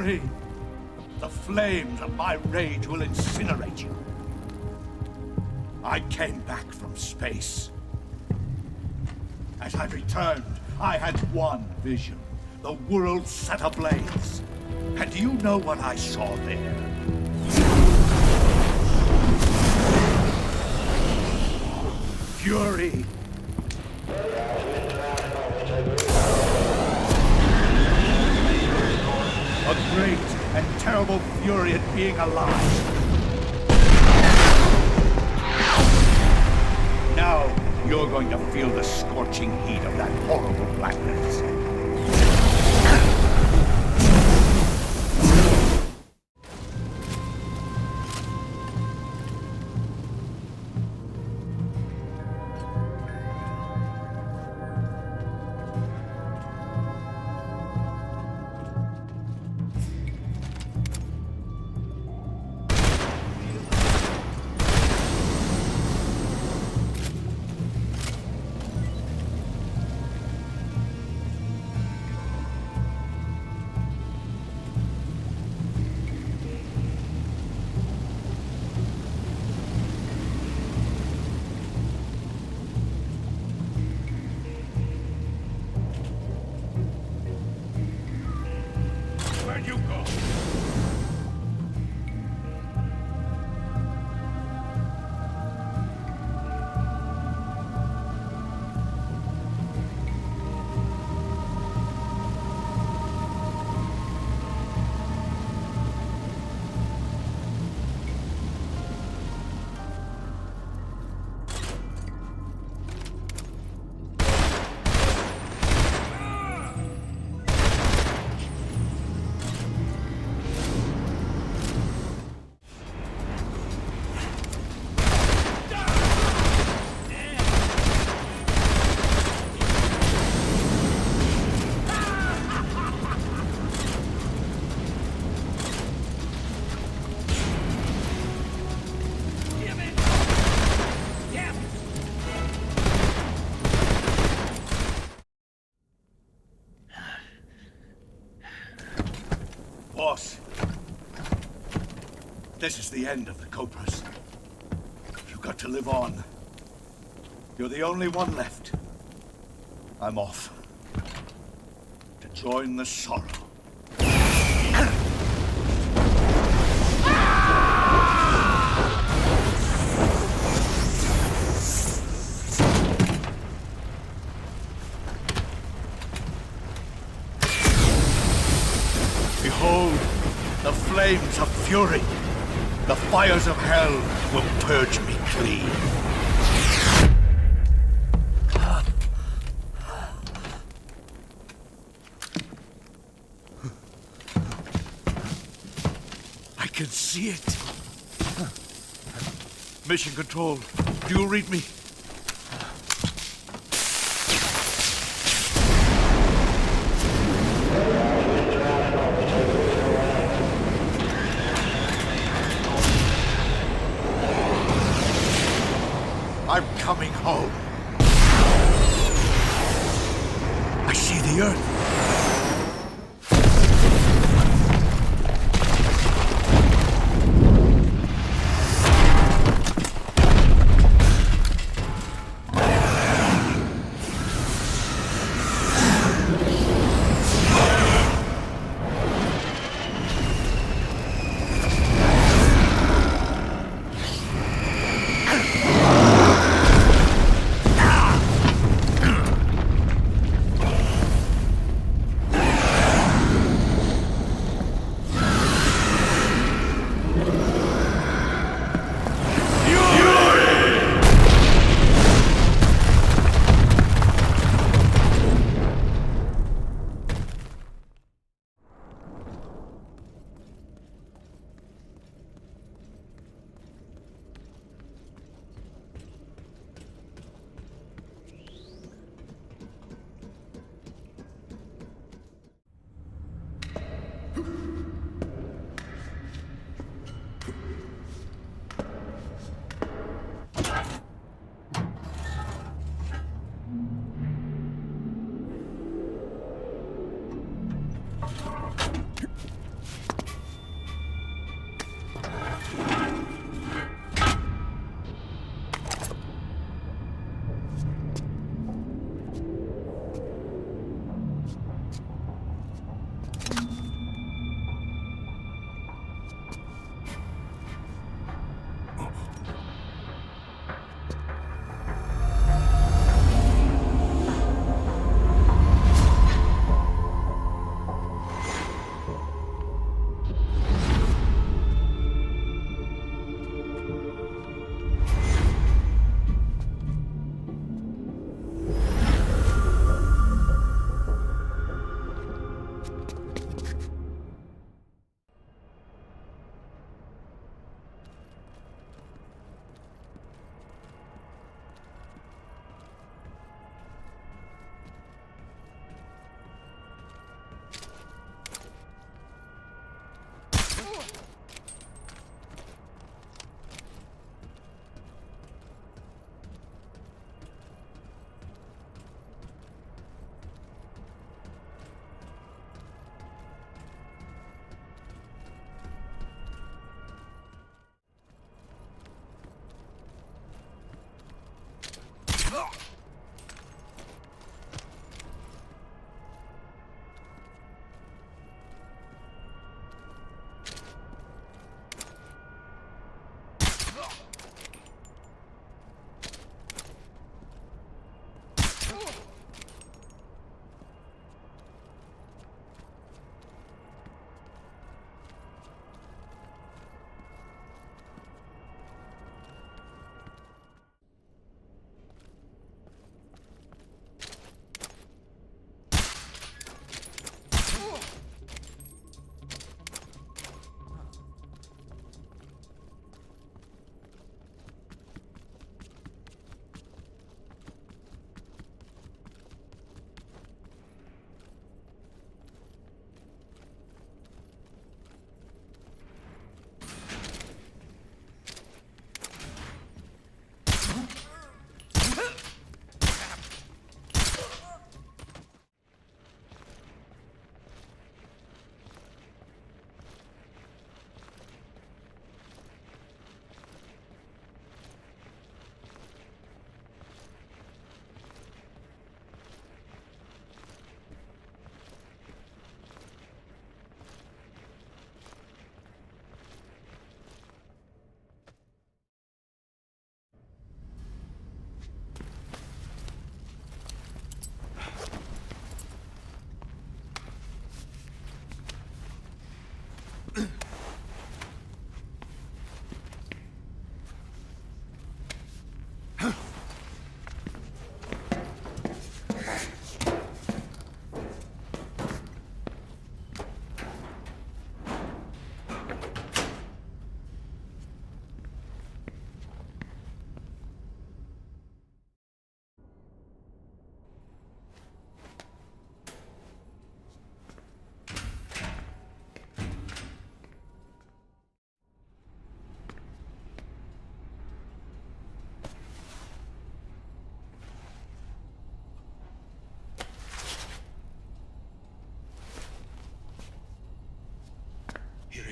Fury! The flames of my rage will incinerate you. I came back from space. As I returned, I had one vision. The world set ablaze. And do you know what I saw there? Fury. A great and terrible fury at being alive. Now, you're going to feel the scorching heat of that horrible blackness. Boss, this is the end of the Cobras. You've got to live on. You're the only one left. I'm off. To join the sorrow. Behold, the flames of fury. The fires of hell will purge me clean. I can see it. Mission Control, do you read me? I'm coming home. I see the Earth.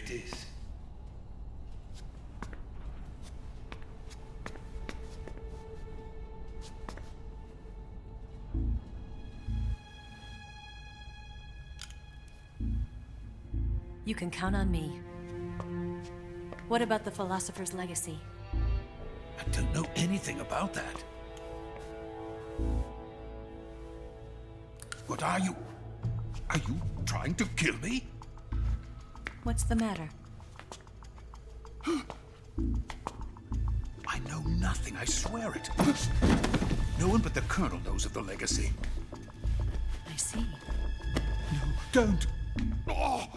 it is. You can count on me. What about the philosopher's legacy? I don't know anything about that. What are you? Are you trying to kill me? What's the matter? I know nothing, I swear it. No one but the Colonel knows of the legacy. I see. No, don't! Oh.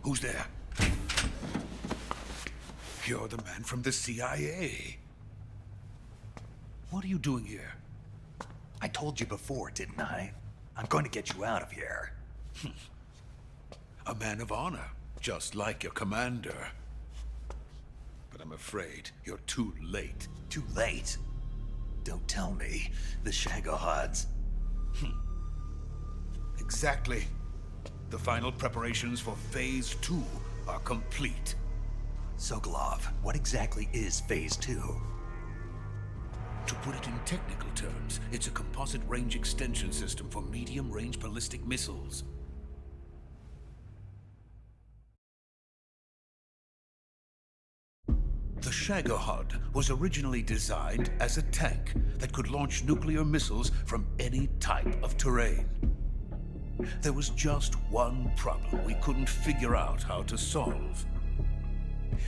Who's there? You're the man from the CIA. What are you doing here? I told you before, didn't I? I'm going to get you out of here. A man of honor, just like your commander. But I'm afraid you're too late. Too late? Don't tell me. The Shaghods. Exactly. The final preparations for Phase 2 are complete. Sokolov, what exactly is Phase 2? To put it in technical terms, it's a composite range extension system for medium-range ballistic missiles. The Shaghoda was originally designed as a tank that could launch nuclear missiles from any type of terrain. There was just one problem we couldn't figure out how to solve.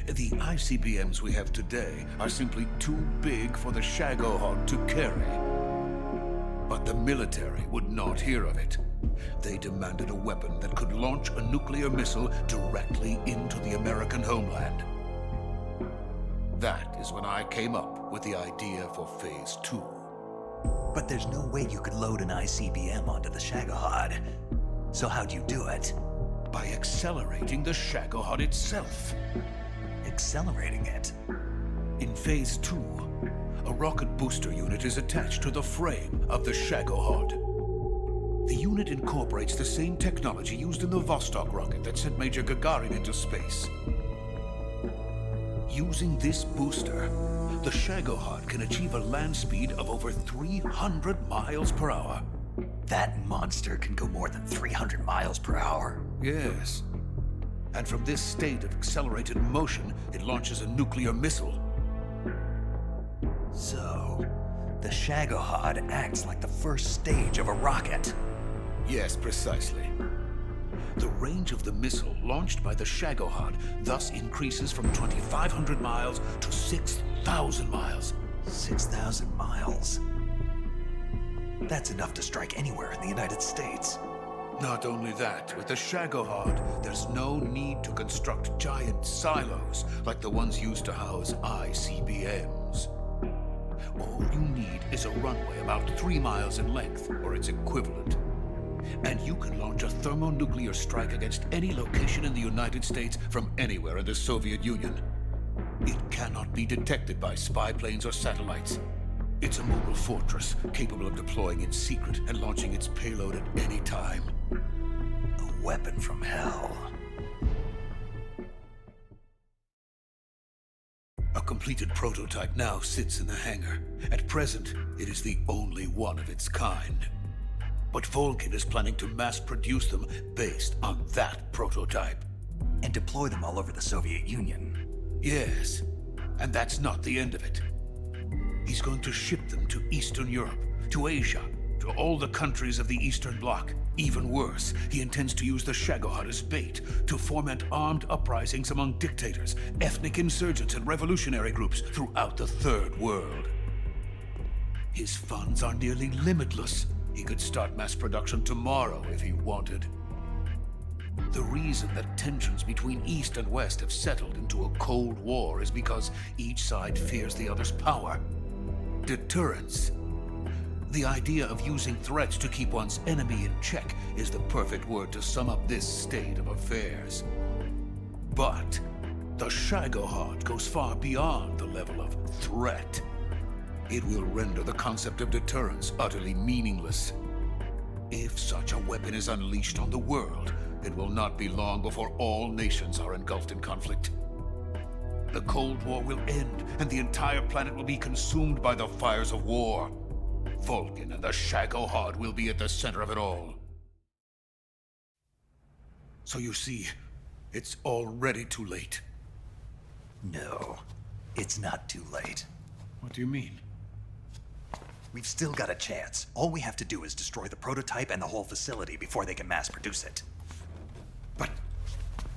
The ICBMs we have today are simply too big for the Shaghoda to carry. But the military would not hear of it. They demanded a weapon that could launch a nuclear missile directly into the American homeland. That is when I came up with the idea for Phase 2. But there's no way you could load an ICBM onto the Shaghoda. So how'd you do it? By accelerating the Shaghoda itself. Accelerating it? In Phase 2, a rocket booster unit is attached to the frame of the Shaghoda. The unit incorporates the same technology used in the Vostok rocket that sent Major Gagarin into space. Using this booster, the Shaghoda can achieve a land speed of over 300 miles per hour. That monster can go more than 300 miles per hour? Yes. And from this state of accelerated motion, it launches a nuclear missile. So, the Shaghoda acts like the first stage of a rocket. Yes, precisely. The range of the missile launched by the Shaghoda thus increases from 2,500 miles to 6,000 miles. 6,000 miles? That's enough to strike anywhere in the United States. Not only that, with the Shaghoda, there's no need to construct giant silos like the ones used to house ICBMs. All you need is a runway about 3 miles in length, or its equivalent. And you can launch a thermonuclear strike against any location in the United States from anywhere in the Soviet Union. It cannot be detected by spy planes or satellites. It's a mobile fortress capable of deploying in secret and launching its payload at any time. A weapon from hell. A completed prototype now sits in the hangar. At present, it is the only one of its kind. But Volgin is planning to mass produce them based on that prototype. And deploy them all over the Soviet Union. Yes, and that's not the end of it. He's going to ship them to Eastern Europe, to Asia, to all the countries of the Eastern Bloc. Even worse, he intends to use the Shaghoda as bait to foment armed uprisings among dictators, ethnic insurgents, and revolutionary groups throughout the Third World. His funds are nearly limitless. He could start mass production tomorrow if he wanted. The reason that tensions between East and West have settled into a Cold War is because each side fears the other's power. Deterrence. The idea of using threats to keep one's enemy in check is the perfect word to sum up this state of affairs. But the Shagохода goes far beyond the level of threat. It will render the concept of deterrence utterly meaningless. If such a weapon is unleashed on the world, it will not be long before all nations are engulfed in conflict. The Cold War will end, and the entire planet will be consumed by the fires of war. Vulcan and the Shagохода will be at the center of it all. So you see, it's already too late. No, it's not too late. What do you mean? We've still got a chance. All we have to do is destroy the prototype and the whole facility before they can mass produce it. But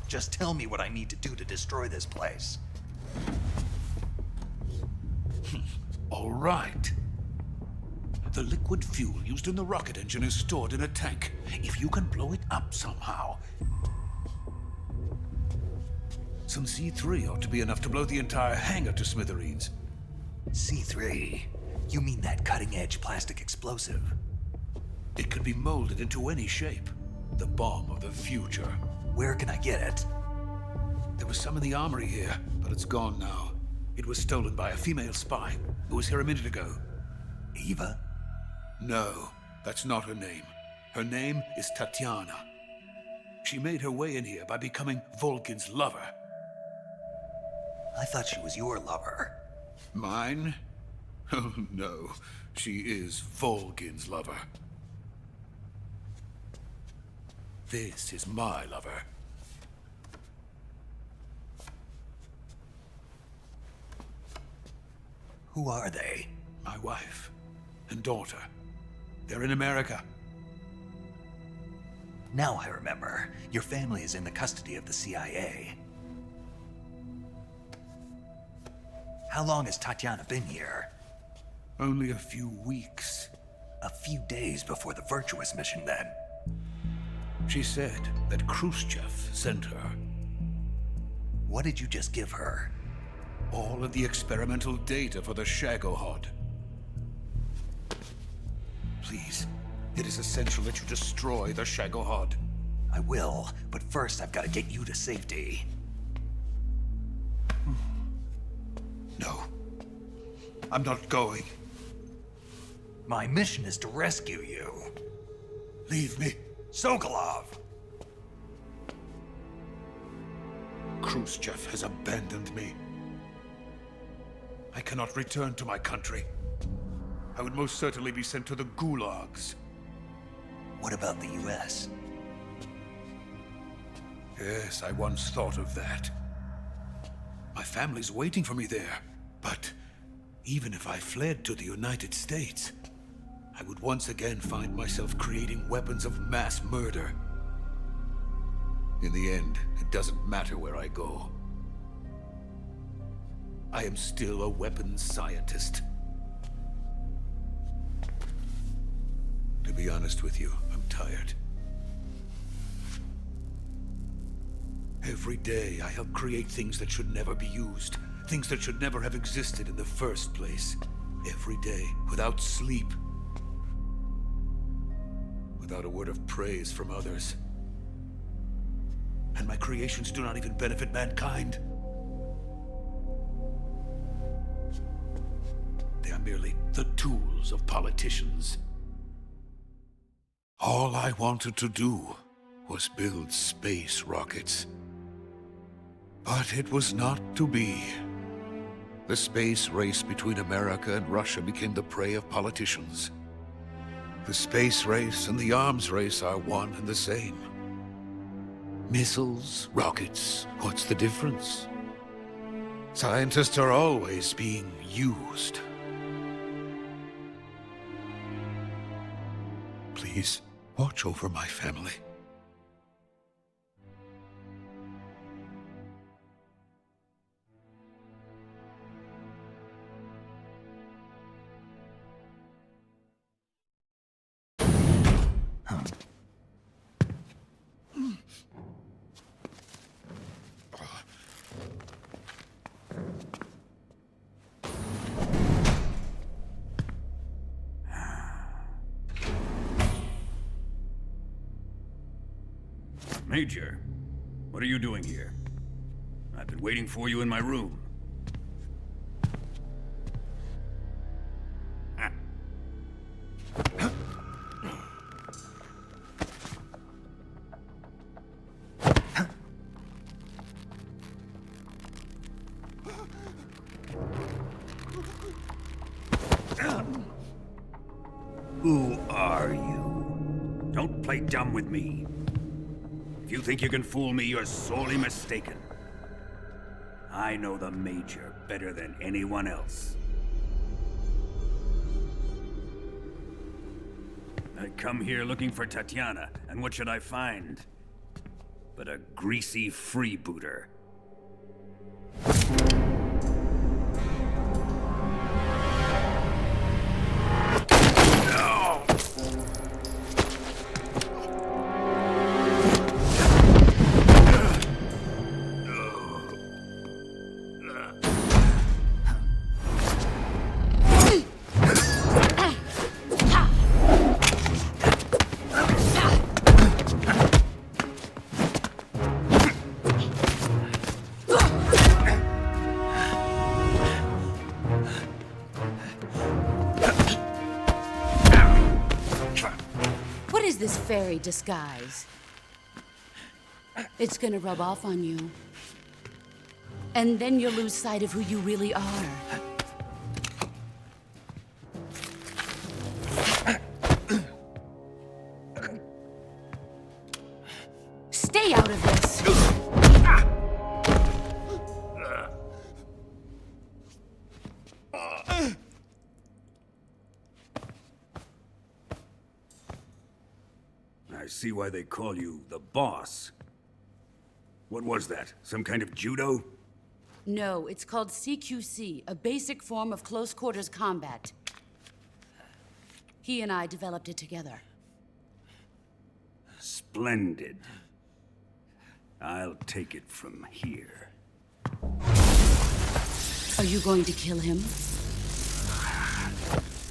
just tell me what I need to do to destroy this place. All right. The liquid fuel used in the rocket engine is stored in a tank. If you can blow it up somehow. Some C3 ought to be enough to blow the entire hangar to smithereens. C3? You mean that cutting-edge plastic explosive? It could be molded into any shape. The bomb of the future. Where can I get it? There was some in the armory here, but it's gone now. It was stolen by a female spy who was here a minute ago. Eva? No, that's not her name. Her name is Tatiana. She made her way in here by becoming Vulcan's lover. I thought she was your lover. Mine? Oh no, she is Vulcan's lover. This is my lover. Who are they? My wife and daughter. They're in America. Now I remember. Your family is in the custody of the CIA. How long has Tatiana been here? Only a few weeks. A few days before the Virtuous mission, then. She said that Khrushchev sent her. What did you just give her? All of the experimental data for the Shagохода. Please, it is essential that you destroy the Shagохода. I will, but first I've got to get you to safety. No. I'm not going. My mission is to rescue you. Leave me. Sokolov! Khrushchev has abandoned me. I cannot return to my country. I would most certainly be sent to the gulags. What about the US? Yes, I once thought of that. My family's waiting for me there. But even if I fled to the United States, I would once again find myself creating weapons of mass murder. In the end, it doesn't matter where I go. I am still a weapons scientist. To be honest with you, I'm tired. Every day, I help create things that should never be used. Things that should never have existed in the first place. Every day, without sleep. Without a word of praise from others. And my creations do not even benefit mankind. They are merely the tools of politicians. All I wanted to do was build space rockets. But it was not to be. The space race between America and Russia became the prey of politicians. The space race and the arms race are one and the same. Missiles, rockets, what's the difference? Scientists are always being used. Please, watch over my family. Major, what are you doing here? I've been waiting for you in my room. Who are you? Don't play dumb with me. If you think you can fool me, you're sorely mistaken. I know the Major better than anyone else. I come here looking for Tatiana, and what should I find? But a greasy freebooter. This fairy disguise. It's gonna rub off on you. And then you'll lose sight of who you really are. Stay out of this! I see why they call you the boss. What was that? Some kind of judo? No, it's called CQC, a basic form of close quarters combat. He and I developed it together. Splendid. I'll take it from here. Are you going to kill him?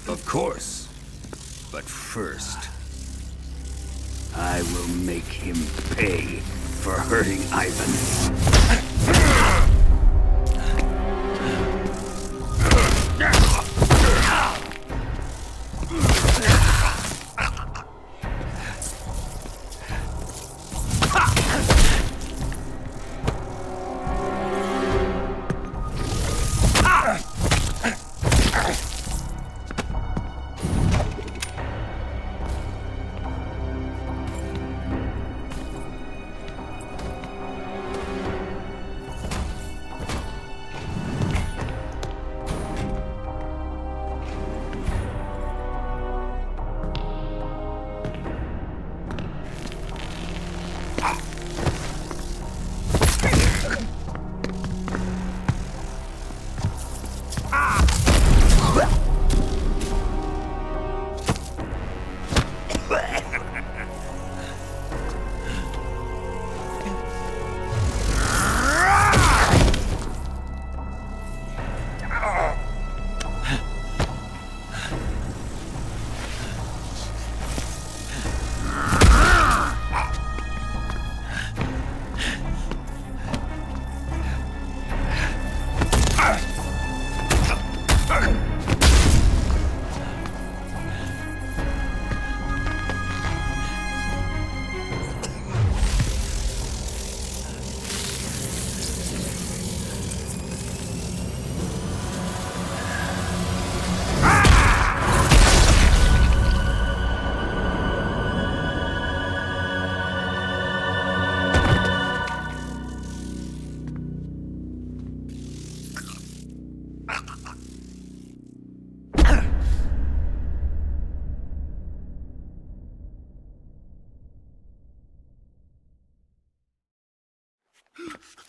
Of course. But first, I will make him pay for hurting Ivan.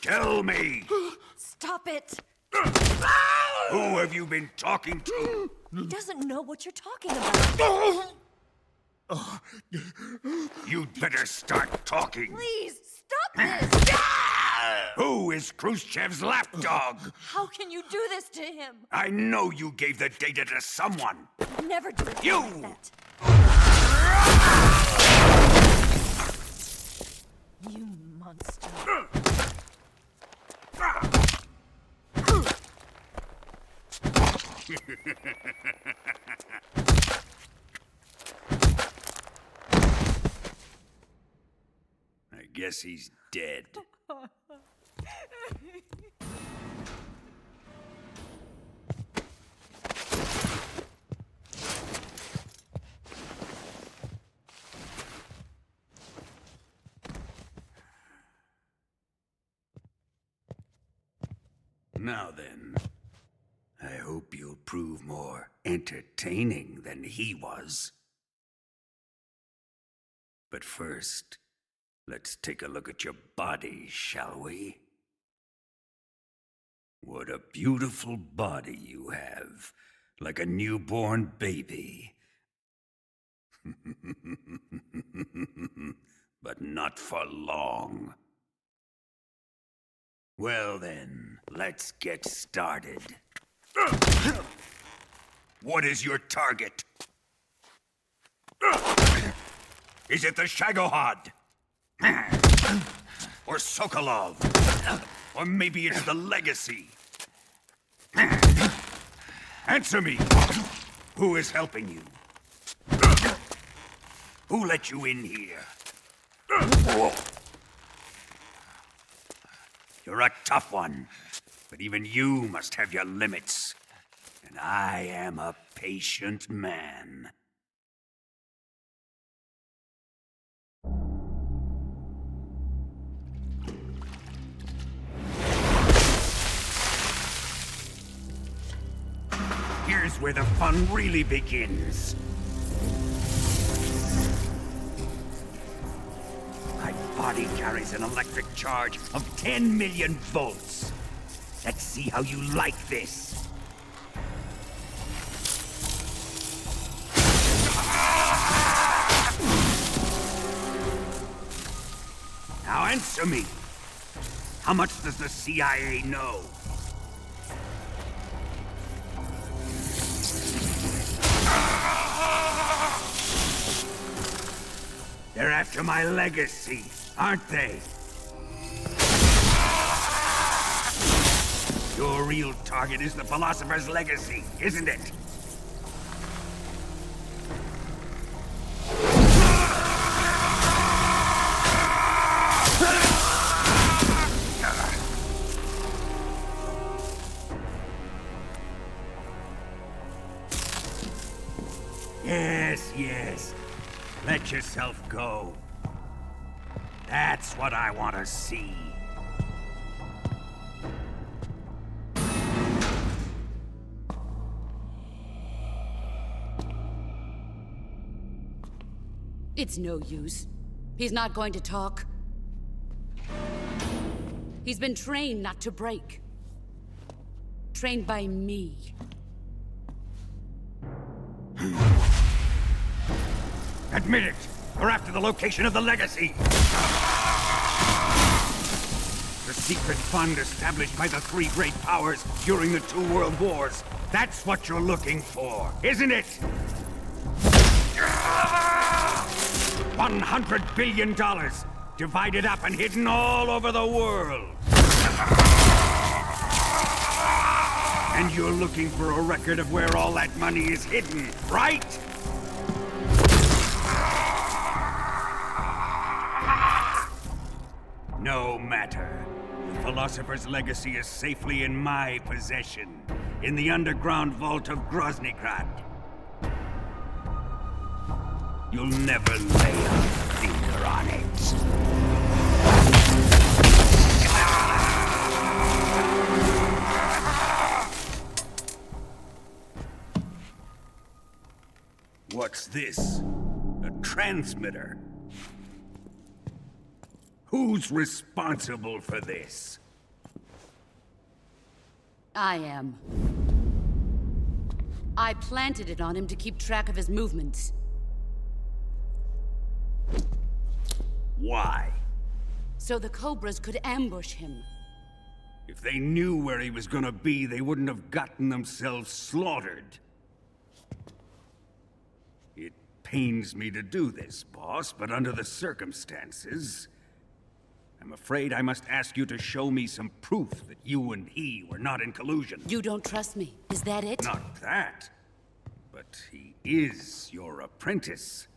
Tell me! Stop it! Who have you been talking to? He doesn't know what you're talking about. You'd better start talking. Please, stop this! Who is Khrushchev's lapdog? How can you do this to him? I know you gave the data to someone. Never do it You! like that. You I guess he's dead. Now then, I hope you'll prove more entertaining than he was. But first, let's take a look at your body, shall we? What a beautiful body you have, like a newborn baby. But not for long. Well then, let's get started. What is your target? Is it the Shagохода? Or Sokolov? Or maybe it's the Legacy? Answer me! Who is helping you? Who let you in here? You're a tough one, but even you must have your limits. And I am a patient man. Here's where the fun really begins. My body carries an electric charge of 10 million volts. Let's see how you like this. Now answer me. How much does the CIA know? They're after my legacy, aren't they? Your real target is the philosopher's legacy, isn't it? Yes, yes. Let yourself go. That's what I want to see. It's no use. He's not going to talk. He's been trained not to break. Trained by me. Admit it! We're after the location of the legacy! The secret fund established by the three great powers during the 2 world wars. That's what you're looking for, isn't it? $100 billion, divided up and hidden all over the world. And you're looking for a record of where all that money is hidden, right? No matter. The philosopher's legacy is safely in my possession, in the underground vault of Groznygrad. You'll never lay a finger on it. What's this? A transmitter? Who's responsible for this? I am. I planted it on him to keep track of his movements. Why? So the Cobras could ambush him. If they knew where he was gonna be, they wouldn't have gotten themselves slaughtered. It pains me to do this, boss, but under the circumstances, I'm afraid I must ask you to show me some proof that you and he were not in collusion. You don't trust me, is that it? Not that. But he is your apprentice.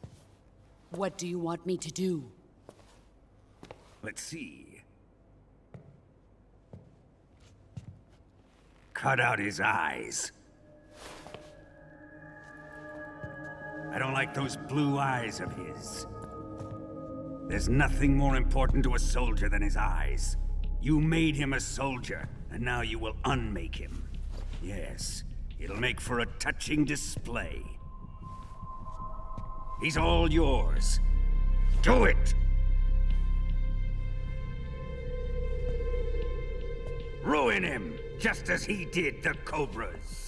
What do you want me to do? Let's see. Cut out his eyes. I don't like those blue eyes of his. There's nothing more important to a soldier than his eyes. You made him a soldier, and now you will unmake him. Yes, it'll make for a touching display. He's all yours. Do it! Ruin him, just as he did the Cobras.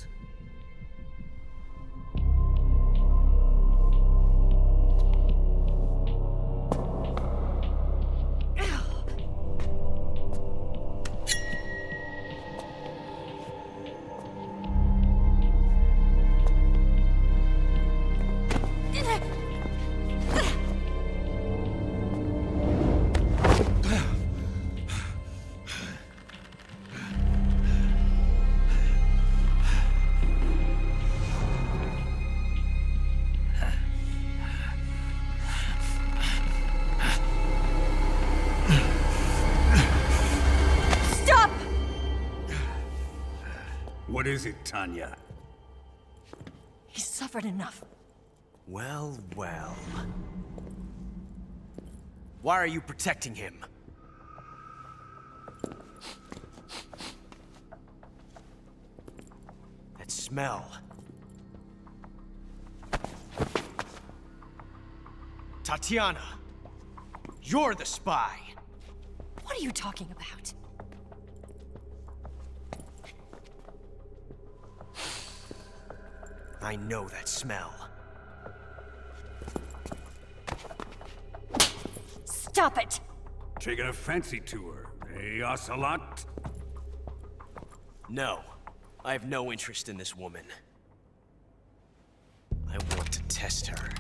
What is it, Tanya? He's suffered enough. Well, well. Why are you protecting him? That smell. Tatiana, you're the spy. What are you talking about? I know that smell. Stop it! Taking a fancy to her, eh, Ocelot? No, I have no interest in this woman. I want to test her.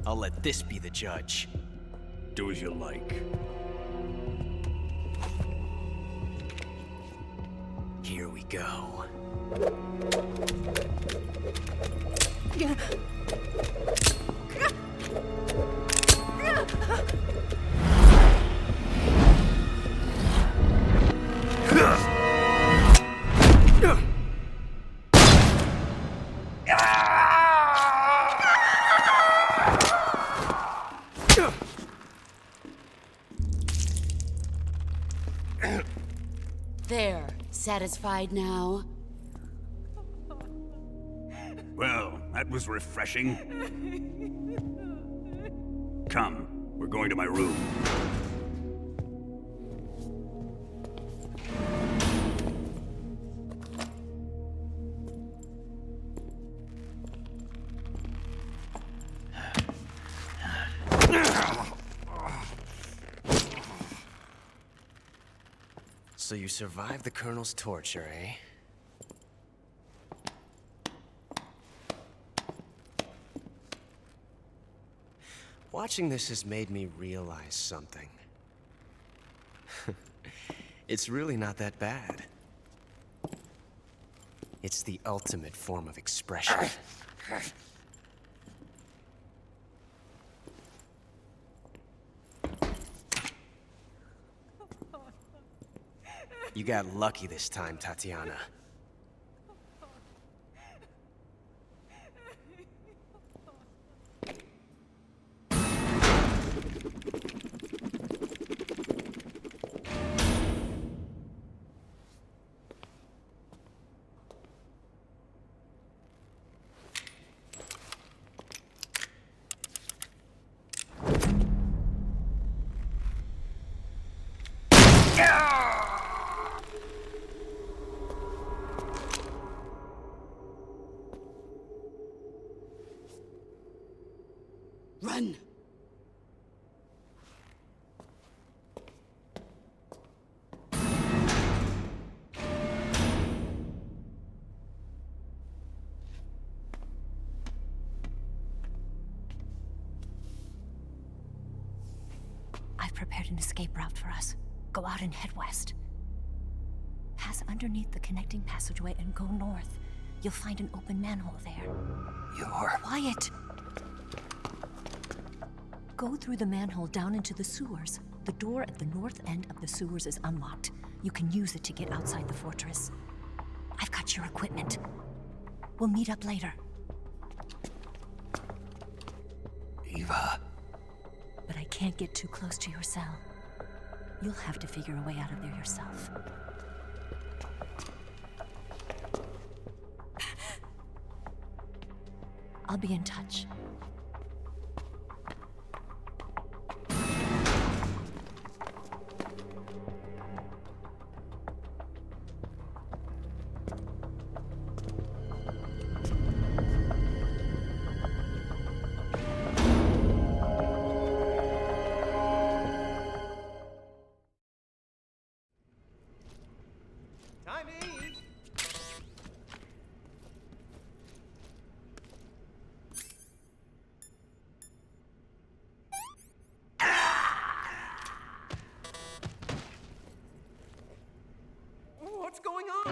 I'll let this be the judge. Do as you like. Here we go. There. Satisfied now? Well, that was refreshing. Come, we're going to my room. So you survived the Colonel's torture, eh? Watching this has made me realize something. It's really not that bad. It's the ultimate form of expression. You got lucky this time, Tatiana. Run! prepared an escape route for us. Go out and head west. Pass underneath the connecting passageway and go north. You'll find an open manhole there. You're... Quiet! Go through the manhole down into the sewers. The door at the north end of the sewers is unlocked. You can use it to get outside the fortress. I've got your equipment. We'll meet up later. Eva. But I can't get too close to your cell. You'll have to figure a way out of there yourself. I'll be in touch. What's going on?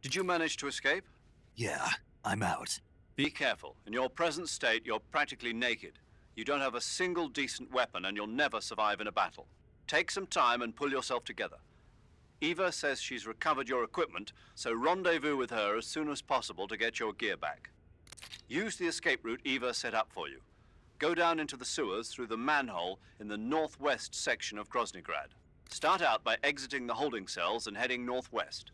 Did you manage to escape? Yeah, I'm out. Be careful. In your present state, you're practically naked. You don't have a single decent weapon, and you'll never survive in a battle. Take some time and pull yourself together. Eva says she's recovered your equipment, so rendezvous with her as soon as possible to get your gear back. Use the escape route Eva set up for you. Go down into the sewers through the manhole in the northwest section of Groznygrad. Start out by exiting the holding cells and heading northwest.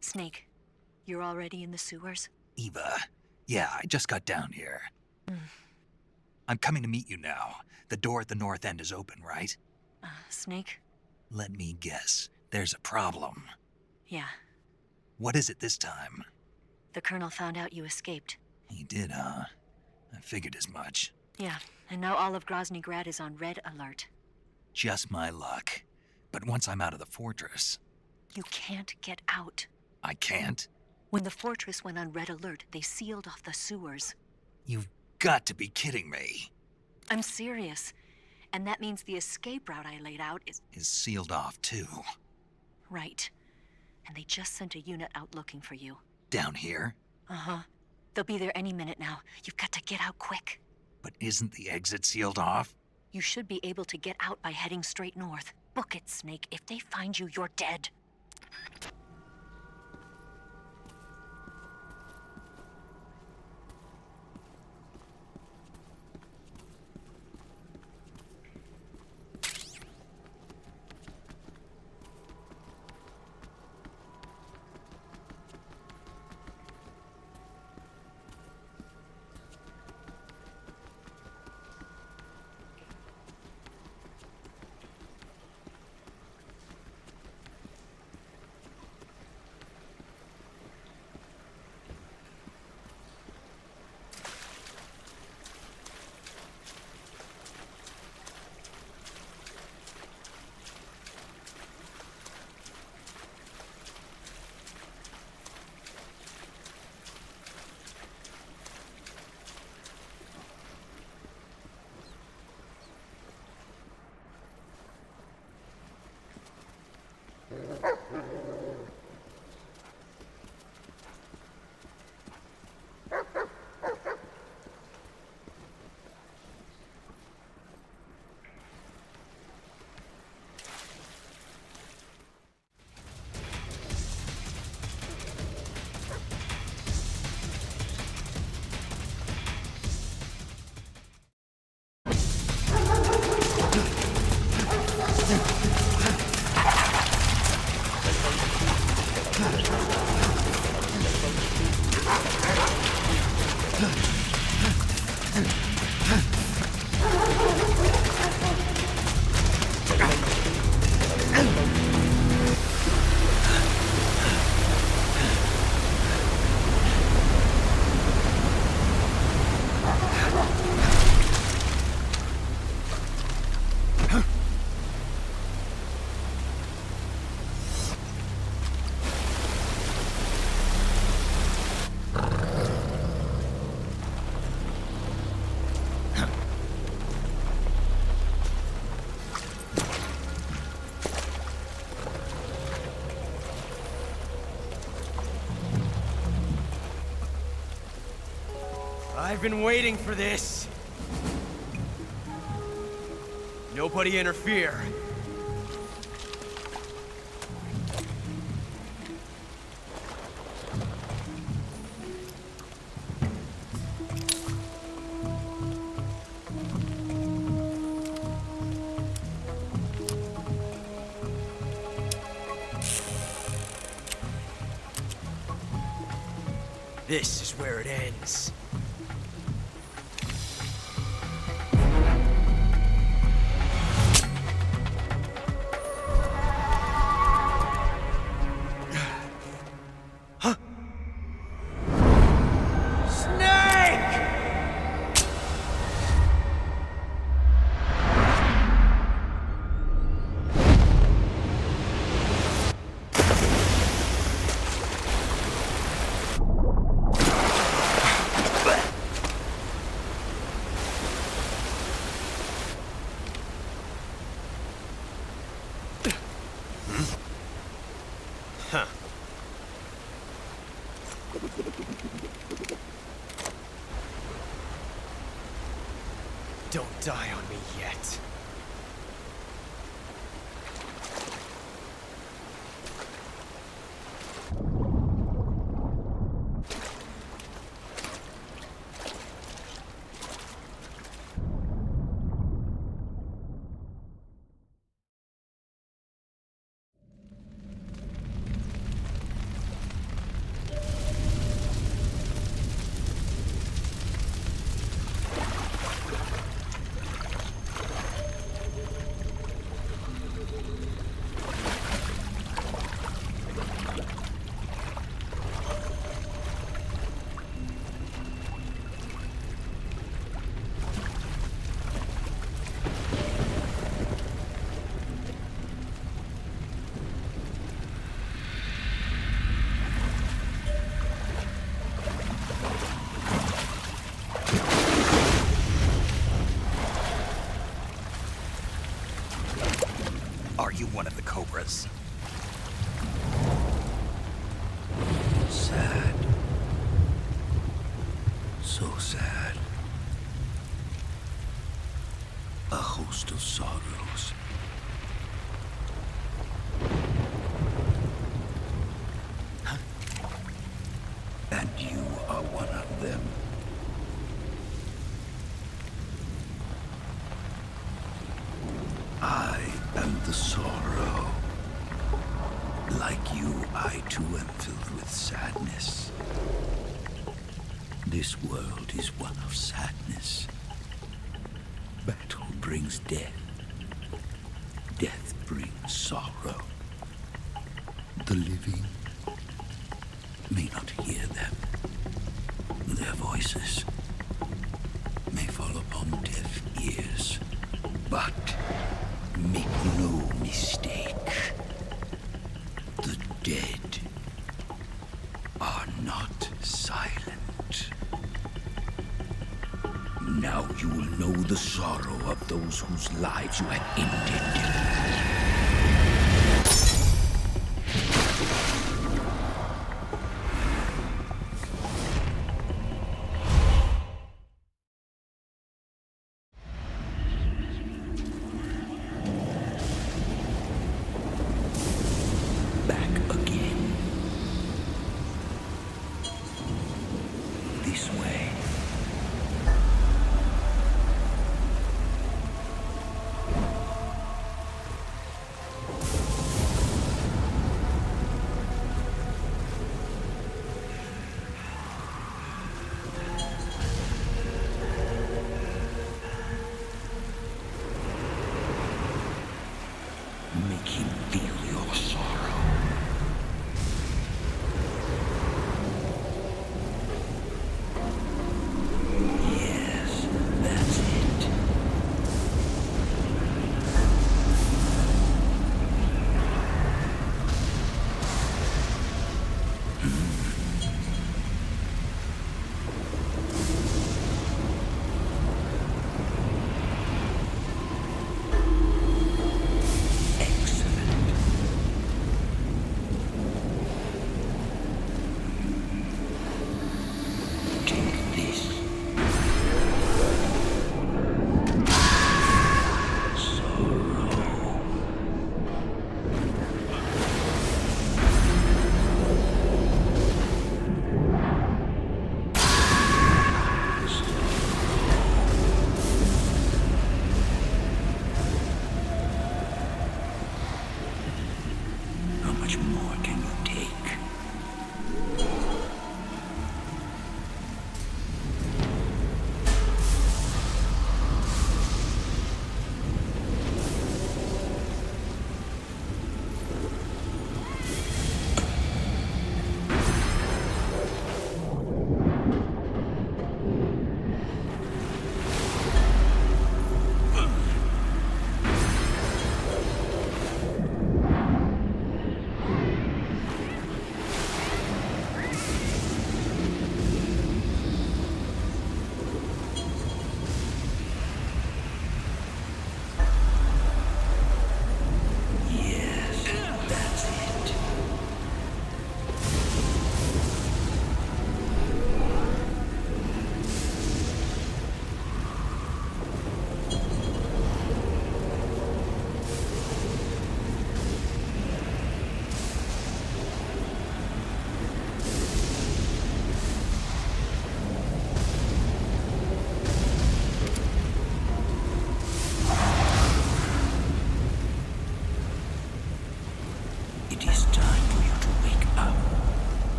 Snake, you're already in the sewers? Eva. Yeah, I just got down here. I'm coming to meet you now. The door at the north end is open, right? Snake? Let me guess. There's a problem. Yeah. What is it this time? The Colonel found out you escaped. He did, huh? I figured as much. Yeah, and now all of Groznygrad is on red alert. Just my luck. But once I'm out of the fortress... You can't get out. I can't? When the fortress went on red alert, they sealed off the sewers. You've got to be kidding me. I'm serious. And that means the escape route I laid out is sealed off, too. Right. And they just sent a unit out looking for you. Down here? Uh-huh. They'll be there any minute now. You've got to get out quick. But isn't the exit sealed off? You should be able to get out by heading straight north. Book it, Snake. If they find you, you're dead. I've been waiting for this. Nobody interfere. This is where it ends. Don't die on me yet. Are you one of the Cobras? Sad. So sad. A host of sorrows. And you are one of them. I am the sorrow. Like you, I too am filled with sadness. This world is one of sadness. Battle brings death. Death brings sorrow. The living may not hear them. Their voices may fall upon deaf ears. But make no mistake, the dead are not silent. Now you will know the sorrow of those whose lives you have ended.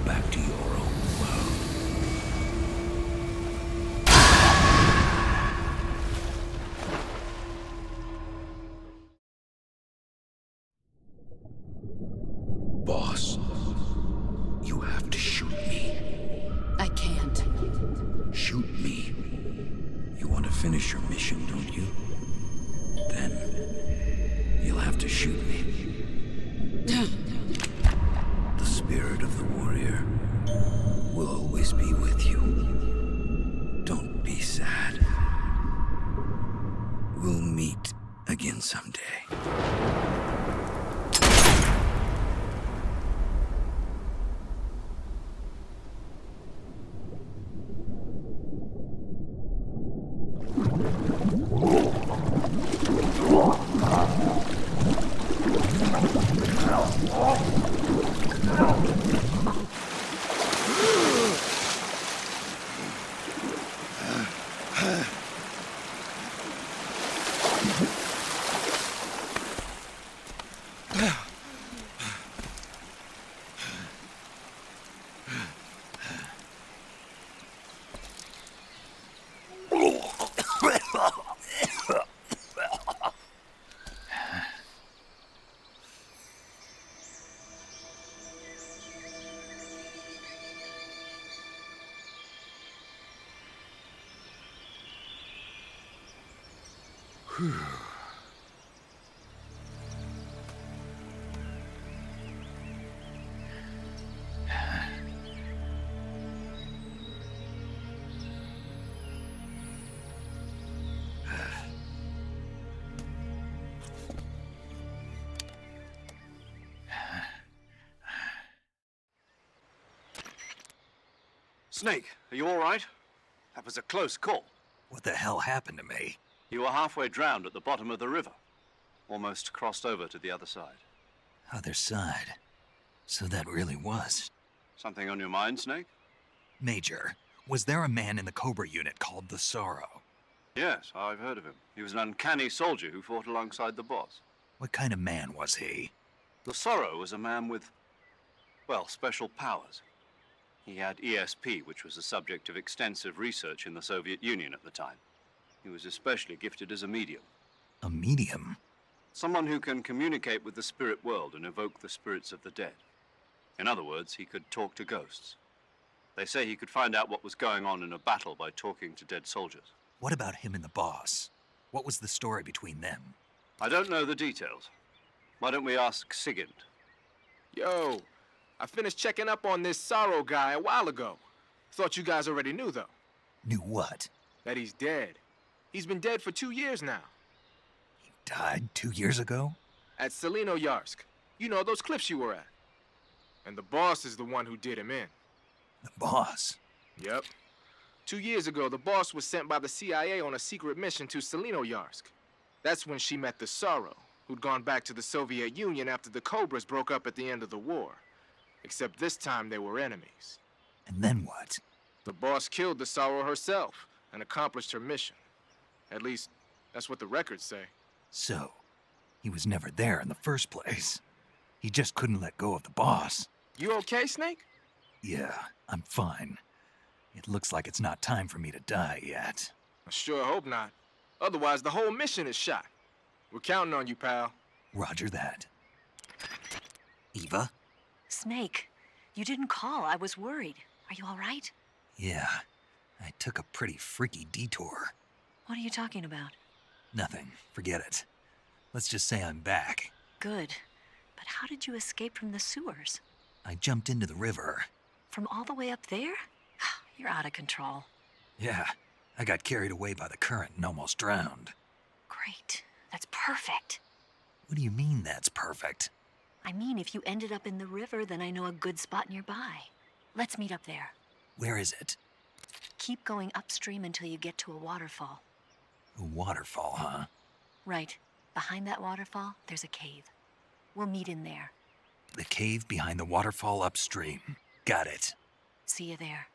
back to your own world. Boss, you have to shoot me. I can't. Shoot me. You want to finish your mission, don't you? Then you'll have to shoot me. The spirit of the warrior will always be with you. Don't be sad. We'll meet again someday. Snake, are you all right? That was a close call. What the hell happened to me? You were halfway drowned at the bottom of the river. Almost crossed over to the other side. Other side? So that really was. Something on your mind, Snake? Major, was there a man in the Cobra unit called the Sorrow? Yes, I've heard of him. He was an uncanny soldier who fought alongside the boss. What kind of man was he? The Sorrow was a man with, well, special powers. He had ESP, which was the subject of extensive research in the Soviet Union at the time. He was especially gifted as a medium. A medium? Someone who can communicate with the spirit world and evoke the spirits of the dead. In other words, he could talk to ghosts. They say he could find out what was going on in a battle by talking to dead soldiers. What about him and the boss? What was the story between them? I don't know the details. Why don't we ask Sigint? Yo, I finished checking up on this Sorrow guy a while ago. Thought you guys already knew, though. Knew what? That he's dead. He's been dead for 2 years now. He died 2 years ago? At Selino-Yarsk. You know, those cliffs you were at. And the boss is the one who did him in. The boss? Yep. 2 years ago, the boss was sent by the CIA on a secret mission to Selino-Yarsk. That's when she met the Sorrow, who'd gone back to the Soviet Union after the Cobras broke up at the end of the war. Except this time they were enemies. And then what? The boss killed the Sorrow herself and accomplished her mission. At least, that's what the records say. So, he was never there in the first place. He just couldn't let go of the boss. You okay, Snake? Yeah, I'm fine. It looks like it's not time for me to die yet. I sure hope not. Otherwise, the whole mission is shot. We're counting on you, pal. Roger that. Eva? Snake, you didn't call. I was worried. Are you all right? Yeah, I took a pretty freaky detour. What are you talking about? Nothing. Forget it. Let's just say I'm back. Good. But how did you escape from the sewers? I jumped into the river. From all the way up there? You're out of control. Yeah, I got carried away by the current and almost drowned. Great. That's perfect. What do you mean that's perfect? I mean, if you ended up in the river, then I know a good spot nearby. Let's meet up there. Where is it? Keep going upstream until you get to a waterfall. A waterfall, huh? Right. Behind that waterfall, there's a cave. We'll meet in there. The cave behind the waterfall upstream. Got it. See you there.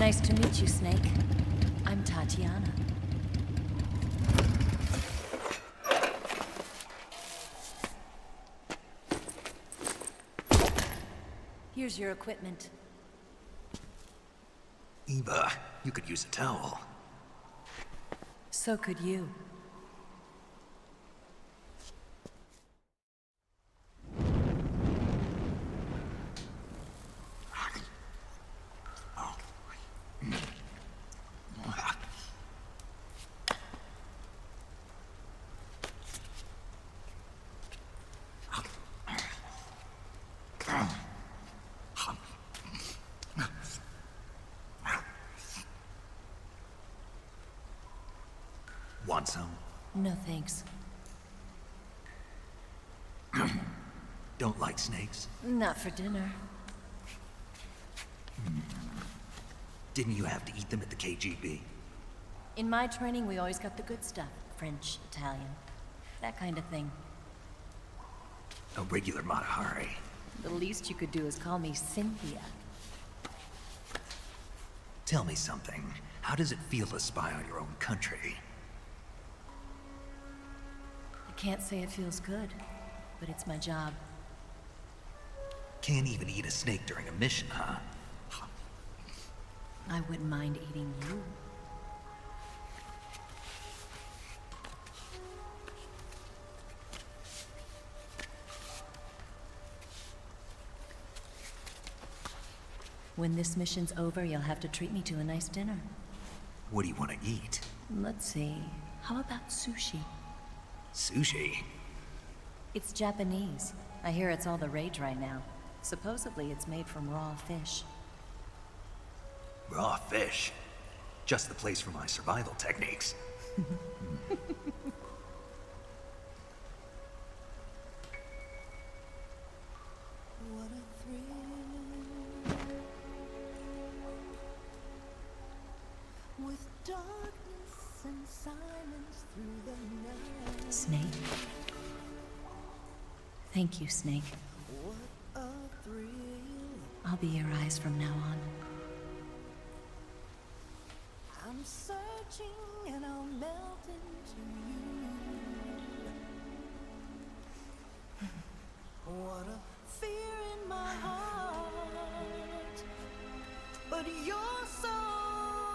Nice to meet you, Snake. I'm Tatiana. Here's your equipment. Eva, you could use a towel. So could you. Want some? No thanks. Don't like snakes? Not for dinner. Didn't you have to eat them at the KGB? In my training, we always got the good stuff. French, Italian, that kind of thing. A regular Mata Hari. The least you could do is call me Cynthia. Tell me something. How does it feel to spy on your own country? I can't say it feels good, but it's my job. Can't even eat a snake during a mission, huh? I wouldn't mind eating you. When this mission's over, you'll have to treat me to a nice dinner. What do you want to eat? Let's see. How about sushi? Sushi? It's Japanese. I hear it's all the rage right now. Supposedly it's made from raw fish. Raw fish? Just the place for my survival techniques. With darkness and silence through the night. Snake. Thank you, Snake. What a thrill. I'll be your eyes from now on. I'm searching and I'll melt into you. What a fear in my heart. But you're so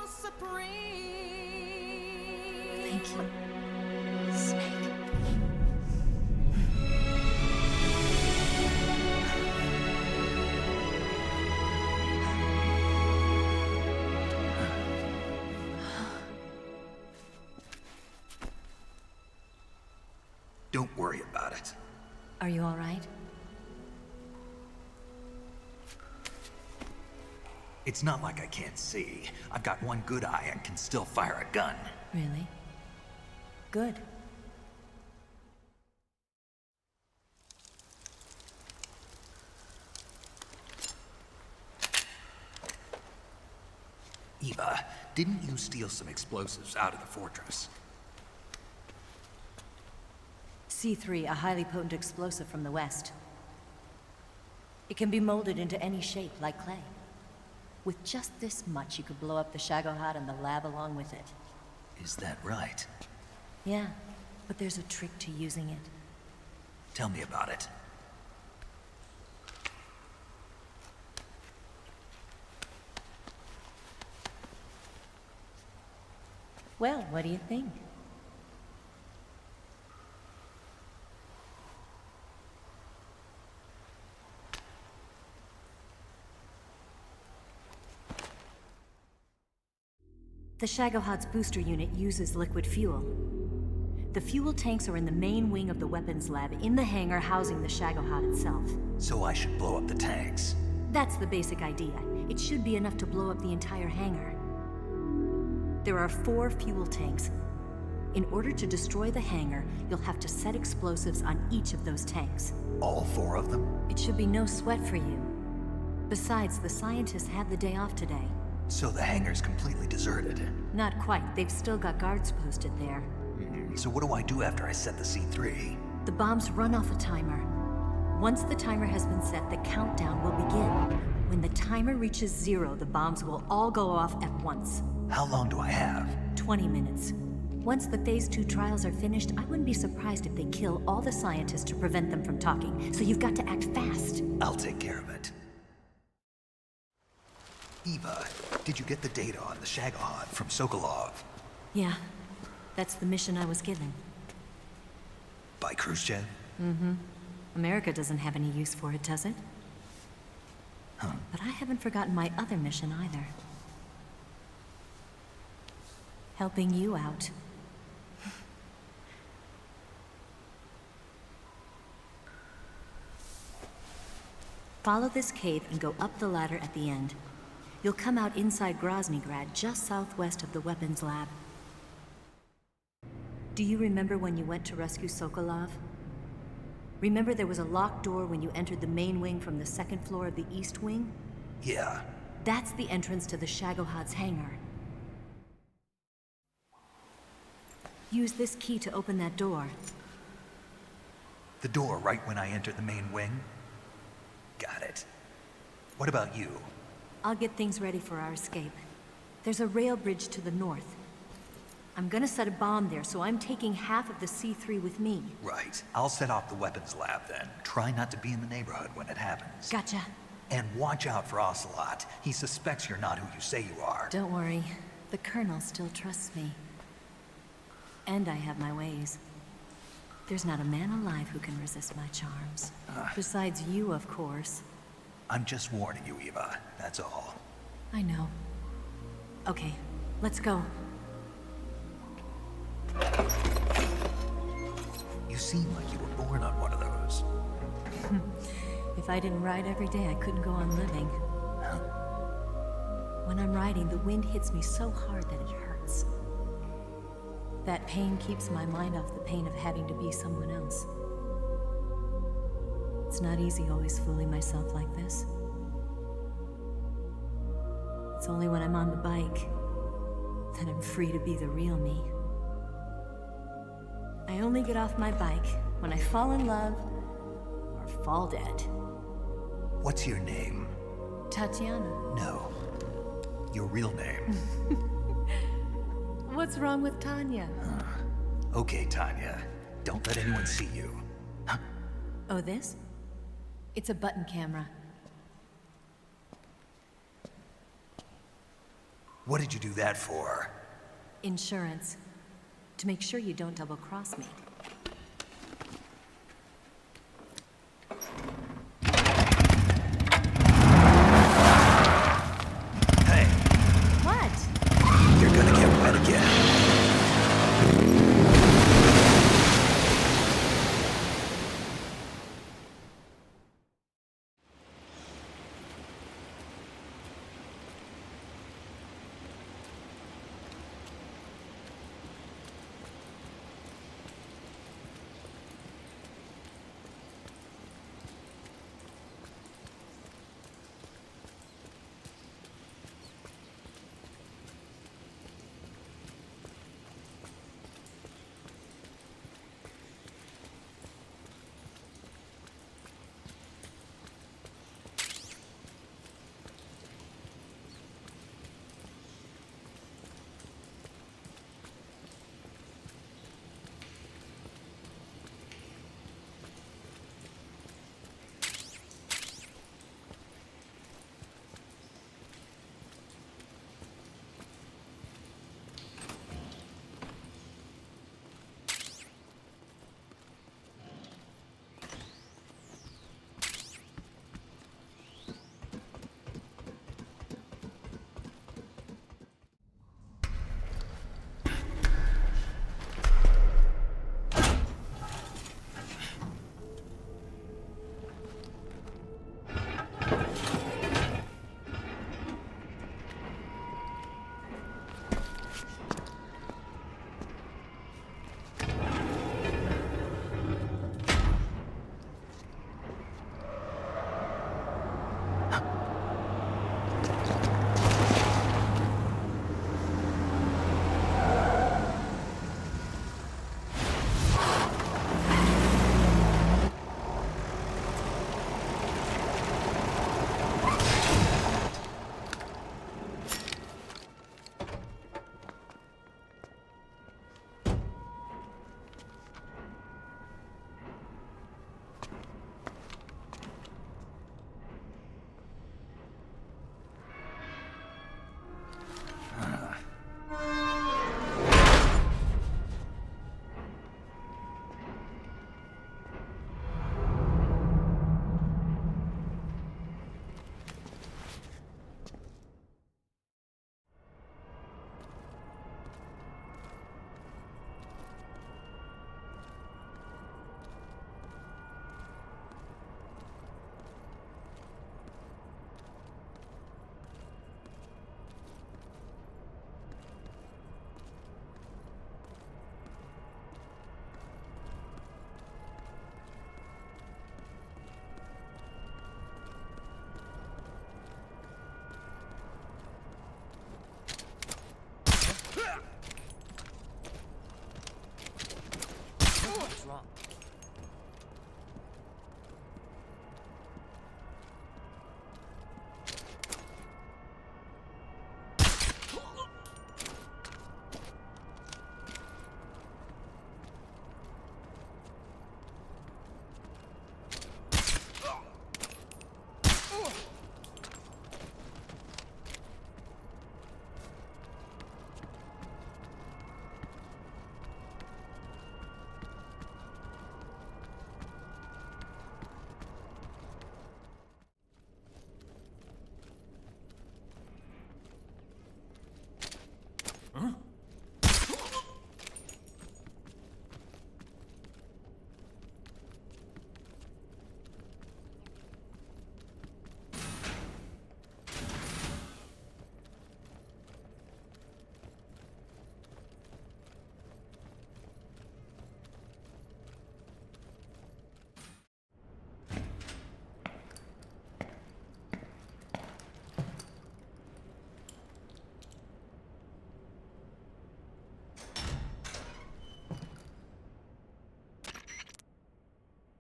supreme. Thank you, Snake. Don't worry about it. Are you all right? It's not like I can't see. I've got one good eye and can still fire a gun. Really? Good. Eva, didn't you steal some explosives out of the fortress? C3, a highly potent explosive from the west. It can be molded into any shape, like clay. With just this much, you could blow up the Shagохода and the lab along with it. Is that right? Yeah, but there's a trick to using it. Tell me about it. Well, what do you think? The Shagоход's booster unit uses liquid fuel. The fuel tanks are in the main wing of the weapons lab in the hangar housing the Shagохода itself. So I should blow up the tanks. That's the basic idea. It should be enough to blow up the entire hangar. There are 4 fuel tanks. In order to destroy the hangar, you'll have to set explosives on each of those tanks. All 4 of them? It should be no sweat for you. Besides, the scientists had the day off today. So the hangar's completely deserted. Not quite. They've still got guards posted there. So what do I do after I set the C3? The bombs run off a timer. Once the timer has been set, the countdown will begin. When the timer reaches 0, the bombs will all go off at once. How long do I have? 20 minutes. Once the Phase 2 trials are finished, I wouldn't be surprised if they kill all the scientists to prevent them from talking, so you've got to act fast. I'll take care of it. Eva, did you get the data on the Shagahod from Sokolov? Yeah, that's the mission I was given. By Khrushchev? Mm-hmm. America doesn't have any use for it, does it? Huh. But I haven't forgotten my other mission either. Helping you out. Follow this cave and go up the ladder at the end. You'll come out inside Groznygrad, just southwest of the weapons lab. Do you remember when you went to rescue Sokolov? Remember there was a locked door when you entered the main wing from the second floor of the east wing? Yeah. That's the entrance to the Shagohod's hangar. Use this key to open that door. The door right when I entered the main wing? Got it. What about you? I'll get things ready for our escape. There's a rail bridge to the north. I'm gonna set a bomb there, so I'm taking half of the C3 with me. Right. I'll set off the weapons lab then. Try not to be in the neighborhood when it happens. Gotcha. And watch out for Ocelot. He suspects you're not who you say you are. Don't worry. The Colonel still trusts me. And I have my ways. There's not a man alive who can resist my charms. Besides you, of course. I'm just warning you, Eva. That's all. I know. Okay, let's go. You seem like you were born on one of those. If I didn't ride every day, I couldn't go on living. When I'm riding, the wind hits me so hard that it hurts. That pain keeps my mind off the pain of having to be someone else. It's not easy always fooling myself like this. It's only when I'm on the bike that I'm free to be the real me. I only get off my bike when I fall in love or fall dead. What's your name? Tatiana. No. Your real name. What's wrong with Tanya? Okay, Tanya. Don't let anyone see you. Oh, this? It's a button camera. What did you do that for? Insurance. To make sure you don't double-cross me. Hey! What? You're gonna get wet again.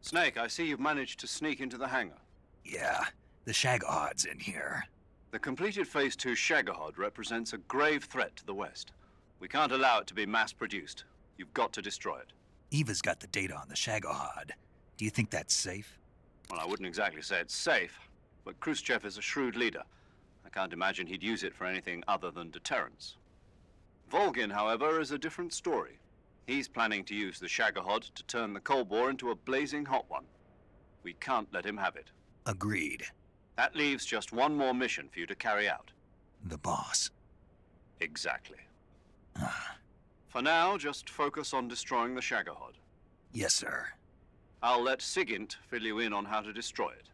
Snake, I see you've managed to sneak into the hangar. Yeah, the Shaghohod's in here. The completed Phase 2 Shagahod represents a grave threat to the West. We can't allow it to be mass-produced. You've got to destroy it. Eva's got the data on the Shagahod. Do you think that's safe? Well, I wouldn't exactly say it's safe, but Khrushchev is a shrewd leader. I can't imagine he'd use it for anything other than deterrence. Volgin, however, is a different story. He's planning to use the Shagahod to turn the Cold War into a blazing hot one. We can't let him have it. Agreed. That leaves just one more mission for you to carry out. The boss. Exactly. For now, just focus on destroying the Shagahod. Yes, sir. I'll let Sigint fill you in on how to destroy it.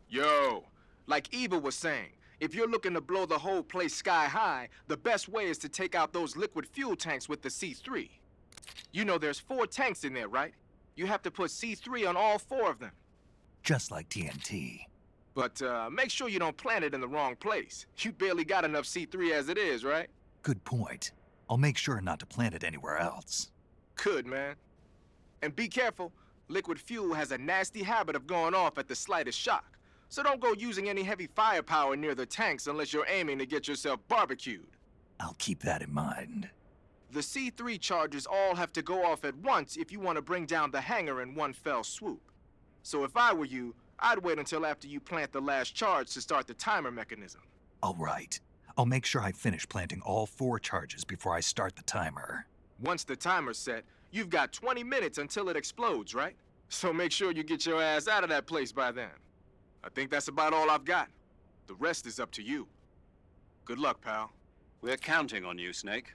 Yo, like Eva was saying, if you're looking to blow the whole place sky high, the best way is to take out those liquid fuel tanks with the C3. You know there's 4 tanks in there, right? You have to put C3 on all 4 of them. Just like TNT. But make sure you don't plant it in the wrong place. You barely got enough C3 as it is, right? Good point. I'll make sure not to plant it anywhere else. Good, man. And be careful. Liquid fuel has a nasty habit of going off at the slightest shock. So don't go using any heavy firepower near the tanks unless you're aiming to get yourself barbecued. I'll keep that in mind. The C3 charges all have to go off at once if you want to bring down the hangar in one fell swoop. So if I were you, I'd wait until after you plant the last charge to start the timer mechanism. All right. I'll make sure I finish planting all 4 charges before I start the timer. Once the timer's set, you've got 20 minutes until it explodes, right? So make sure you get your ass out of that place by then. I think that's about all I've got. The rest is up to you. Good luck, pal. We're counting on you, Snake.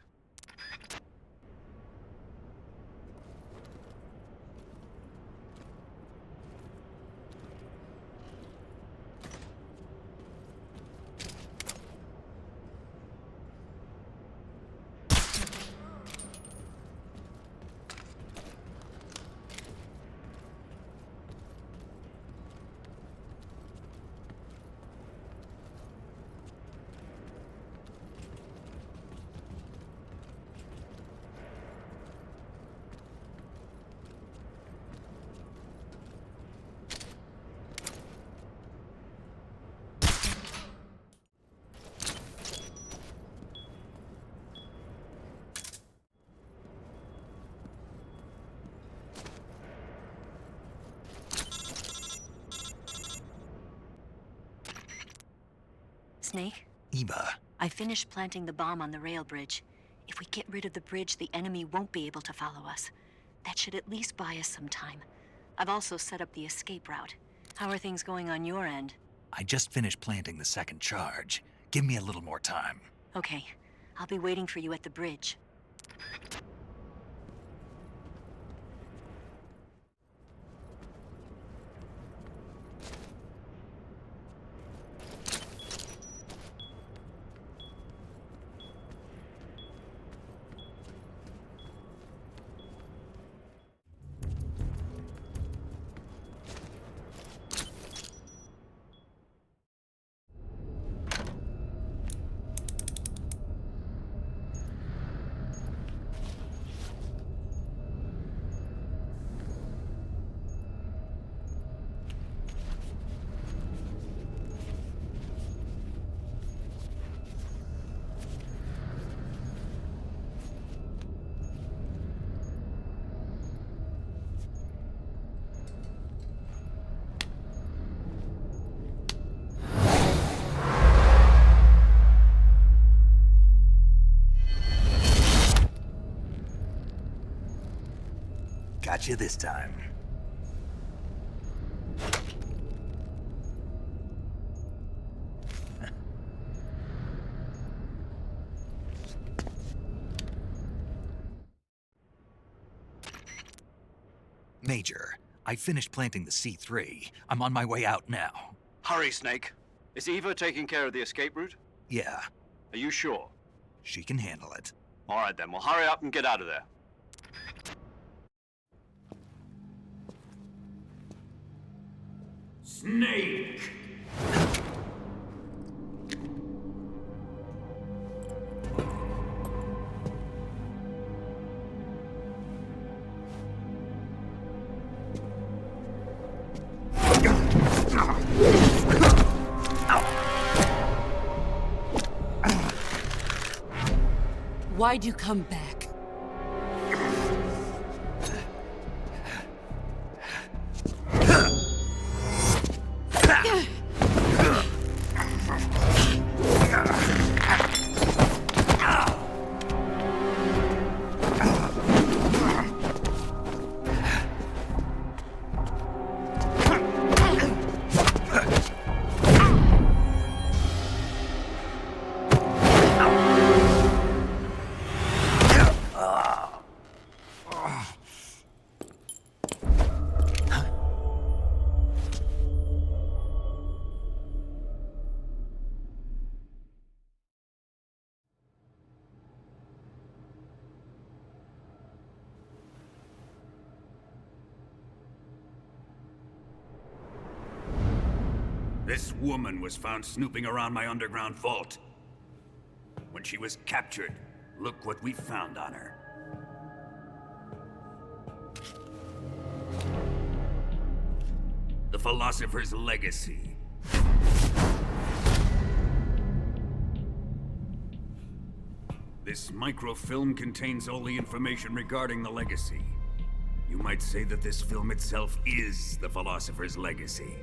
Snake? Eva. I finished planting the bomb on the rail bridge. If we get rid of the bridge, the enemy won't be able to follow us. That should at least buy us some time. I've also set up the escape route. How are things going on your end? I just finished planting the 2nd charge. Give me a little more time. Okay. I'll be waiting for you at the bridge. Got you this time. Major, I finished planting the C3. I'm on my way out now. Hurry, Snake. Is Eva taking care of the escape route? Yeah. Are you sure? She can handle it. All right, then. Well, hurry up and get out of there. Snake! Why'd you come back? This woman was found snooping around my underground vault. When she was captured, look what we found on her. The philosopher's legacy. This microfilm contains all the information regarding the legacy. You might say that this film itself is the philosopher's legacy.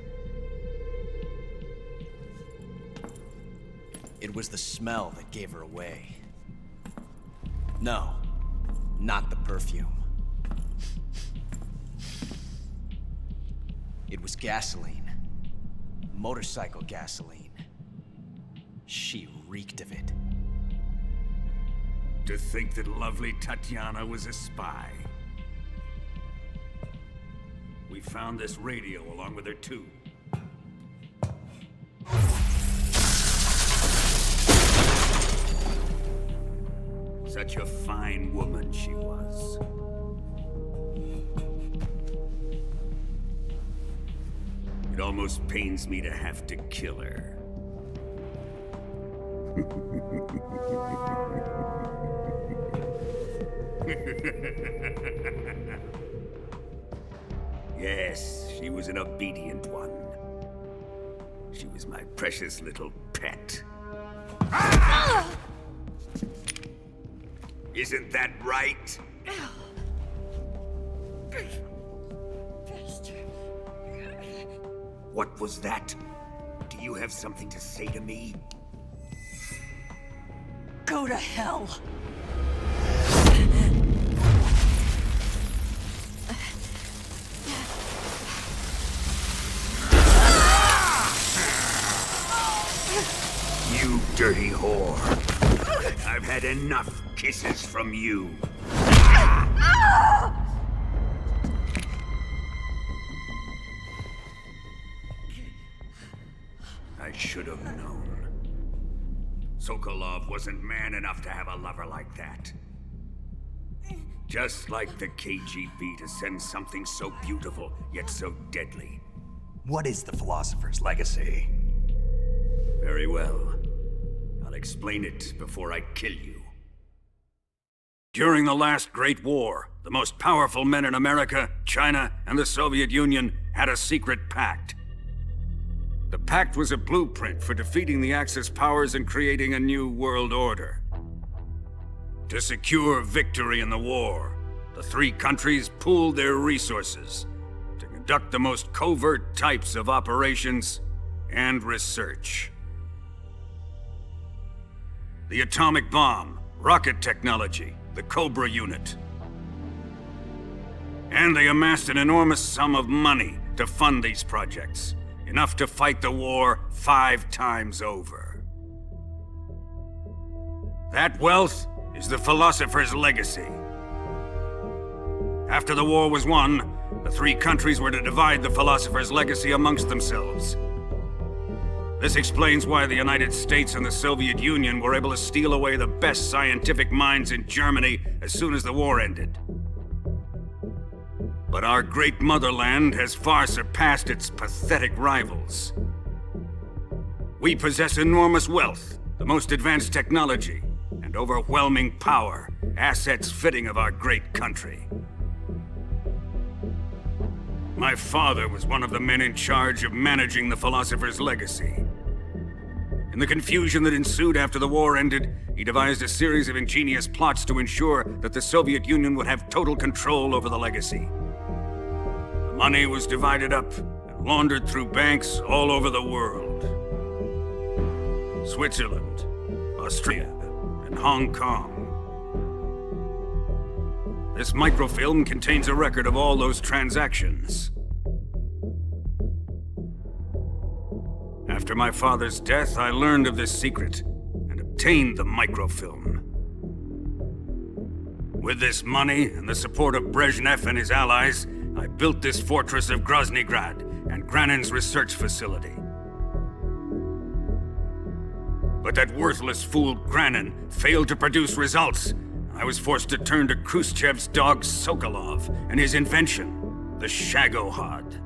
It was the smell that gave her away. No, not the perfume. It was gasoline. Motorcycle gasoline. She reeked of it. To think that lovely Tatiana was a spy. We found this radio along with her too. Such a fine woman she was. It almost pains me to have to kill her. Yes, she was an obedient one. She was my precious little pet. Ah! Isn't that right? What was that? Do you have something to say to me? Go to hell. You dirty whore. I've had enough kisses from you. I should have known. Sokolov wasn't man enough to have a lover like that. Just like the KGB to send something so beautiful, yet so deadly. What is the philosopher's legacy? Very well. I'll explain it before I kill you. During the last Great War, the most powerful men in America, China, and the Soviet Union had a secret pact. The pact was a blueprint for defeating the Axis powers and creating a new world order. To secure victory in the war, the three countries pooled their resources to conduct the most covert types of operations and research. The atomic bomb, rocket technology, the Cobra unit. And they amassed an enormous sum of money to fund these projects, enough to fight the war 5 times over. That wealth is the philosopher's legacy. After the war was won, the three countries were to divide the philosopher's legacy amongst themselves. This explains why the United States and the Soviet Union were able to steal away the best scientific minds in Germany as soon as the war ended. But our great motherland has far surpassed its pathetic rivals. We possess enormous wealth, the most advanced technology, and overwhelming power, assets fitting of our great country. My father was one of the men in charge of managing the philosopher's legacy. In the confusion that ensued after the war ended, he devised a series of ingenious plots to ensure that the Soviet Union would have total control over the legacy. The money was divided up and laundered through banks all over the world. Switzerland, Australia, and Hong Kong. This microfilm contains a record of all those transactions. After my father's death, I learned of this secret and obtained the microfilm. With this money and the support of Brezhnev and his allies, I built this fortress of Groznygrad and Granin's research facility. But that worthless fool Granin failed to produce results. I was forced to turn to Khrushchev's dog Sokolov and his invention, the Shaghohod.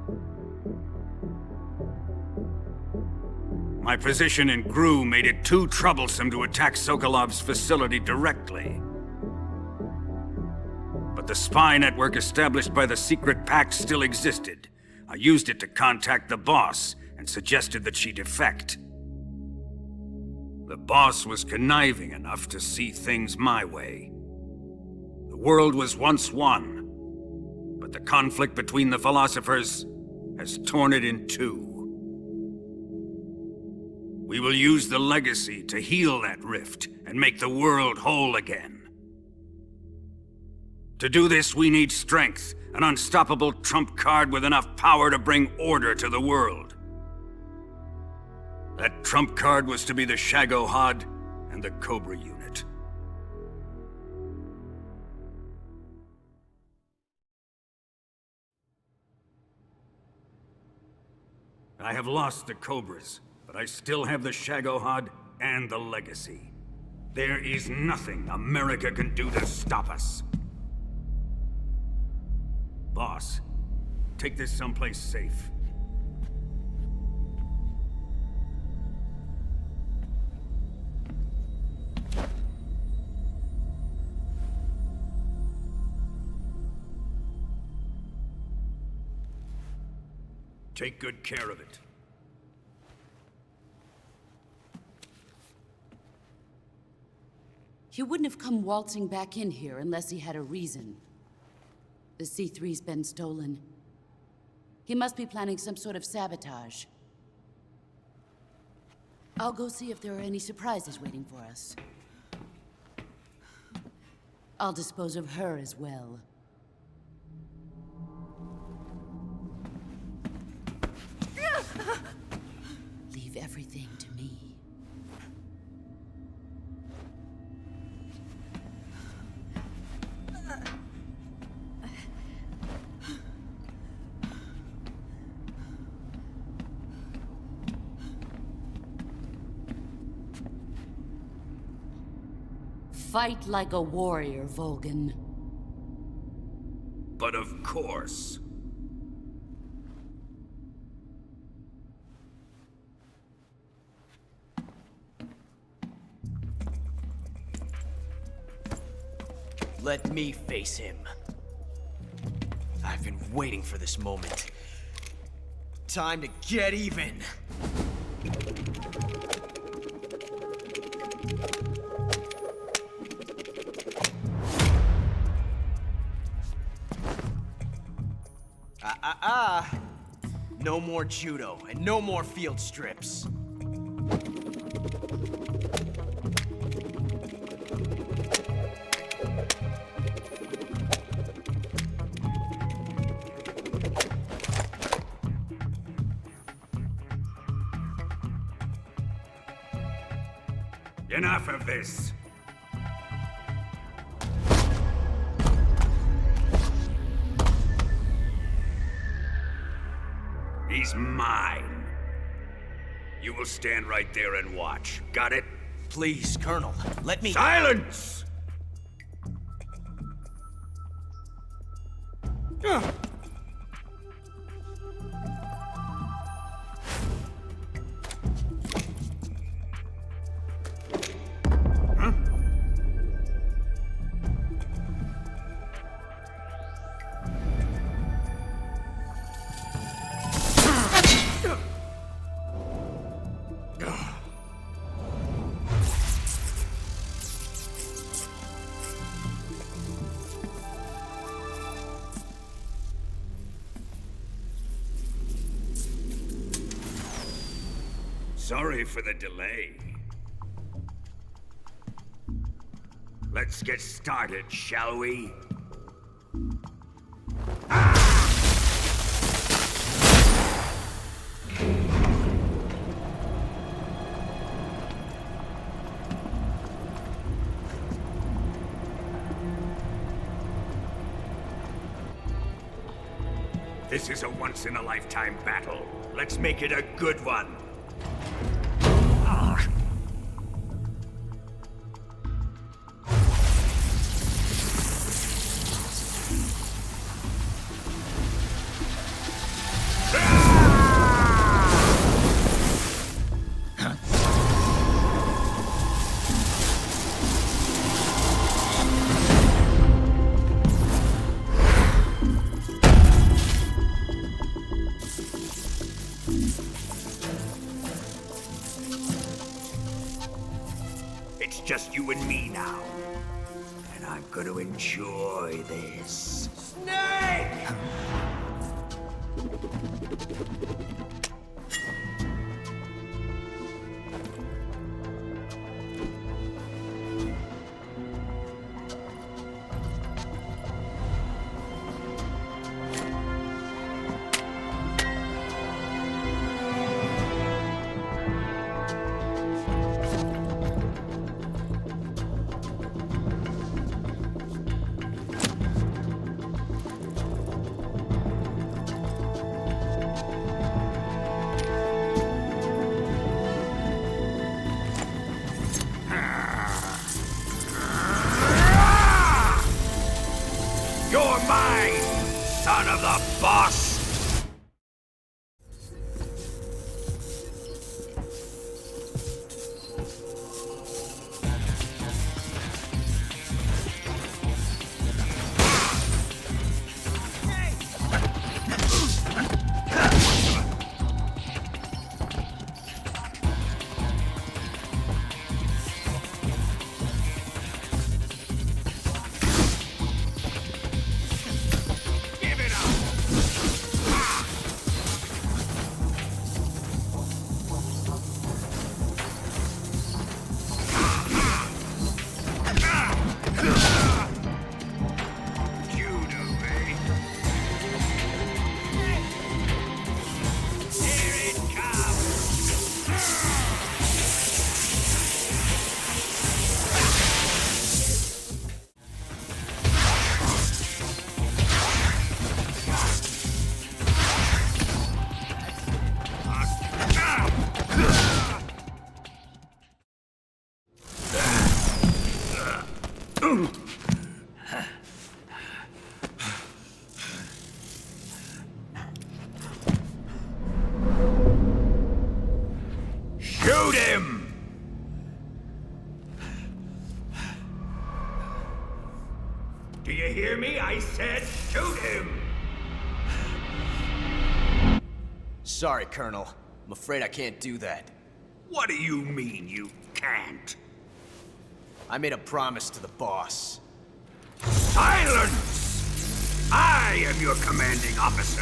My position in GRU made it too troublesome to attack Sokolov's facility directly. But the spy network established by the secret pact still existed. I used it to contact the boss and suggested that she defect. The boss was conniving enough to see things my way. The world was once one, but the conflict between the philosophers has torn it in two. We will use the legacy to heal that rift and make the world whole again. To do this, we need strength, an unstoppable trump card with enough power to bring order to the world. That trump card was to be the Shaghohod and the Cobra unit. I have lost the Cobras, but I still have the Shaghohod and the legacy. There is nothing America can do to stop us. Boss, take this someplace safe. Take good care of it. He wouldn't have come waltzing back in here unless he had a reason. The C3's been stolen. He must be planning some sort of sabotage. I'll go see if there are any surprises waiting for us. I'll dispose of her as well. Leave everything to me. Fight like a warrior, Volgan. But of course. Let me face him. I've been waiting for this moment. Time to get even. No more judo, and no more field strips. Enough of this. He's mine. You will stand right there and watch. Got it? Please, Colonel, let me— Silence! Sorry for the delay. Let's get started, shall we? This is a once-in-a-lifetime battle. Let's make it a good one. It's just you and me now. And I'm gonna enjoy this. Snake! You're mine, son of the boss! Shoot him! Do you hear me? I said shoot him! Sorry, Colonel. I'm afraid I can't do that. What do you mean you can't? I made a promise to the boss. Silence! I am your commanding officer.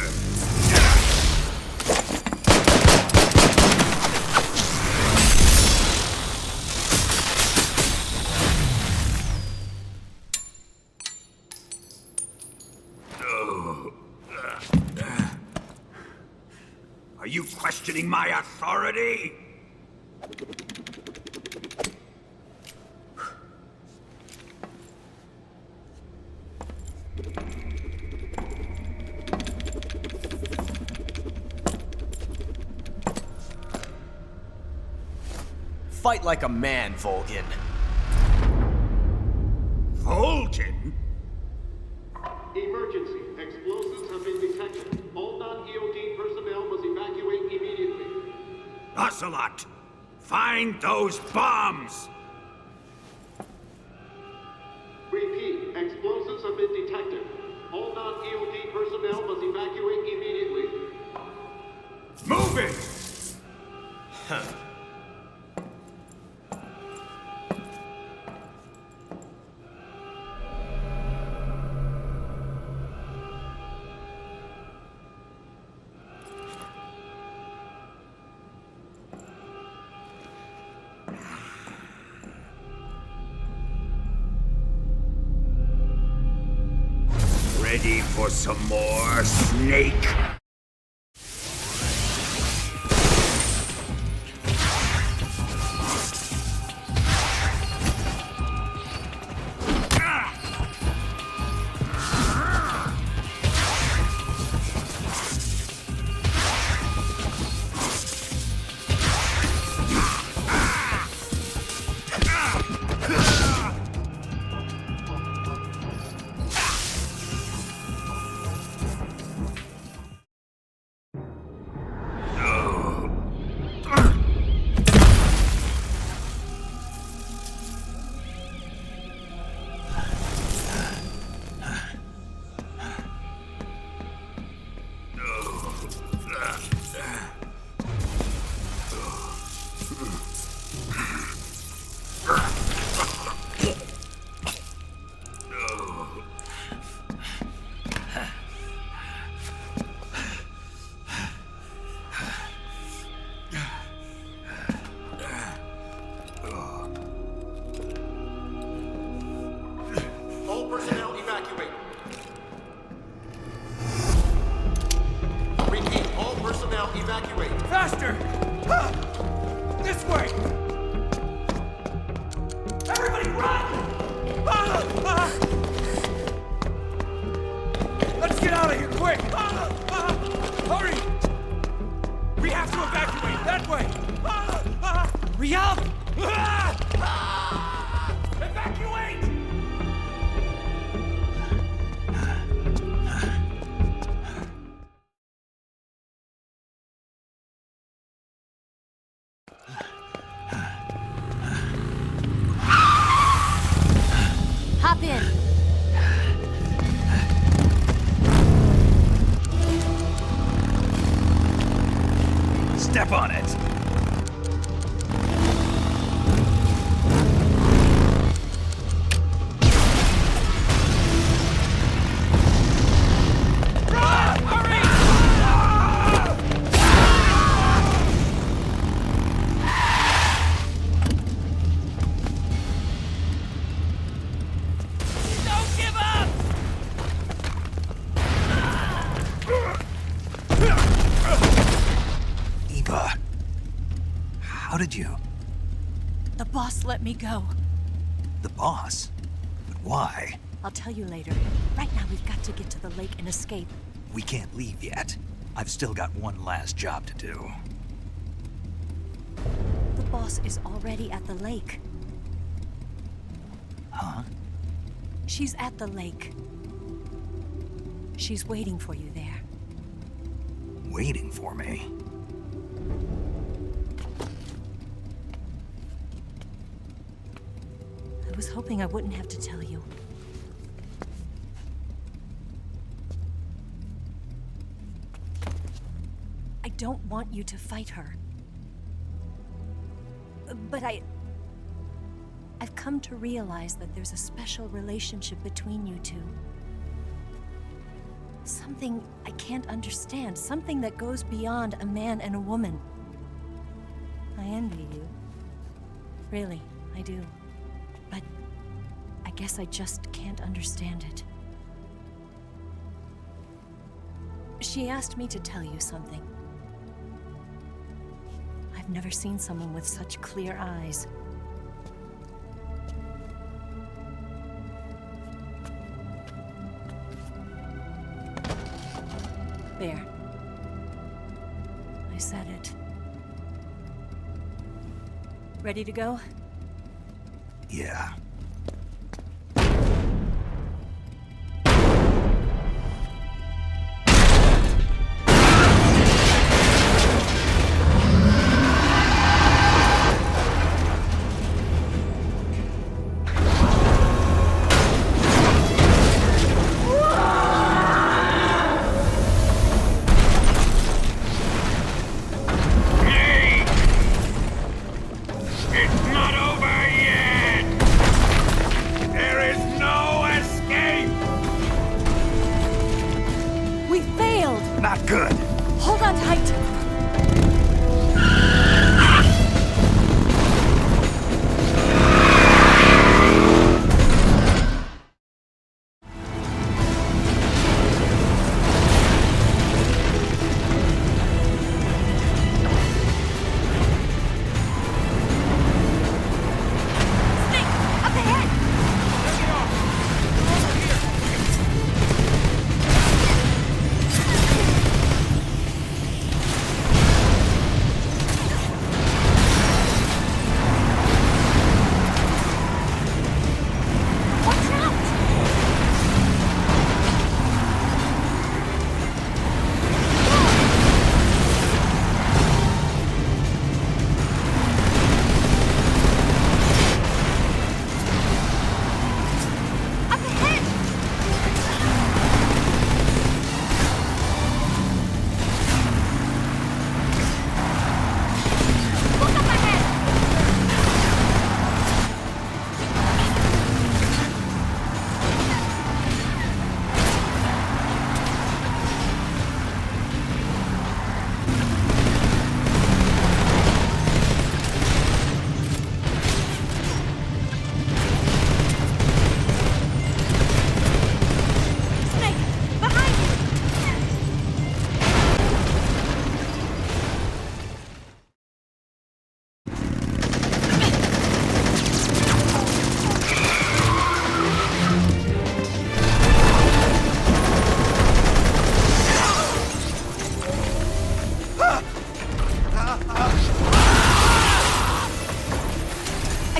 Are you questioning my authority? Fight like a man, Volgin. Volgin? Emergency. Explosives have been detected. All non-EOD personnel must evacuate immediately. Ocelot, find those bombs! Repeat. Explosives have been detected. All non-EOD personnel must evacuate immediately. Move it! Huh. Ready for some more, Snake? Faster! This way! Everybody run! Let's get out of here, quick! Hurry! We have to evacuate, that way! Hurry up! Evacuate! Hop in. Step on it. How did you? The boss let me go. The boss? But why? I'll tell you later. Right now, we've got to get to the lake and escape. We can't leave yet. I've still got one last job to do. The boss is already at the lake. Huh? She's at the lake. She's waiting for you there. Waiting for me? I was hoping I wouldn't have to tell you. I don't want you to fight her. But I've come to realize that there's a special relationship between you two. Something I can't understand. Something that goes beyond a man and a woman. I envy you. Really, I do. But I guess I just can't understand it. She asked me to tell you something. I've never seen someone with such clear eyes. There. I said it. Ready to go? Yeah. It's not over yet!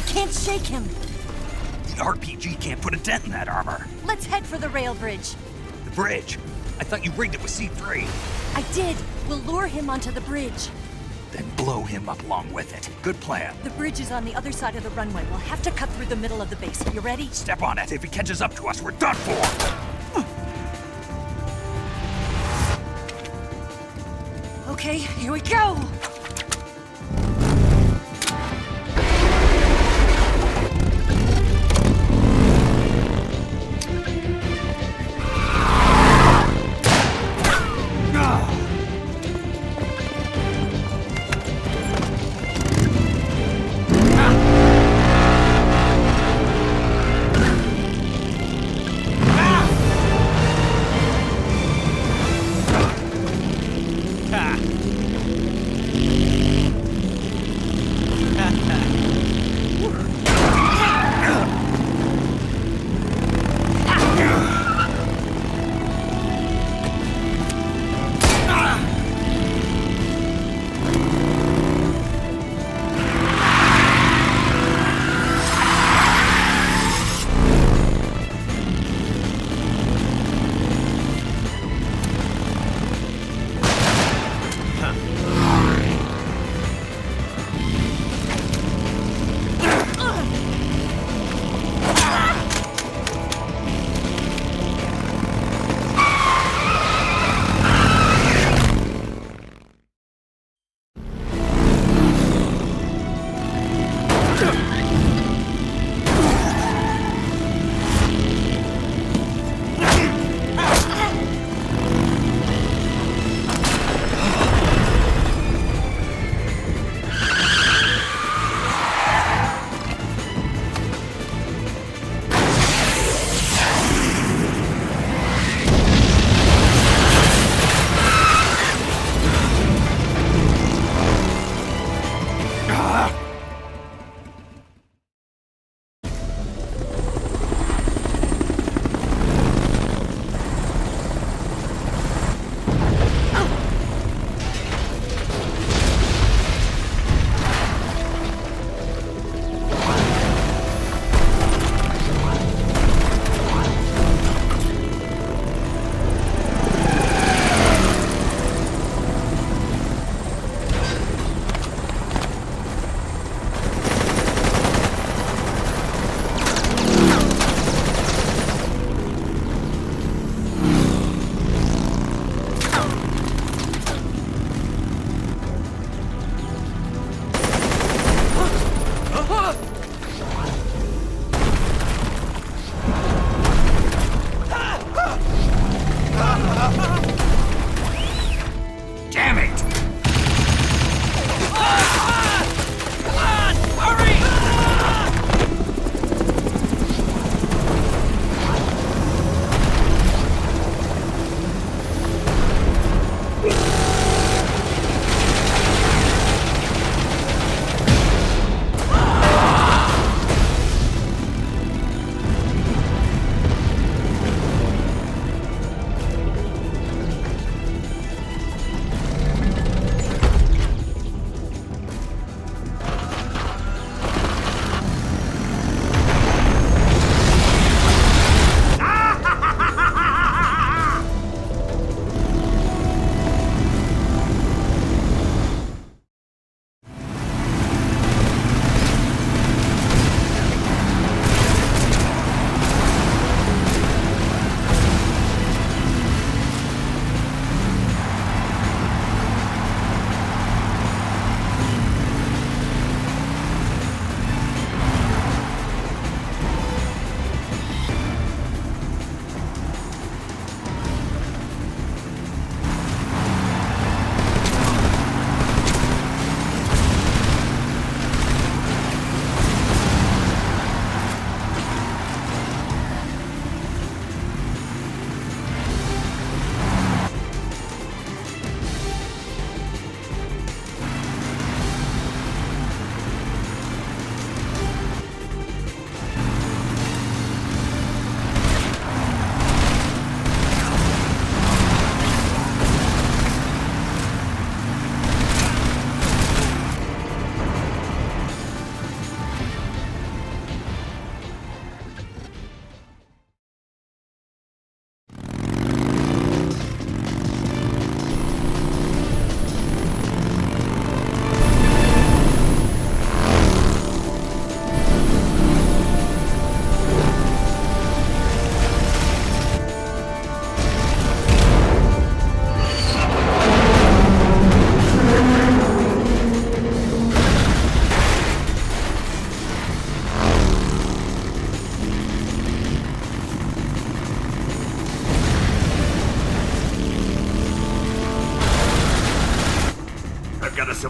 can't shake him. The RPG can't put a dent in that armor. Let's head for the rail bridge. The bridge? I thought you rigged it with C3. I did. We'll lure him onto the bridge. Then blow him up along with it. Good plan. The bridge is on the other side of the runway. We'll have to cut through the middle of the base. You ready? Step on it. If he catches up to us, we're done for. Okay, here we go!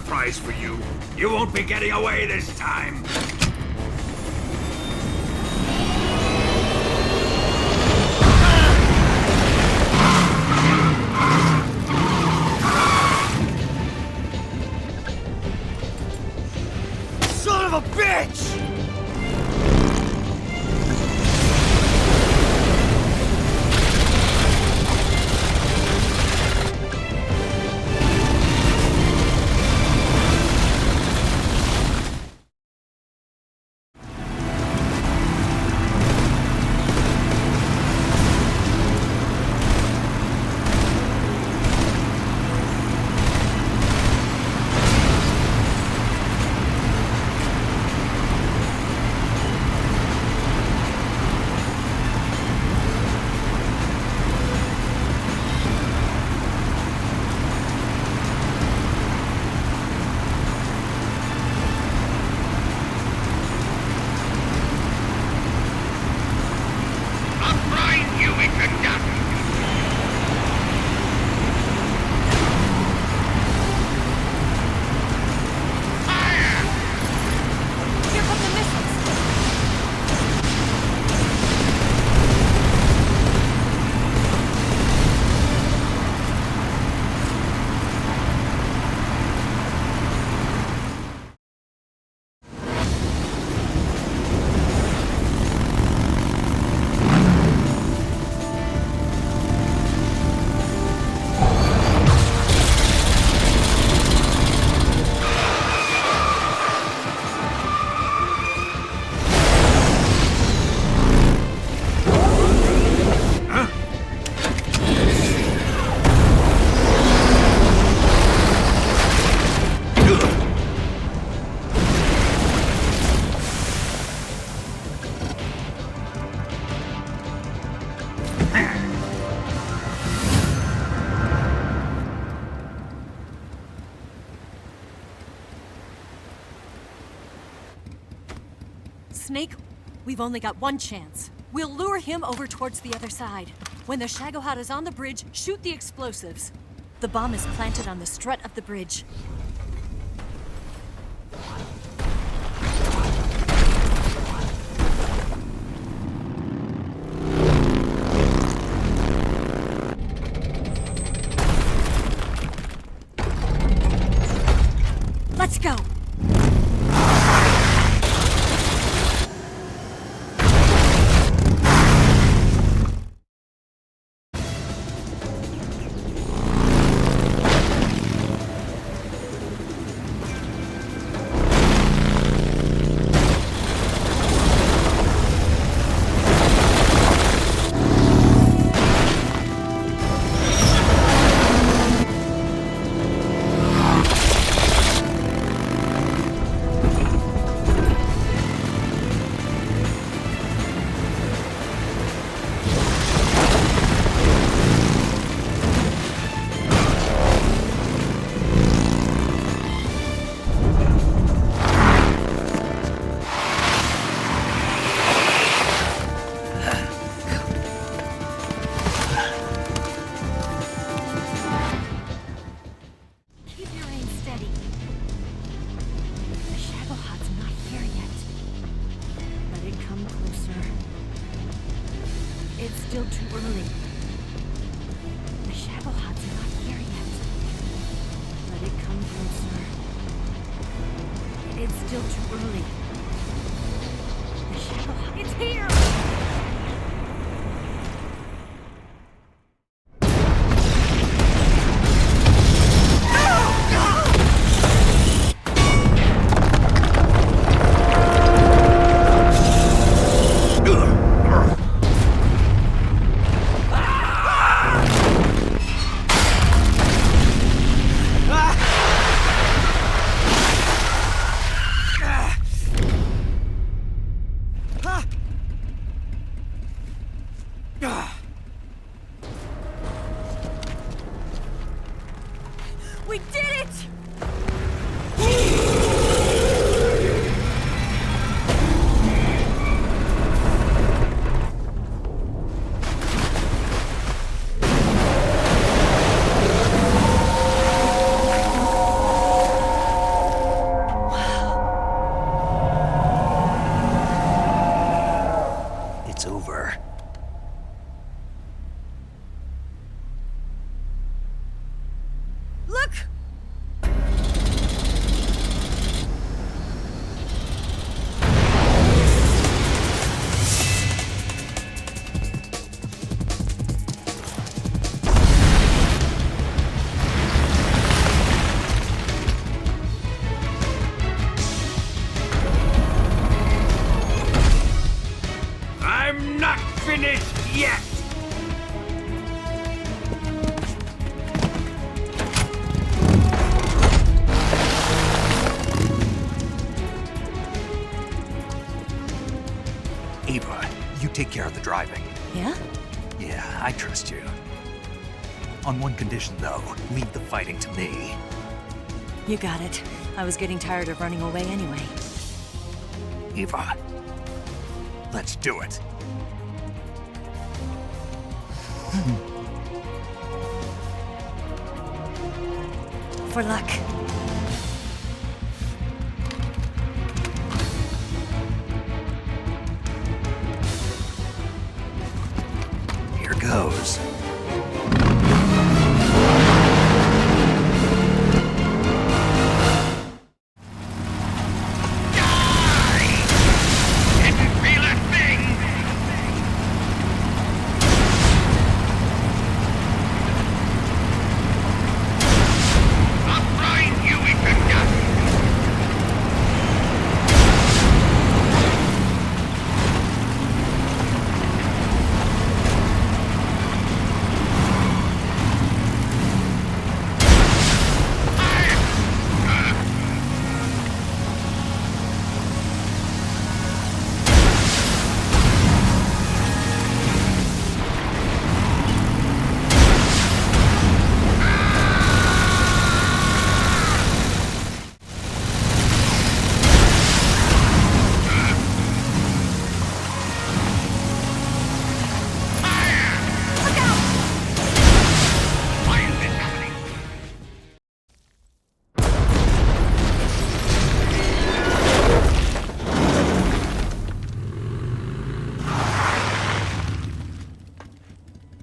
surprise for you. You won't be getting away this time. Son of a bitch! Snake, we've only got one chance. We'll lure him over towards the other side. When the Shagоходa's on the bridge, shoot the explosives. The bomb is planted on the strut of the bridge. Let's go! still too early. The Shagоход's not here yet. Let it come closer. It's still too early. The Shagоход's... It's here! yet! Eva, you take care of the driving. Yeah? Yeah, I trust you. On one condition, though, leave the fighting to me. You got it. I was getting tired of running away anyway. Eva, let's do it. For luck. Here goes.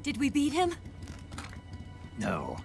Did we beat him? No.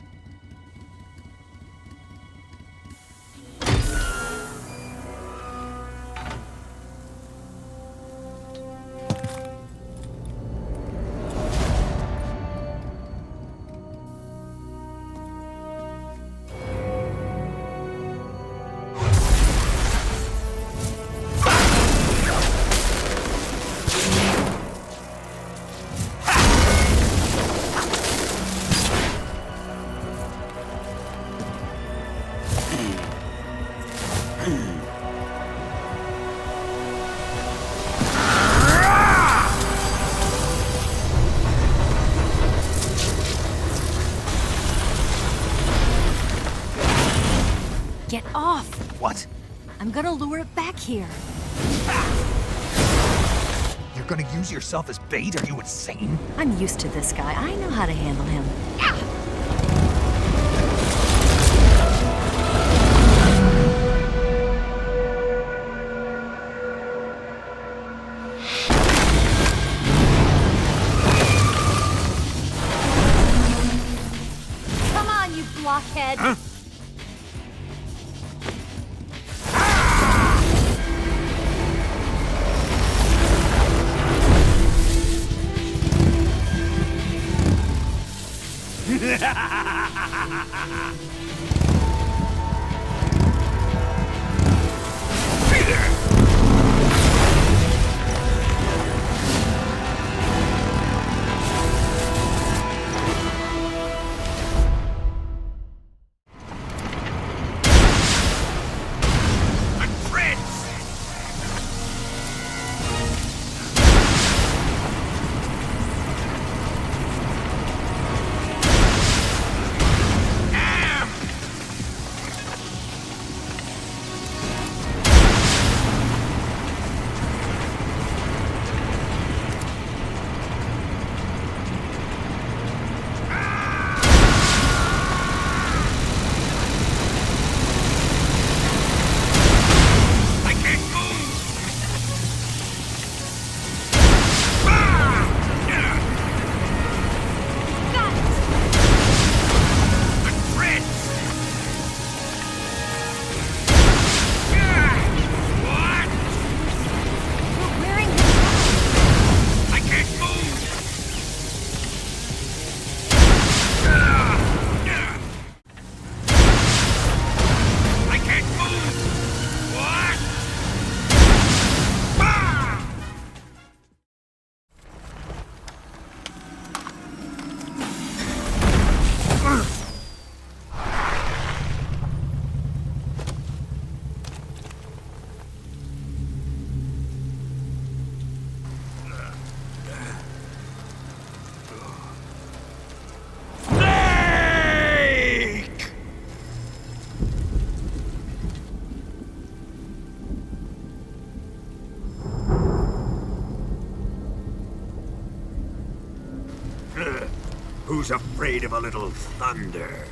Get off! What? I'm gonna lure it back here. You're gonna use yourself as bait? Are you insane? I'm used to this guy. I know how to handle him. Come on, you blockhead! Huh? Damn! Who's afraid of a little thunder?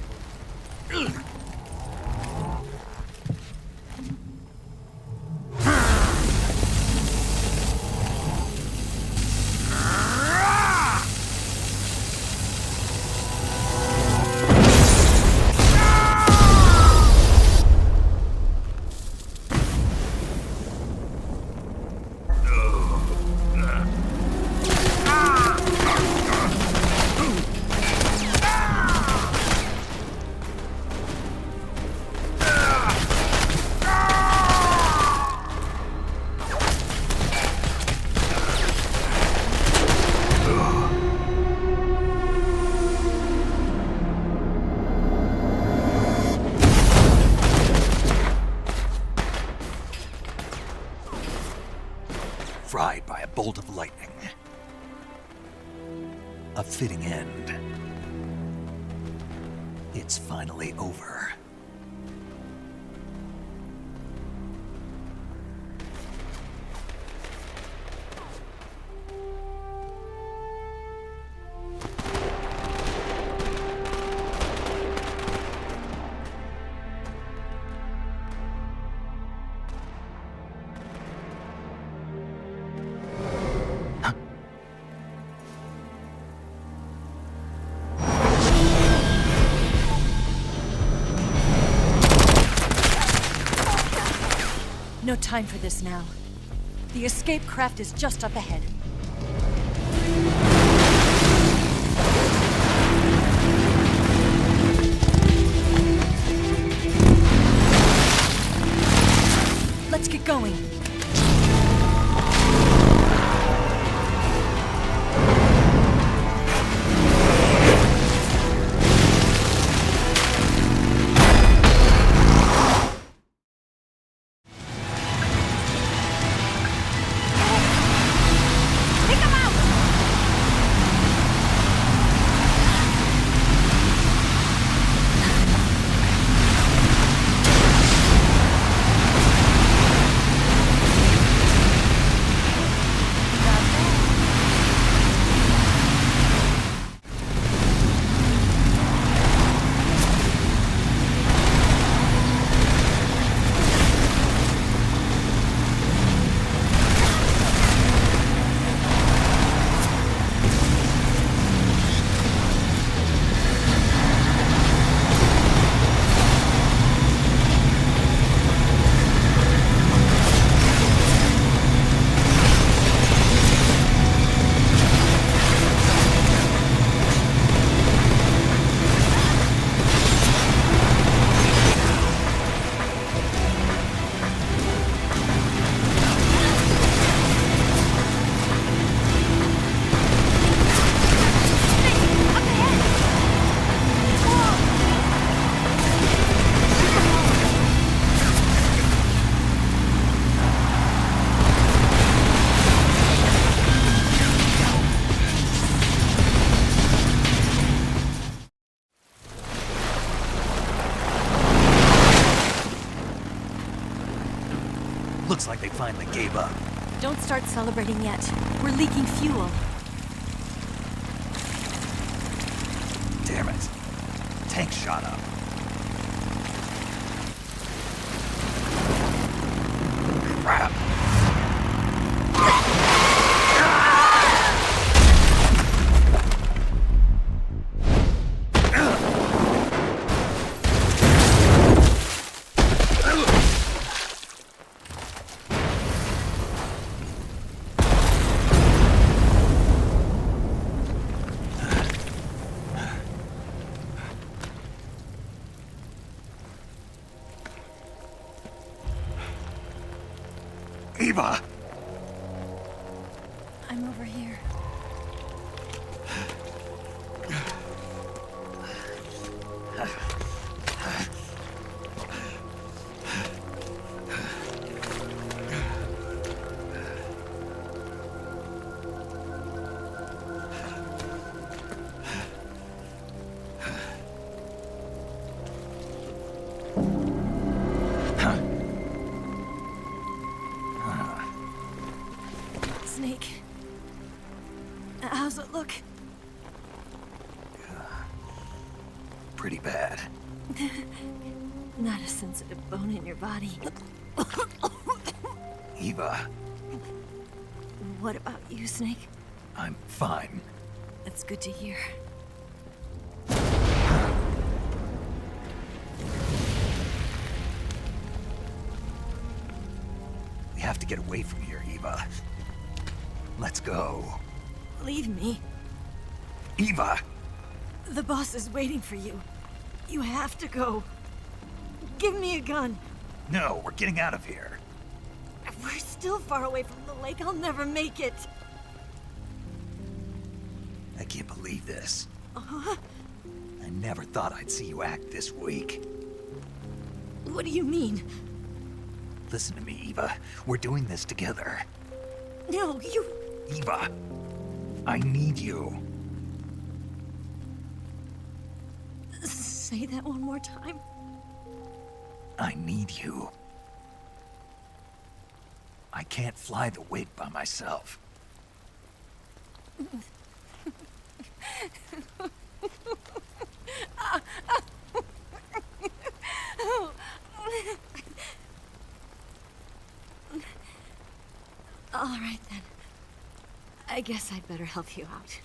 Fried by a bolt of lightning. A fitting end. It's finally over. No time for this now. The escape craft is just up ahead. Let's get going. Looks like they finally gave up. Don't start celebrating yet. We're leaking fuel. Damn it. Tank shot up. Crap. Eva! I'm over here. Snake. How's it look? pretty bad. Not a sensitive bone in your body. Eva, What about you, Snake? I'm fine. That's good to hear. We have to get away from here, Eva. Let's go. Leave me. Eva! The boss is waiting for you. You have to go. Give me a gun. No, we're getting out of here. We're still far away from the lake. I'll never make it. I can't believe this. Uh-huh. I never thought I'd see you act this weak. What do you mean? Listen to me, Eva. We're doing this together. No, you... Eva, I need you. Say that one more time. I need you. I can't fly the wig by myself. All right, then. I guess I'd better help you out.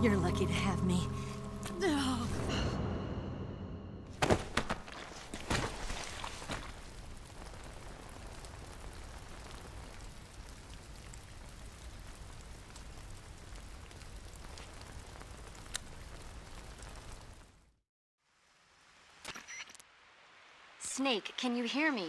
You're lucky to have me. Snake, can you hear me?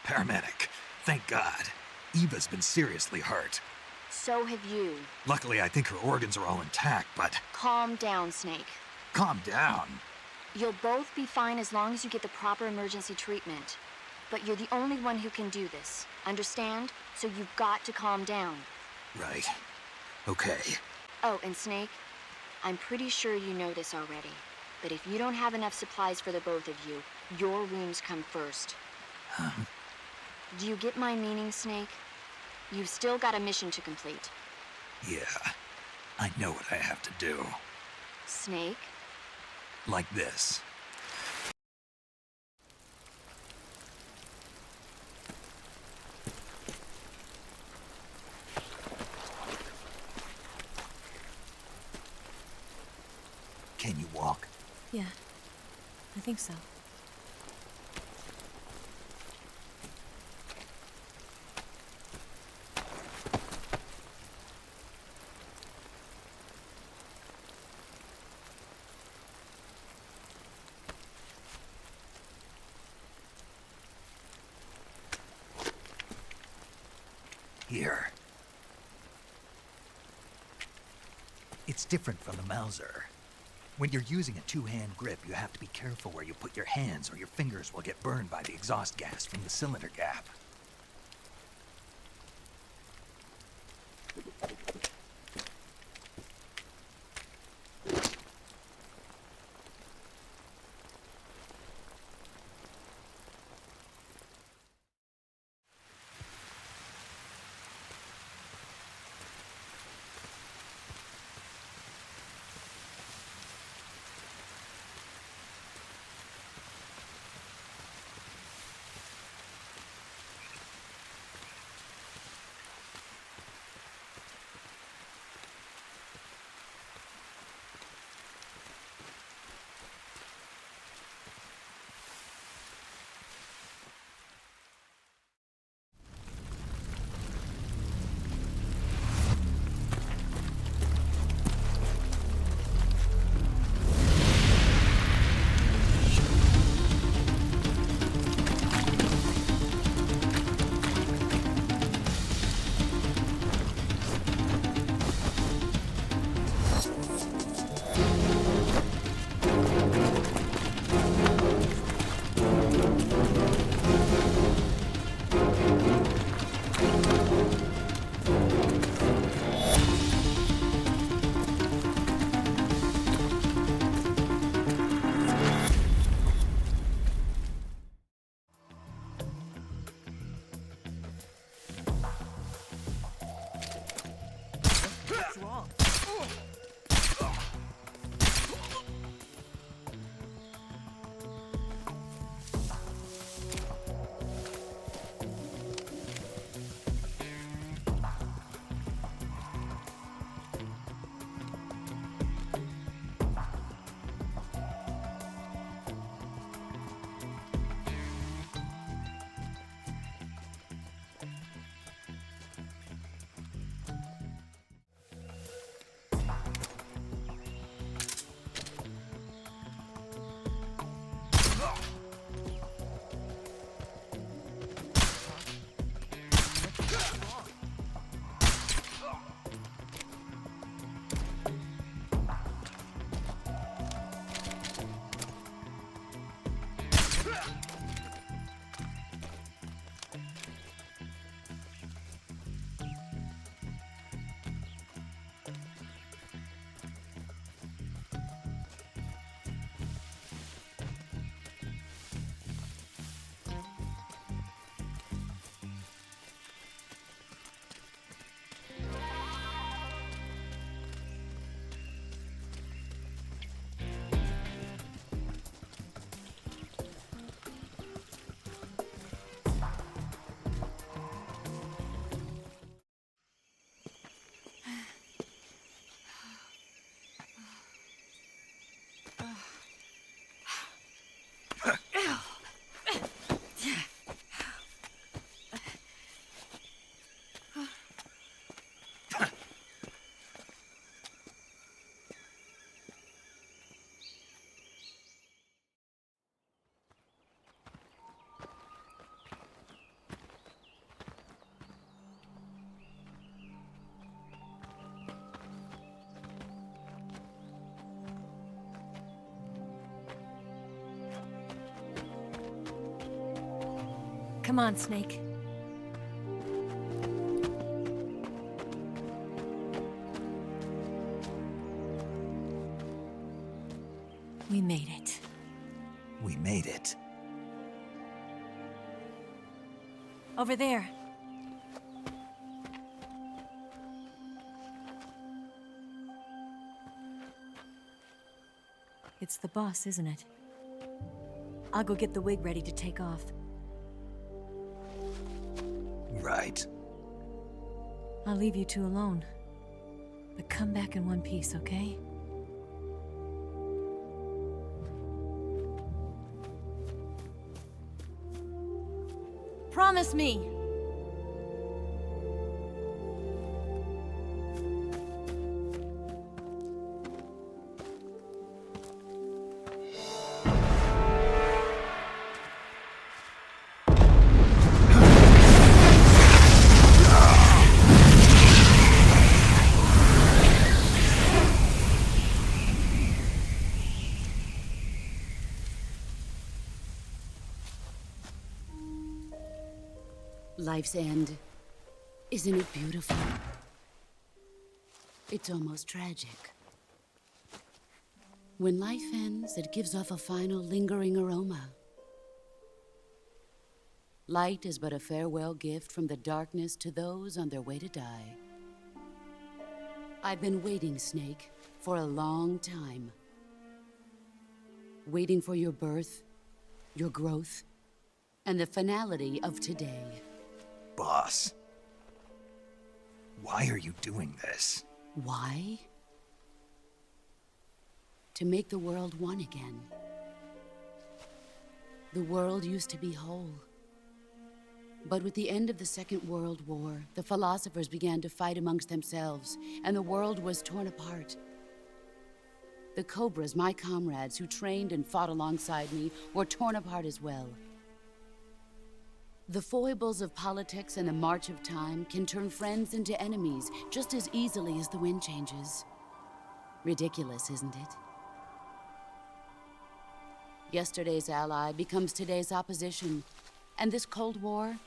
Paramedic, thank God. Eva's been seriously hurt. So have you. Luckily, I think her organs are all intact, but... Calm down, Snake. Calm down. You'll both be fine as long as you get the proper emergency treatment. But you're the only one who can do this. Understand? So you've got to calm down. Right. Okay. Oh, and Snake, I'm pretty sure you know this already. But if you don't have enough supplies for the both of you, your wounds come first. Do you get my meaning, Snake? You've still got a mission to complete. Yeah. I know what I have to do. Snake? Like this. Can you walk? Yeah, I think so. Here. It's different from the Mauser. When you're using a two-hand grip, you have to be careful where you put your hands or your fingers will get burned by the exhaust gas from the cylinder gap. Come on, Snake. We made it. We made it. Over there. It's the boss, isn't it? I'll go get the wig ready to take off. Right. I'll leave you two alone. But come back in one piece, okay? Promise me! Life's end. Isn't it beautiful? It's almost tragic. When life ends, it gives off a final lingering aroma. Light is but a farewell gift from the darkness to those on their way to die. I've been waiting, Snake, for a long time. Waiting for your birth, your growth, and the finality of today. Boss. Why are you doing this? Why? To make the world one again. The world used to be whole. But with the end of the Second World War, the philosophers began to fight amongst themselves, and the world was torn apart. The Cobras, my comrades who trained and fought alongside me, were torn apart as well. The foibles of politics and the march of time can turn friends into enemies just as easily as the wind changes. Ridiculous, isn't it? Yesterday's ally becomes today's opposition. And this Cold War?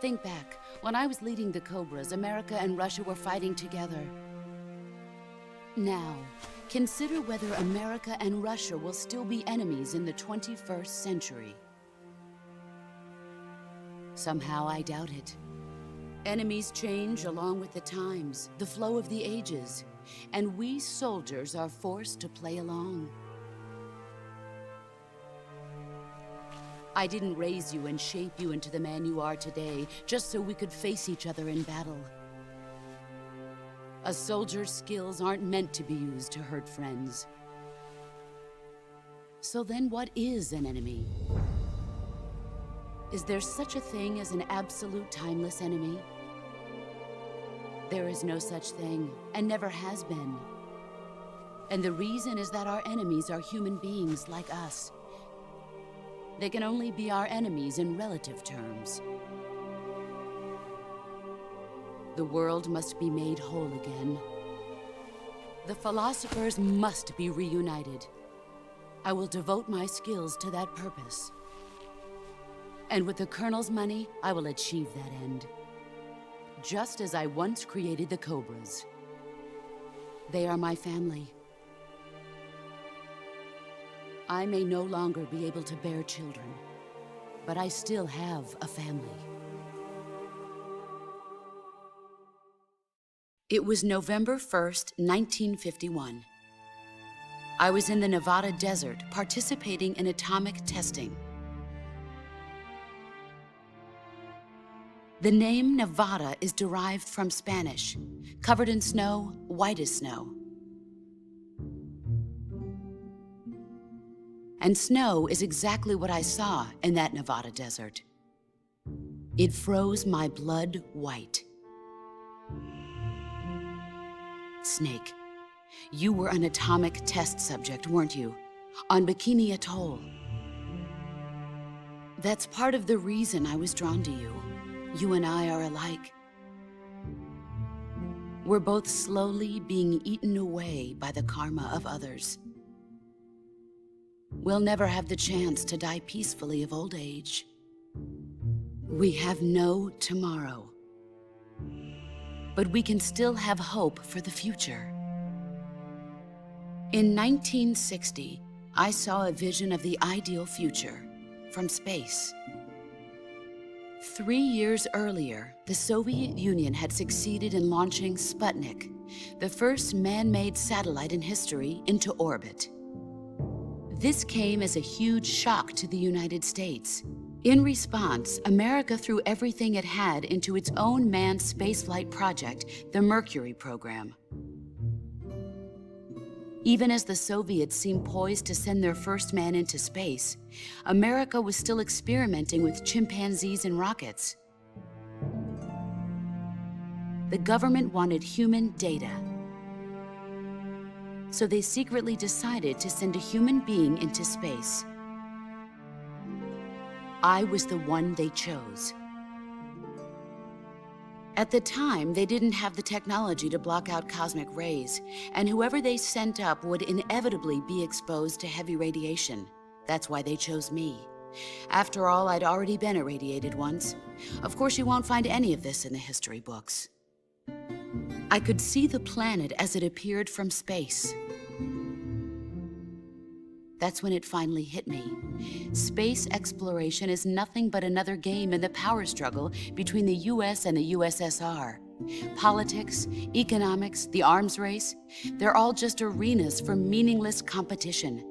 Think back. When I was leading the Cobras, America and Russia were fighting together. Now, consider whether America and Russia will still be enemies in the 21st century. Somehow I doubt it. Enemies change along with the times, the flow of the ages, and we soldiers are forced to play along. I didn't raise you and shape you into the man you are today just so we could face each other in battle. A soldier's skills aren't meant to be used to hurt friends. So then what is an enemy? Is there such a thing as an absolute timeless enemy? There is no such thing, and never has been. And the reason is that our enemies are human beings like us. They can only be our enemies in relative terms. The world must be made whole again. The philosophers must be reunited. I will devote my skills to that purpose. And with the Colonel's money, I will achieve that end. Just as I once created the Cobras. They are my family. I may no longer be able to bear children, but I still have a family. It was November 1st, 1951. I was in the Nevada desert participating in atomic testing. The name Nevada is derived from Spanish, covered in snow, white as snow. And snow is exactly what I saw in that Nevada desert. It froze my blood white. Snake, you were an atomic test subject, weren't you? On Bikini Atoll. That's part of the reason I was drawn to you. You and I are alike. We're both slowly being eaten away by the karma of others. we'll never have the chance to die peacefully of old age. We have no tomorrow. But we can still have hope for the future. In 1960, I saw a vision of the ideal future from space. 3 years earlier, the Soviet Union had succeeded in launching Sputnik, the first man-made satellite in history, into orbit. This came as a huge shock to the United States. In response, America threw everything it had into its own manned spaceflight project, the Mercury program. Even as the Soviets seemed poised to send their first man into space, America was still experimenting with chimpanzees and rockets. The government wanted human data. So they secretly decided to send a human being into space. I was the one they chose. At the time, they didn't have the technology to block out cosmic rays, and whoever they sent up would inevitably be exposed to heavy radiation. That's why they chose me. After all, I'd already been irradiated once. Of course, you won't find any of this in the history books. I could see the planet as it appeared from space. That's when it finally hit me. Space exploration is nothing but another game in the power struggle between the US and the USSR. Politics, economics, the arms race, they're all just arenas for meaningless competition.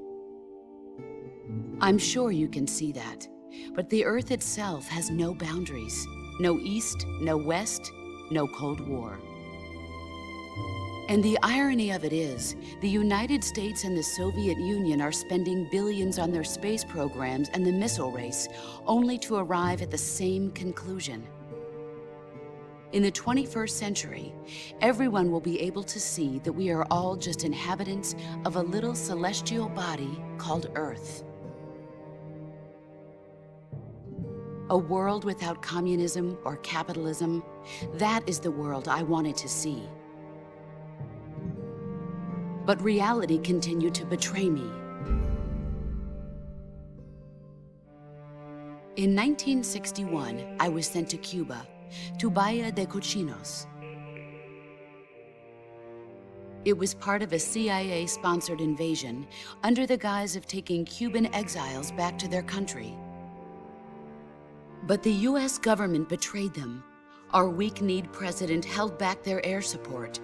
I'm sure you can see that, but the Earth itself has no boundaries. No East, no West, no Cold War. And the irony of it is, the United States and the Soviet Union are spending billions on their space programs and the missile race, only to arrive at the same conclusion. In the 21st century, everyone will be able to see that we are all just inhabitants of a little celestial body called Earth. A world without communism or capitalism, that is the world I wanted to see. But reality continued to betray me. In 1961, I was sent to Cuba, to Bahia de Cochinos. It was part of a CIA-sponsored invasion under the guise of taking Cuban exiles back to their country. But the US government betrayed them. Our weak-kneed president held back their air support.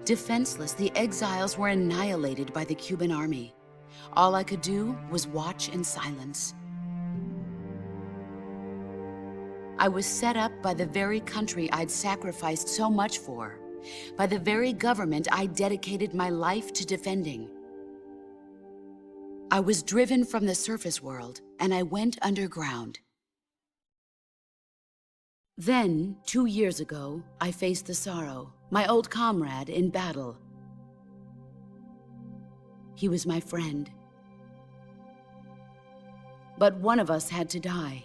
Defenseless, the exiles were annihilated by the Cuban army. All I could do was watch in silence. I was set up by the very country I'd sacrificed so much for, by the very government I dedicated my life to defending. I was driven from the surface world, and I went underground. Then, 2 years ago, I faced the sorrow, my old comrade in battle. He was my friend. But one of us had to die.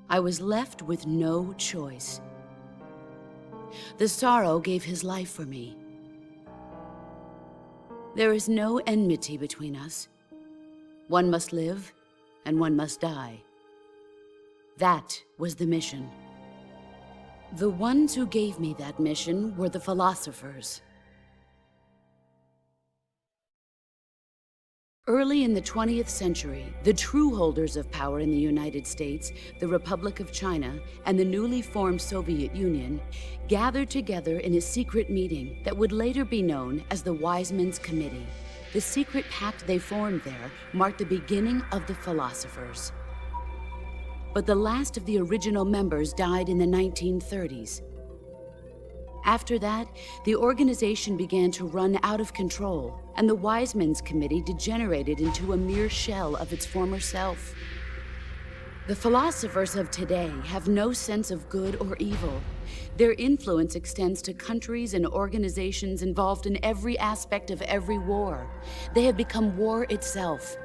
I was left with no choice. The sorrow gave his life for me. There is no enmity between us. One must live, and one must die. That was the mission. The ones who gave me that mission were the philosophers. Early in the 20th century, the true holders of power in the United States, the Republic of China, and the newly formed Soviet Union gathered together in a secret meeting that would later be known as the Wise Men's Committee. The secret pact they formed there marked the beginning of the philosophers. But the last of the original members died in the 1930s. After that, the organization began to run out of control, and the Wise Men's Committee degenerated into a mere shell of its former self. The philosophers of today have no sense of good or evil. Their influence extends to countries and organizations involved in every aspect of every war. They have become war itself.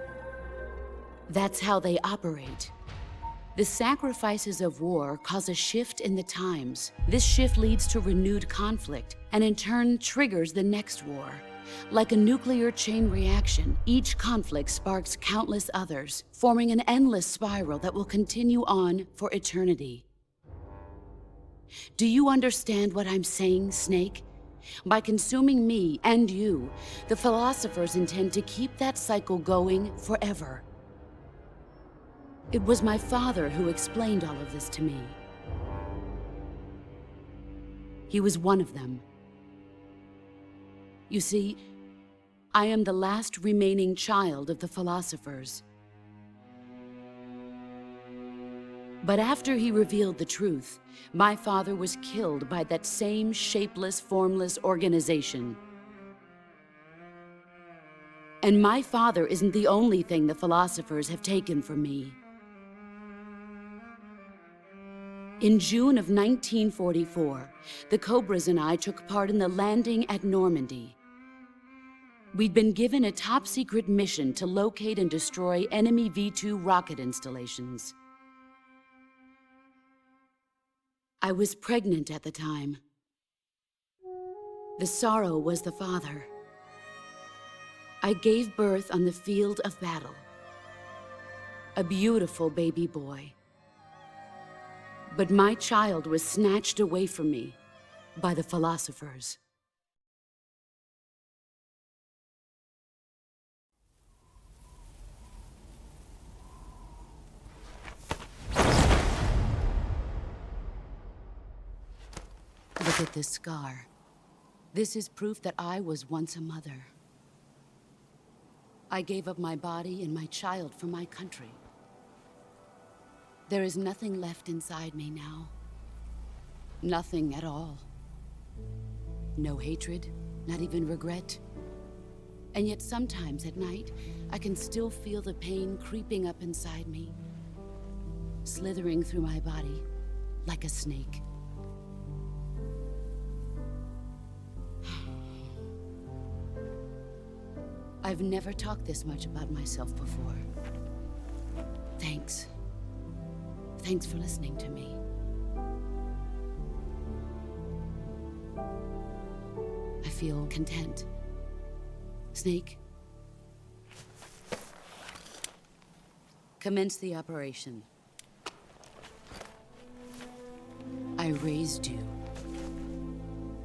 That's how they operate. The sacrifices of war cause a shift in the times. This shift leads to renewed conflict, and in turn triggers the next war. Like a nuclear chain reaction, each conflict sparks countless others, forming an endless spiral that will continue on for eternity. Do you understand what I'm saying, Snake? By consuming me and you, the philosophers intend to keep that cycle going forever. It was my father who explained all of this to me. He was one of them. You see, I am the last remaining child of the philosophers. But after he revealed the truth, my father was killed by that same shapeless, formless organization. And my father isn't the only thing the philosophers have taken from me. In June of 1944, the Cobras and I took part in the landing at Normandy. We'd been given a top-secret mission to locate and destroy enemy V-2 rocket installations. I was pregnant at the time. The sorrow was the father. I gave birth on the field of battle. A beautiful baby boy. But my child was snatched away from me by the philosophers. Look at this scar. This is proof that I was once a mother. I gave up my body and my child for my country. There is nothing left inside me now. Nothing at all. No hatred, not even regret. And yet sometimes at night, I can still feel the pain creeping up inside me, slithering through my body like a snake. I've never talked this much about myself before. Thanks. Thanks for listening to me. I feel content. Snake, commence the operation. I raised you.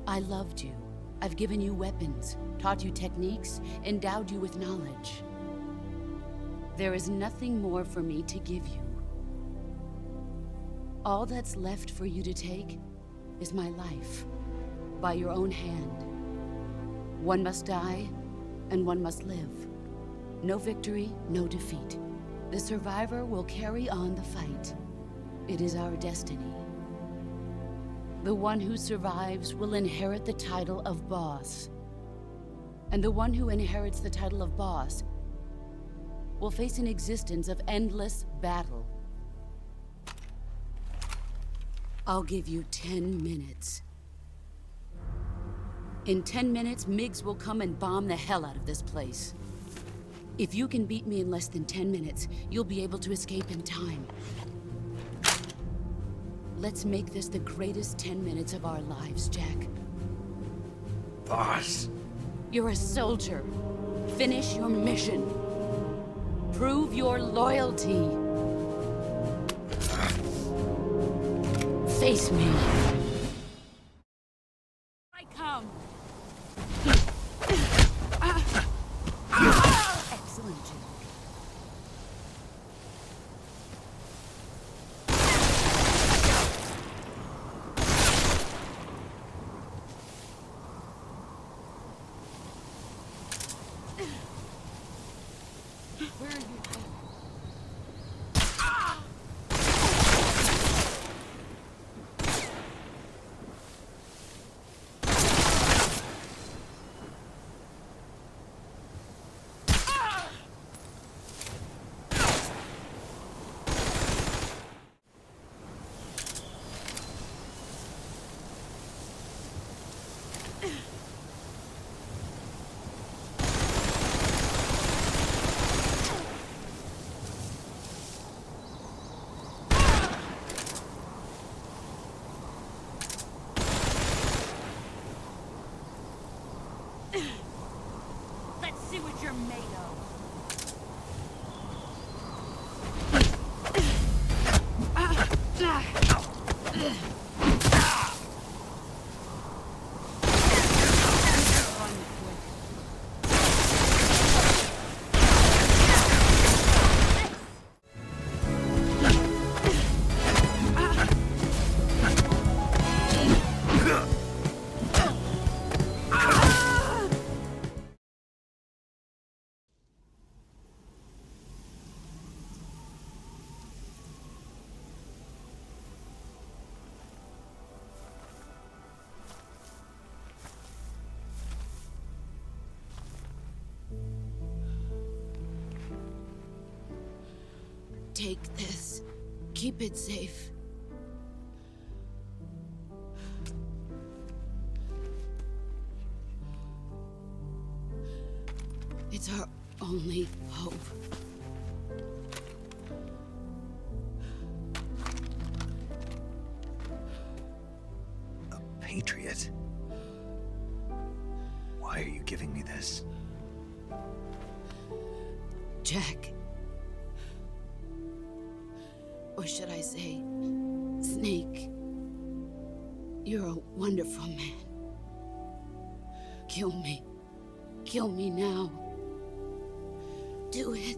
I loved you. I've given you weapons, taught you techniques, endowed you with knowledge. There is nothing more for me to give you. All that's left for you to take is my life, by your own hand. One must die, and one must live. No victory, no defeat. The survivor will carry on the fight. It is our destiny. The one who survives will inherit the title of boss. And the one who inherits the title of boss will face an existence of endless battle. I'll give you 10 minutes. In 10 minutes, MiGs will come and bomb the hell out of this place. If you can beat me in less than 10 minutes, you'll be able to escape in time. Let's make this the greatest 10 minutes of our lives, Jack. Boss. You're a soldier. Finish your mission. Prove your loyalty. Face me. I come. Excellent, Jack. Where are you? Take this. Keep it safe. It's our only hope. A patriot? Why are you giving me this? Jack. Or should I say, Snake? You're a wonderful man. Kill me. Kill me now. Do it.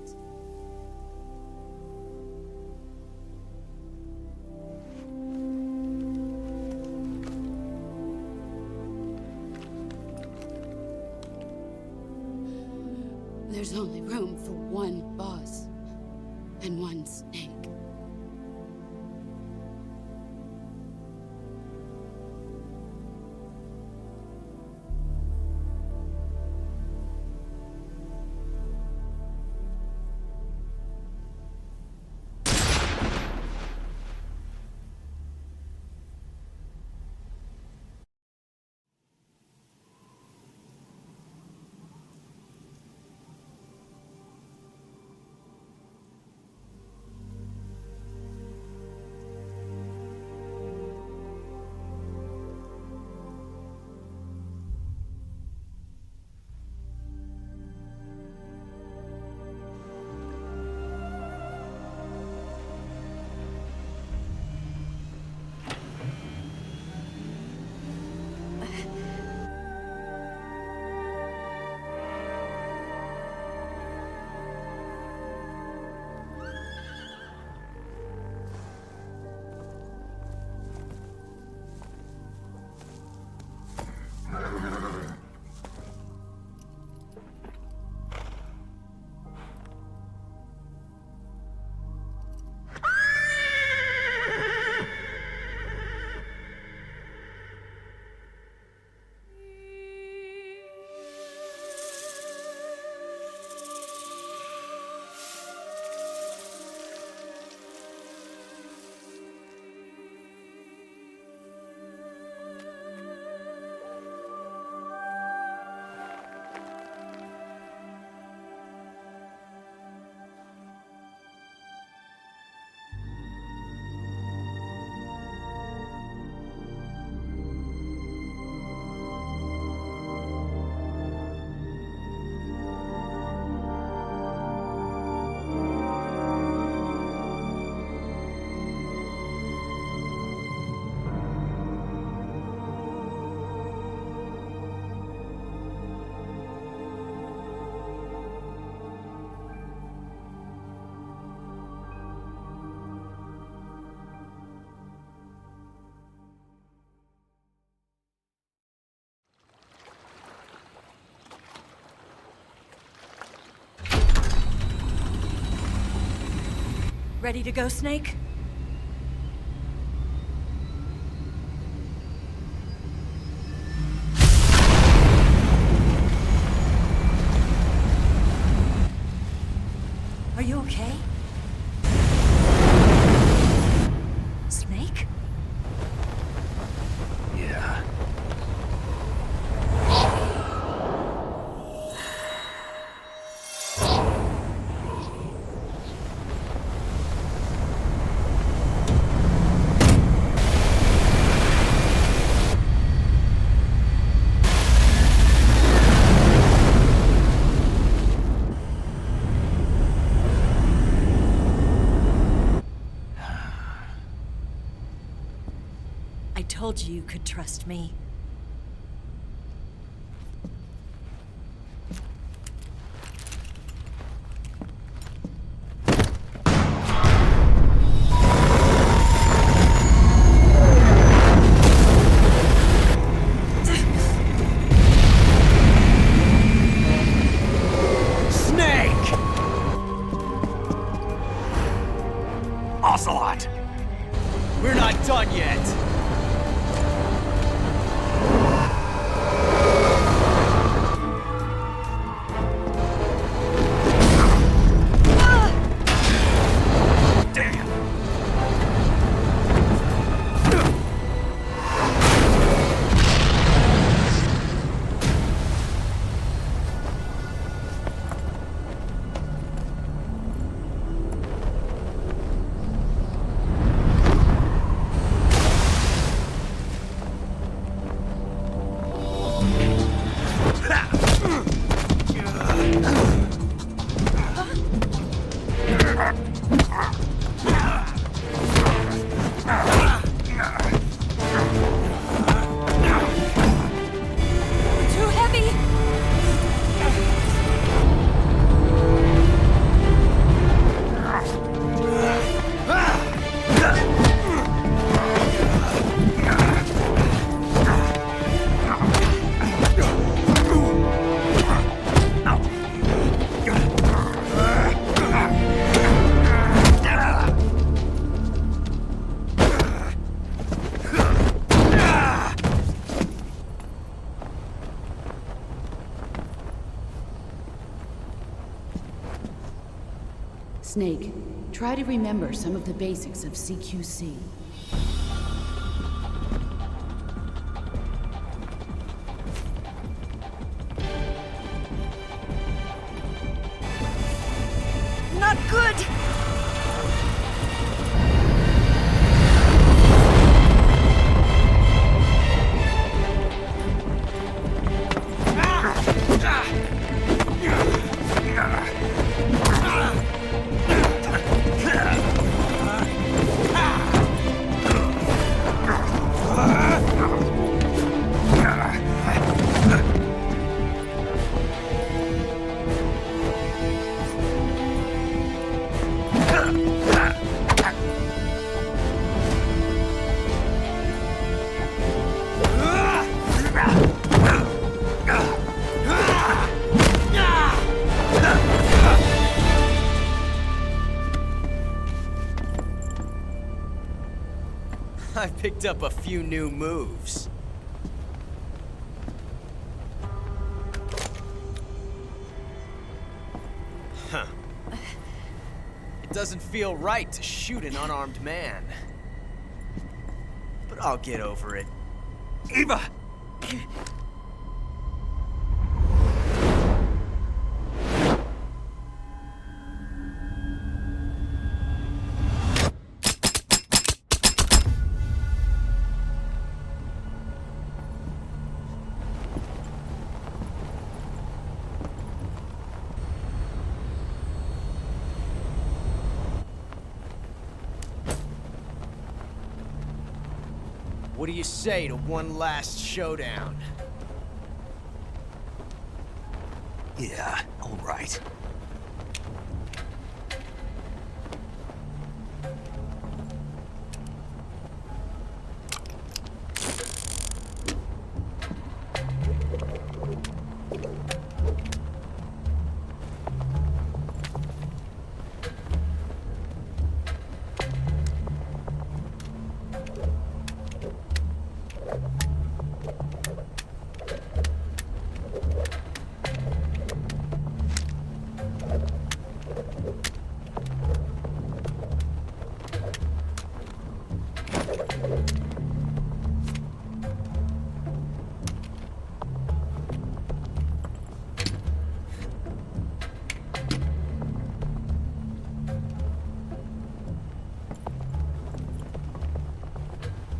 There's only room for one boss and one snake. Ready to go, Snake? Are you okay? Snake? Yeah. told you you could trust me. Ocelot! We're not done yet! Snake, try to remember some of the basics of CQC. Not good! I picked up a few new moves. Huh. It doesn't feel right to shoot an unarmed man. But I'll get over it. Eva! What do you say to one last showdown? Yeah, all right.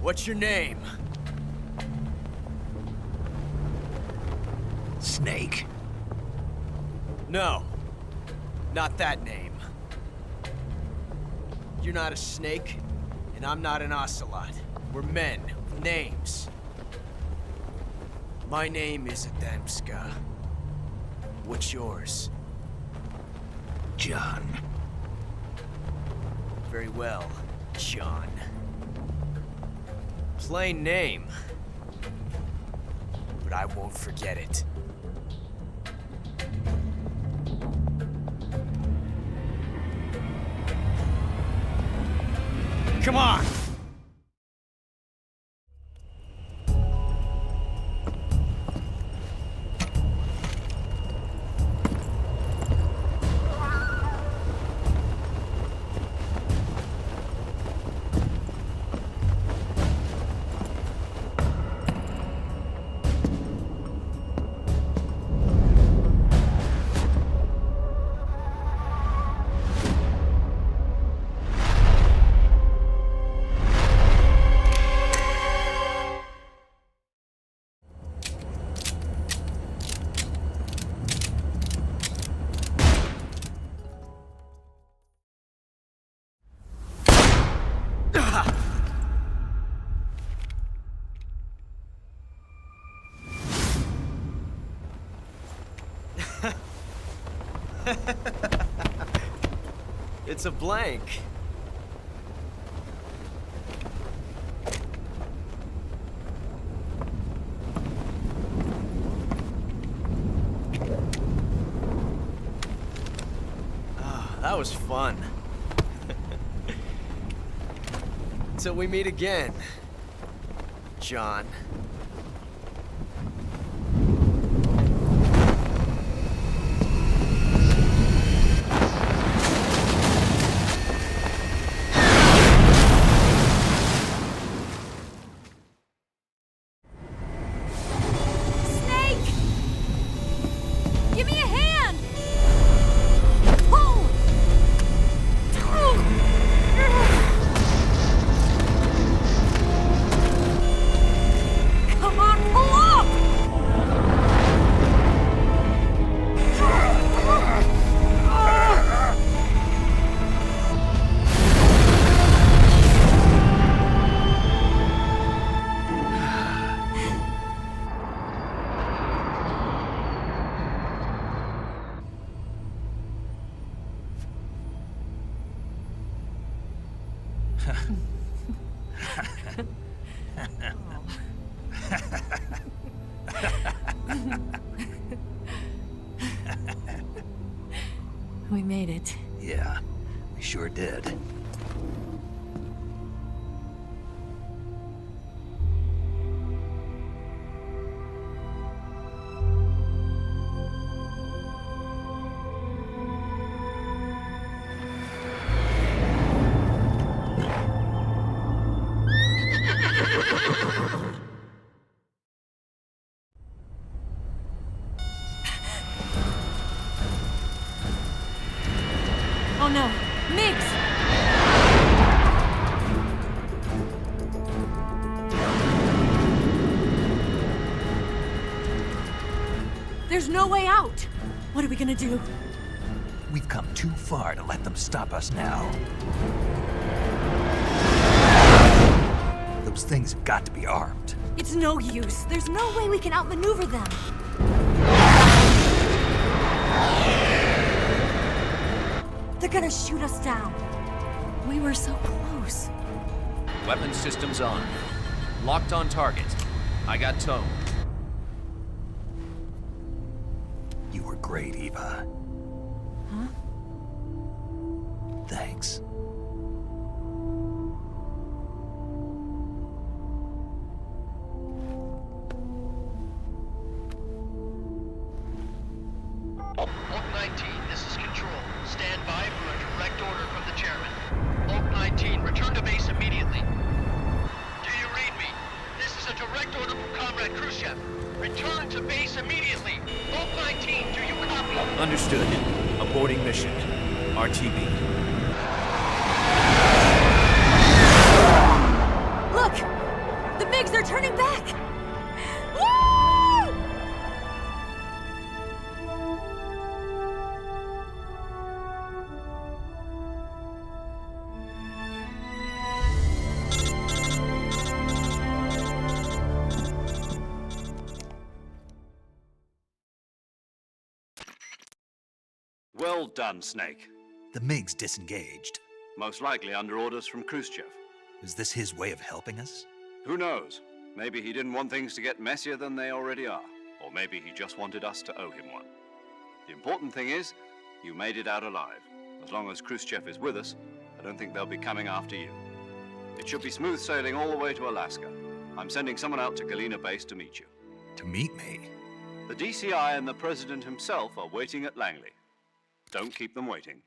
What's your name? Snake. No. Not that name. You're not a snake, and I'm not an ocelot. We're men, Names. My name is Adamska. What's yours? John. Very well, John. Plain name. But I won't forget it. Come on! It's a blank. Ah, that was fun. Till we meet again, John. We made it. Yeah, we sure did. Oh no, Migs! There's no way out! What are we gonna do? We've come too far to let them stop us now. Those things have got to be armed. It's no use. There's no way we can outmaneuver them. They're gonna shoot us down. We were so close. Weapon systems on. Locked on target. I got tone. You were great, Eva. Huh? Thanks. Oak 19, this is Control. Stand by for a direct order from the chairman. Oak 19, return to base immediately. Do you read me? This is a direct order from Comrade Khrushchev. Return to base immediately. Oak 19, do you copy? Understood. Aborting mission. RTB. Look! The MiGs are turning back! Woo! Well done, Snake. The MiG's disengaged. Most likely under orders from Khrushchev. Is this his way of helping us? Who knows? Maybe he didn't want things to get messier than they already are. Or maybe he just wanted us to owe him one. The important thing is, you made it out alive. As long as Khrushchev is with us, I don't think they'll be coming after you. It should be smooth sailing all the way to Alaska. I'm sending someone out to Galena Base to meet you. To meet me? The DCI and the President himself are waiting at Langley. Don't keep them waiting.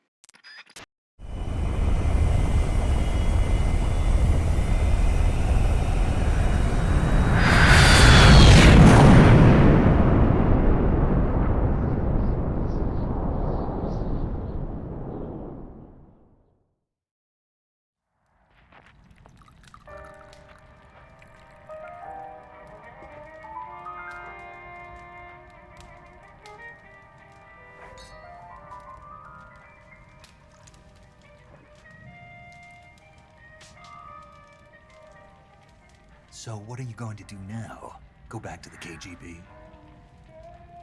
So what are you going to do now? Go back to the KGB?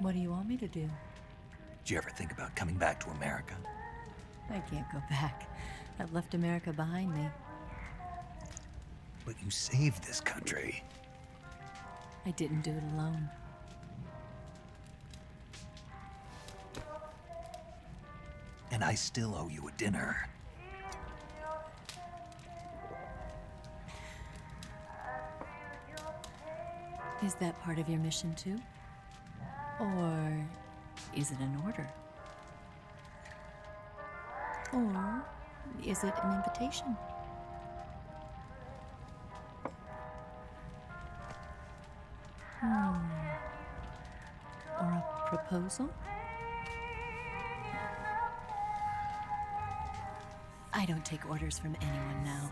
What do you want me to do? Did you ever think about coming back to America? I can't go back. I've left America behind me. But you saved this country. I didn't do it alone. And I still owe you a dinner. Is that part of your mission too? Or is it an order? Or is it an invitation? Or a proposal? I don't take orders from anyone now.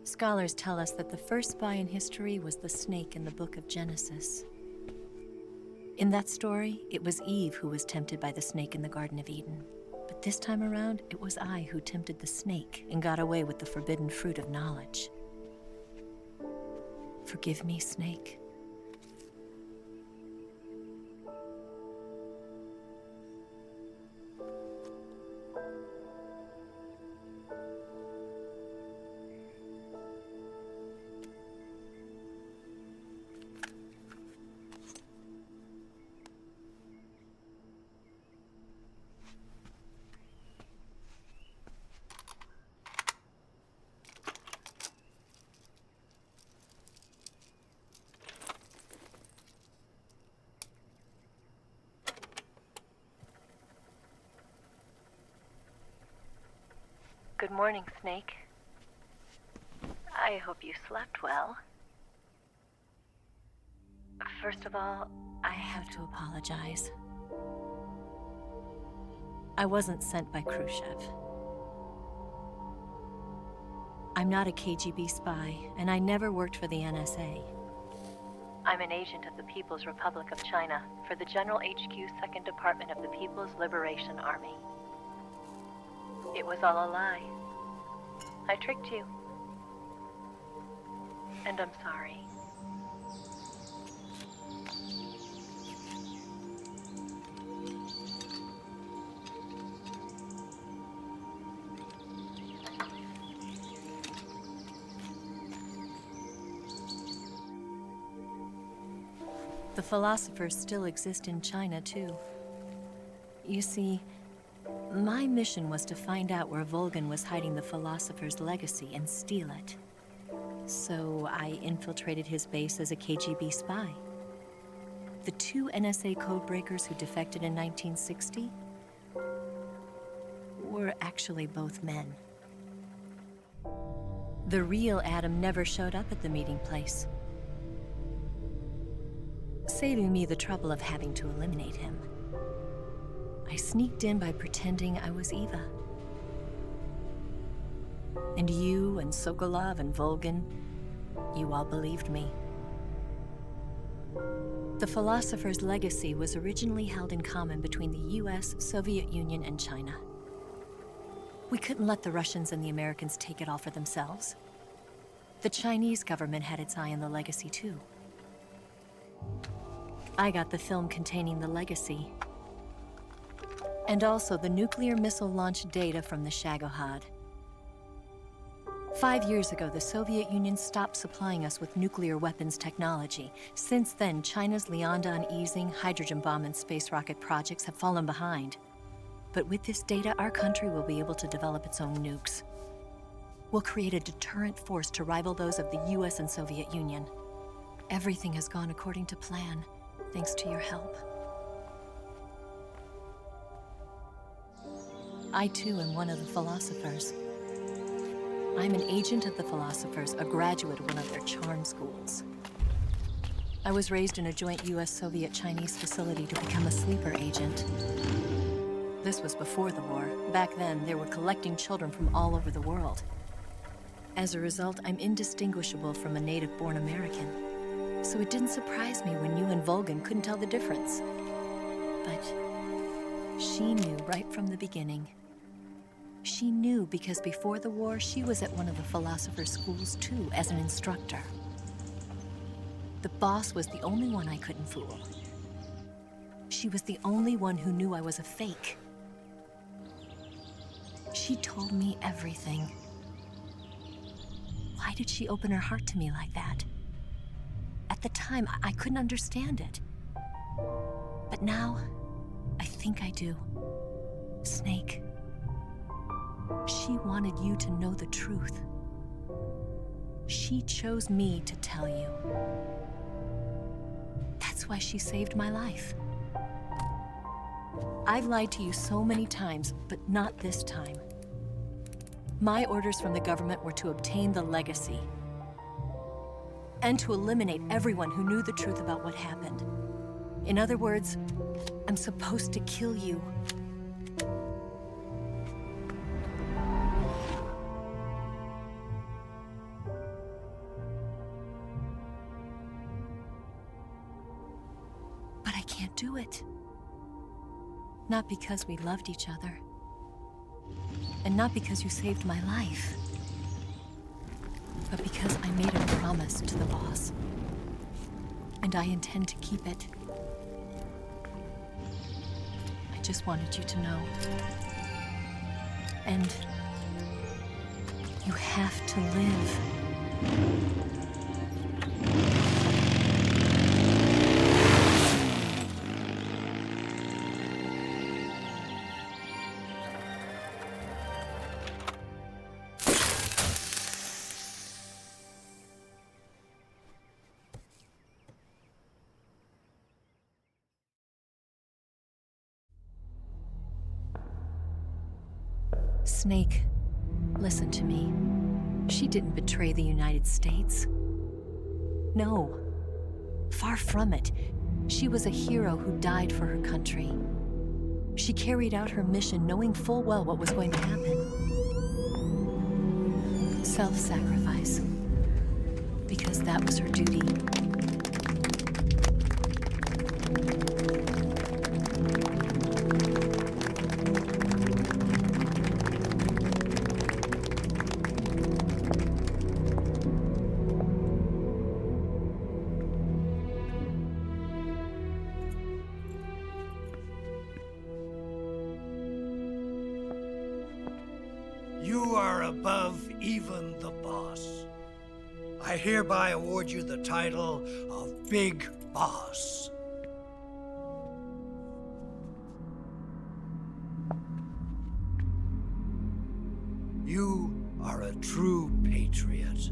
Scholars tell us that the first spy in history was the snake in the book of Genesis. In that story, it was Eve who was tempted by the snake in the Garden of Eden. But this time around, it was I who tempted the snake and got away with the forbidden fruit of knowledge. Forgive me, Snake. Good morning, Snake. I hope you slept well. First of all, I have to apologize. I wasn't sent by Khrushchev. I'm not a KGB spy, and I never worked for the NSA. I'm an agent of the People's Republic of China for the General HQ 2nd Department of the People's Liberation Army. It was all a lie. I tricked you. And I'm sorry. The philosophers still exist in China, too. You see, my mission was to find out where Volgin was hiding the philosopher's legacy and steal it. So I infiltrated his base as a KGB spy. The 2 NSA codebreakers who defected in 1960 were actually both men. The real Adam never showed up at the meeting place, saving me the trouble of having to eliminate him. I sneaked in by pretending I was Eva. And you and Sokolov and Volgin, you all believed me. The philosopher's legacy was originally held in common between the US, Soviet Union, and China. We couldn't let the Russians and the Americans take it all for themselves. The Chinese government had its eye on the legacy, too. I got the film containing the legacy, and also the nuclear missile launch data from the Shagохода. 5 years ago, the Soviet Union stopped supplying us with nuclear weapons technology. Since then, China's Liaodong easing, hydrogen bomb, and space rocket projects have fallen behind. But with this data, our country will be able to develop its own nukes. We'll create a deterrent force to rival those of the US and Soviet Union. Everything has gone according to plan, thanks to your help. I too am one of the philosophers. I'm an agent of the philosophers, a graduate of one of their charm schools. I was raised in a joint US-Soviet-Chinese facility to become a sleeper agent. This was before the war. Back then, they were collecting children from all over the world. As a result, I'm indistinguishable from a native-born American. So it didn't surprise me when you and Volgin couldn't tell the difference. But she knew right from the beginning. She knew because before the war, she was at one of the philosopher's schools too, as an instructor. The boss was the only one I couldn't fool. She was the only one who knew I was a fake. She told me everything. Why did she open her heart to me like that? At the time, I couldn't understand it. But now, I think I do. Snake. She wanted you to know the truth. She chose me to tell you. That's why she saved my life. I've lied to you so many times, but not this time. My orders from the government were to obtain the legacy and to eliminate everyone who knew the truth about what happened. In other words, I'm supposed to kill you. But I can't do it. Not because we loved each other. And not because you saved my life. But because I made a promise to the boss. And I intend to keep it. I just wanted you to know. And you have to live. Snake, listen to me. She didn't betray the United States. No. Far from it. She was a hero who died for her country. She carried out her mission knowing full well what was going to happen. Self-sacrifice. Because that was her duty. You are above even the boss. I hereby award you the title of Big Boss. You are a true patriot.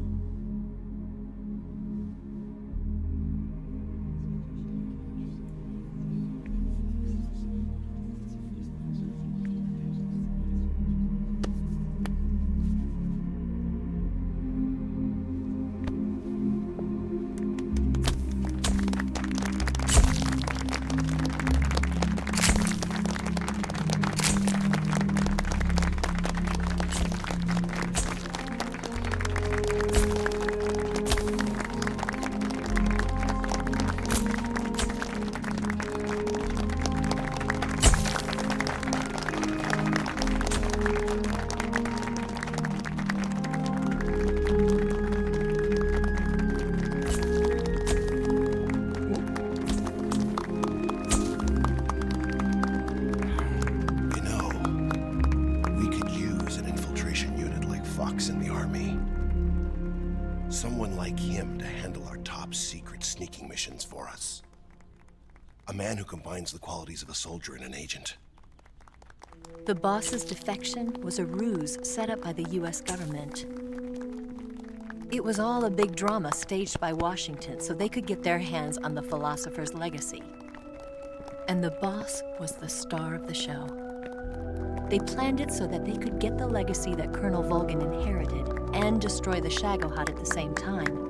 Someone like him to handle our top secret sneaking missions for us. A man who combines the qualities of a soldier and an agent. The boss's defection was a ruse set up by the US government. It was all a big drama staged by Washington so they could get their hands on the philosopher's legacy. And the boss was the star of the show. They planned it so that they could get the legacy that Colonel Volgin inherited and destroy the Shagохода at the same time.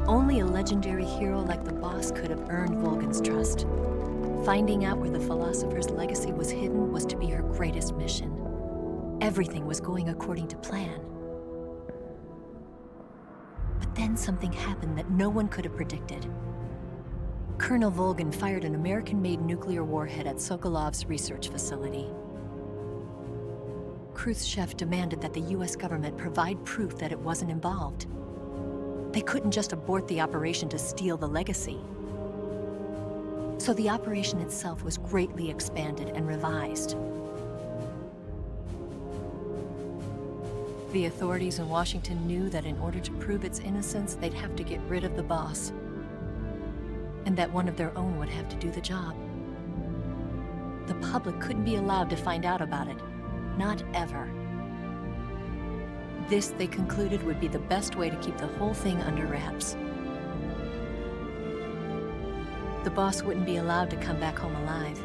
Only a legendary hero like the boss could have earned Volgin's trust. Finding out where the philosopher's legacy was hidden was to be her greatest mission. Everything was going according to plan. But then something happened that no one could have predicted. Colonel Volgin fired an American-made nuclear warhead at Sokolov's research facility. Khrushchev demanded that the US government provide proof that it wasn't involved. They couldn't just abort the operation to steal the legacy. So the operation itself was greatly expanded and revised. The authorities in Washington knew that in order to prove its innocence, they'd have to get rid of the boss, and that one of their own would have to do the job. The public couldn't be allowed to find out about it. Not ever. This, they concluded, would be the best way to keep the whole thing under wraps. The boss wouldn't be allowed to come back home alive,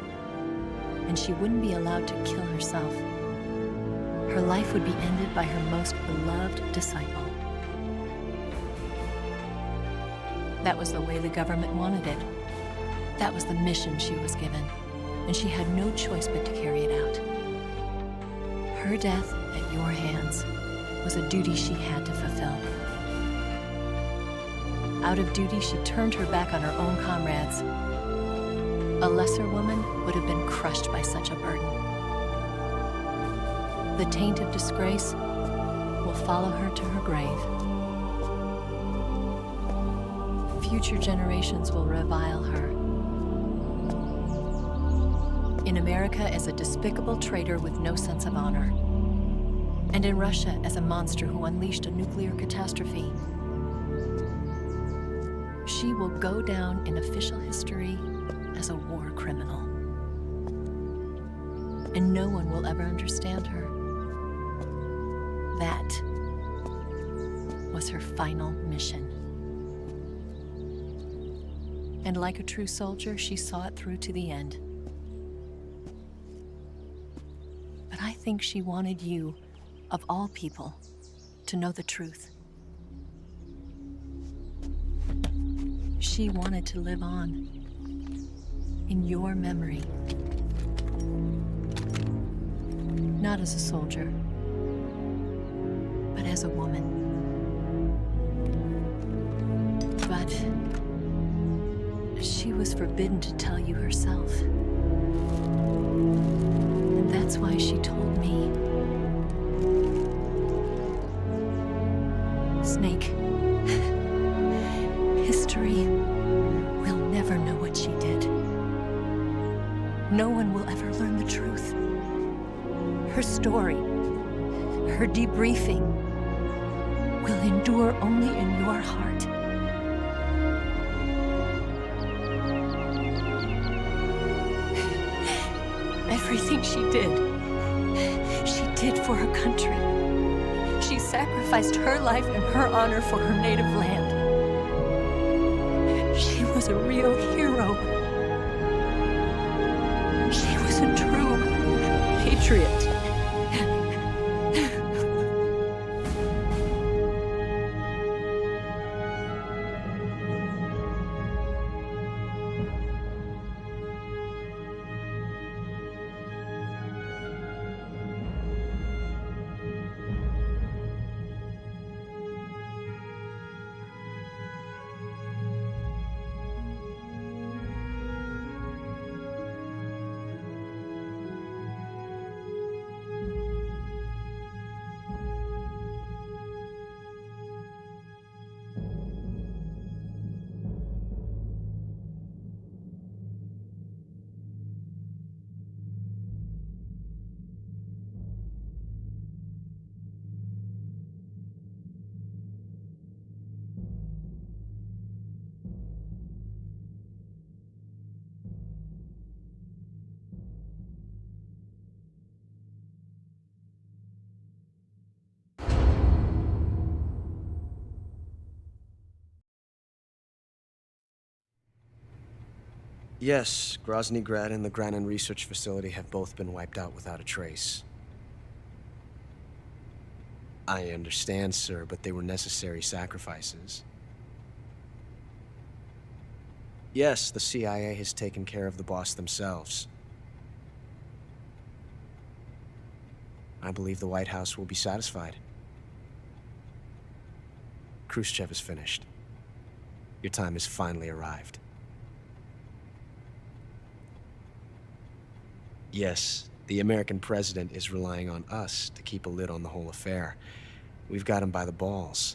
and she wouldn't be allowed to kill herself. Her life would be ended by her most beloved disciple. That was the way the government wanted it. That was the mission she was given, and she had no choice but to carry it out. Her death at your hands was a duty she had to fulfill. Out of duty, she turned her back on her own comrades. A lesser woman would have been crushed by such a burden. The taint of disgrace will follow her to her grave. Future generations will revile her. In America as a despicable traitor with no sense of honor. And in Russia as a monster who unleashed a nuclear catastrophe. She will go down in official history as a war criminal. And no one will ever understand her. That was her final mission. And like a true soldier, she saw it through to the end. But I think she wanted you, of all people, to know the truth. she wanted to live on. In your memory. Not as a soldier, but as a woman. But she was forbidden to tell you herself. And that's why she told me. Snake, history will never know what she did. No one will ever learn the truth. Her story, her debriefing, will endure only in your heart. Everything she did for her country. She sacrificed her life and her honor for her native land. She was a real hero. She was a true patriot. Yes, Grozny Grad and the Granin Research Facility have both been wiped out without a trace. I understand, sir, but they were necessary sacrifices. Yes, the CIA has taken care of the boss themselves. I believe the White House will be satisfied. Khrushchev is finished. Your time has finally arrived. Yes, the American president is relying on us to keep a lid on the whole affair. We've got him by the balls.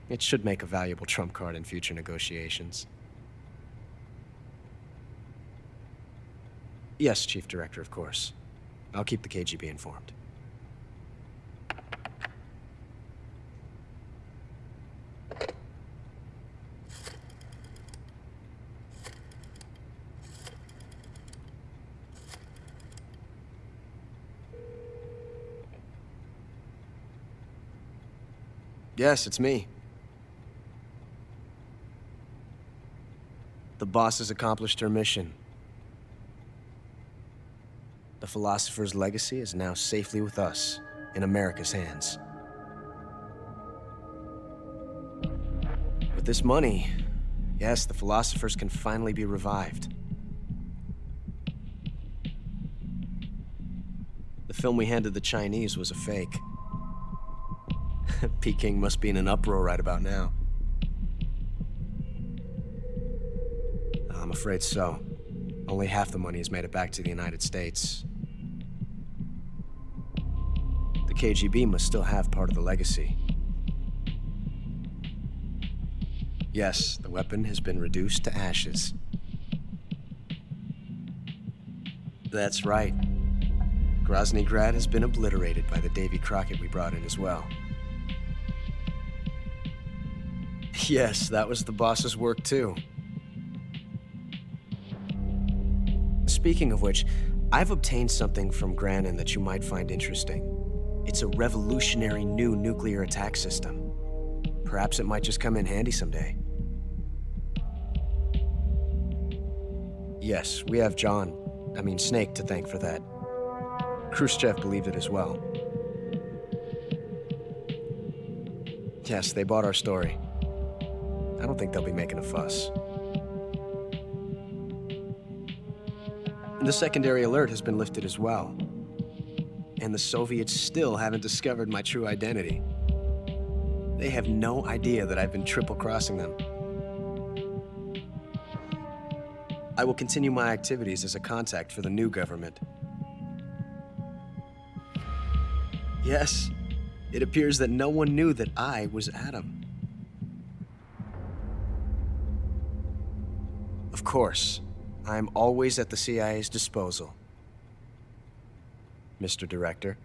It should make a valuable trump card in future negotiations. Yes, Chief Director, of course. I'll keep the KGB informed. Yes, it's me. The boss has accomplished her mission. The philosopher's legacy is now safely with us, in America's hands. With this money, yes, the philosophers can finally be revived. The film we handed the Chinese was a fake. Peking must be in an uproar right about now. I'm afraid so. Only half the money has made it back to the United States. The KGB must still have part of the legacy. Yes, the weapon has been reduced to ashes. That's right. Grozny Grad has been obliterated by the Davy Crockett we brought in as well. Yes, that was the boss's work too. Speaking of which, I've obtained something from Granin that you might find interesting. It's a revolutionary new nuclear attack system. Perhaps it might just come in handy someday. Yes, we have Snake to thank for that. Khrushchev believed it as well. Yes, they bought our story. I don't think they'll be making a fuss. The secondary alert has been lifted as well. And the Soviets still haven't discovered my true identity. They have no idea that I've been triple-crossing them. I will continue my activities as a contact for the new government. Yes, it appears that no one knew that I was Adam. Of course, I'm always at the CIA's disposal, Mr. Director.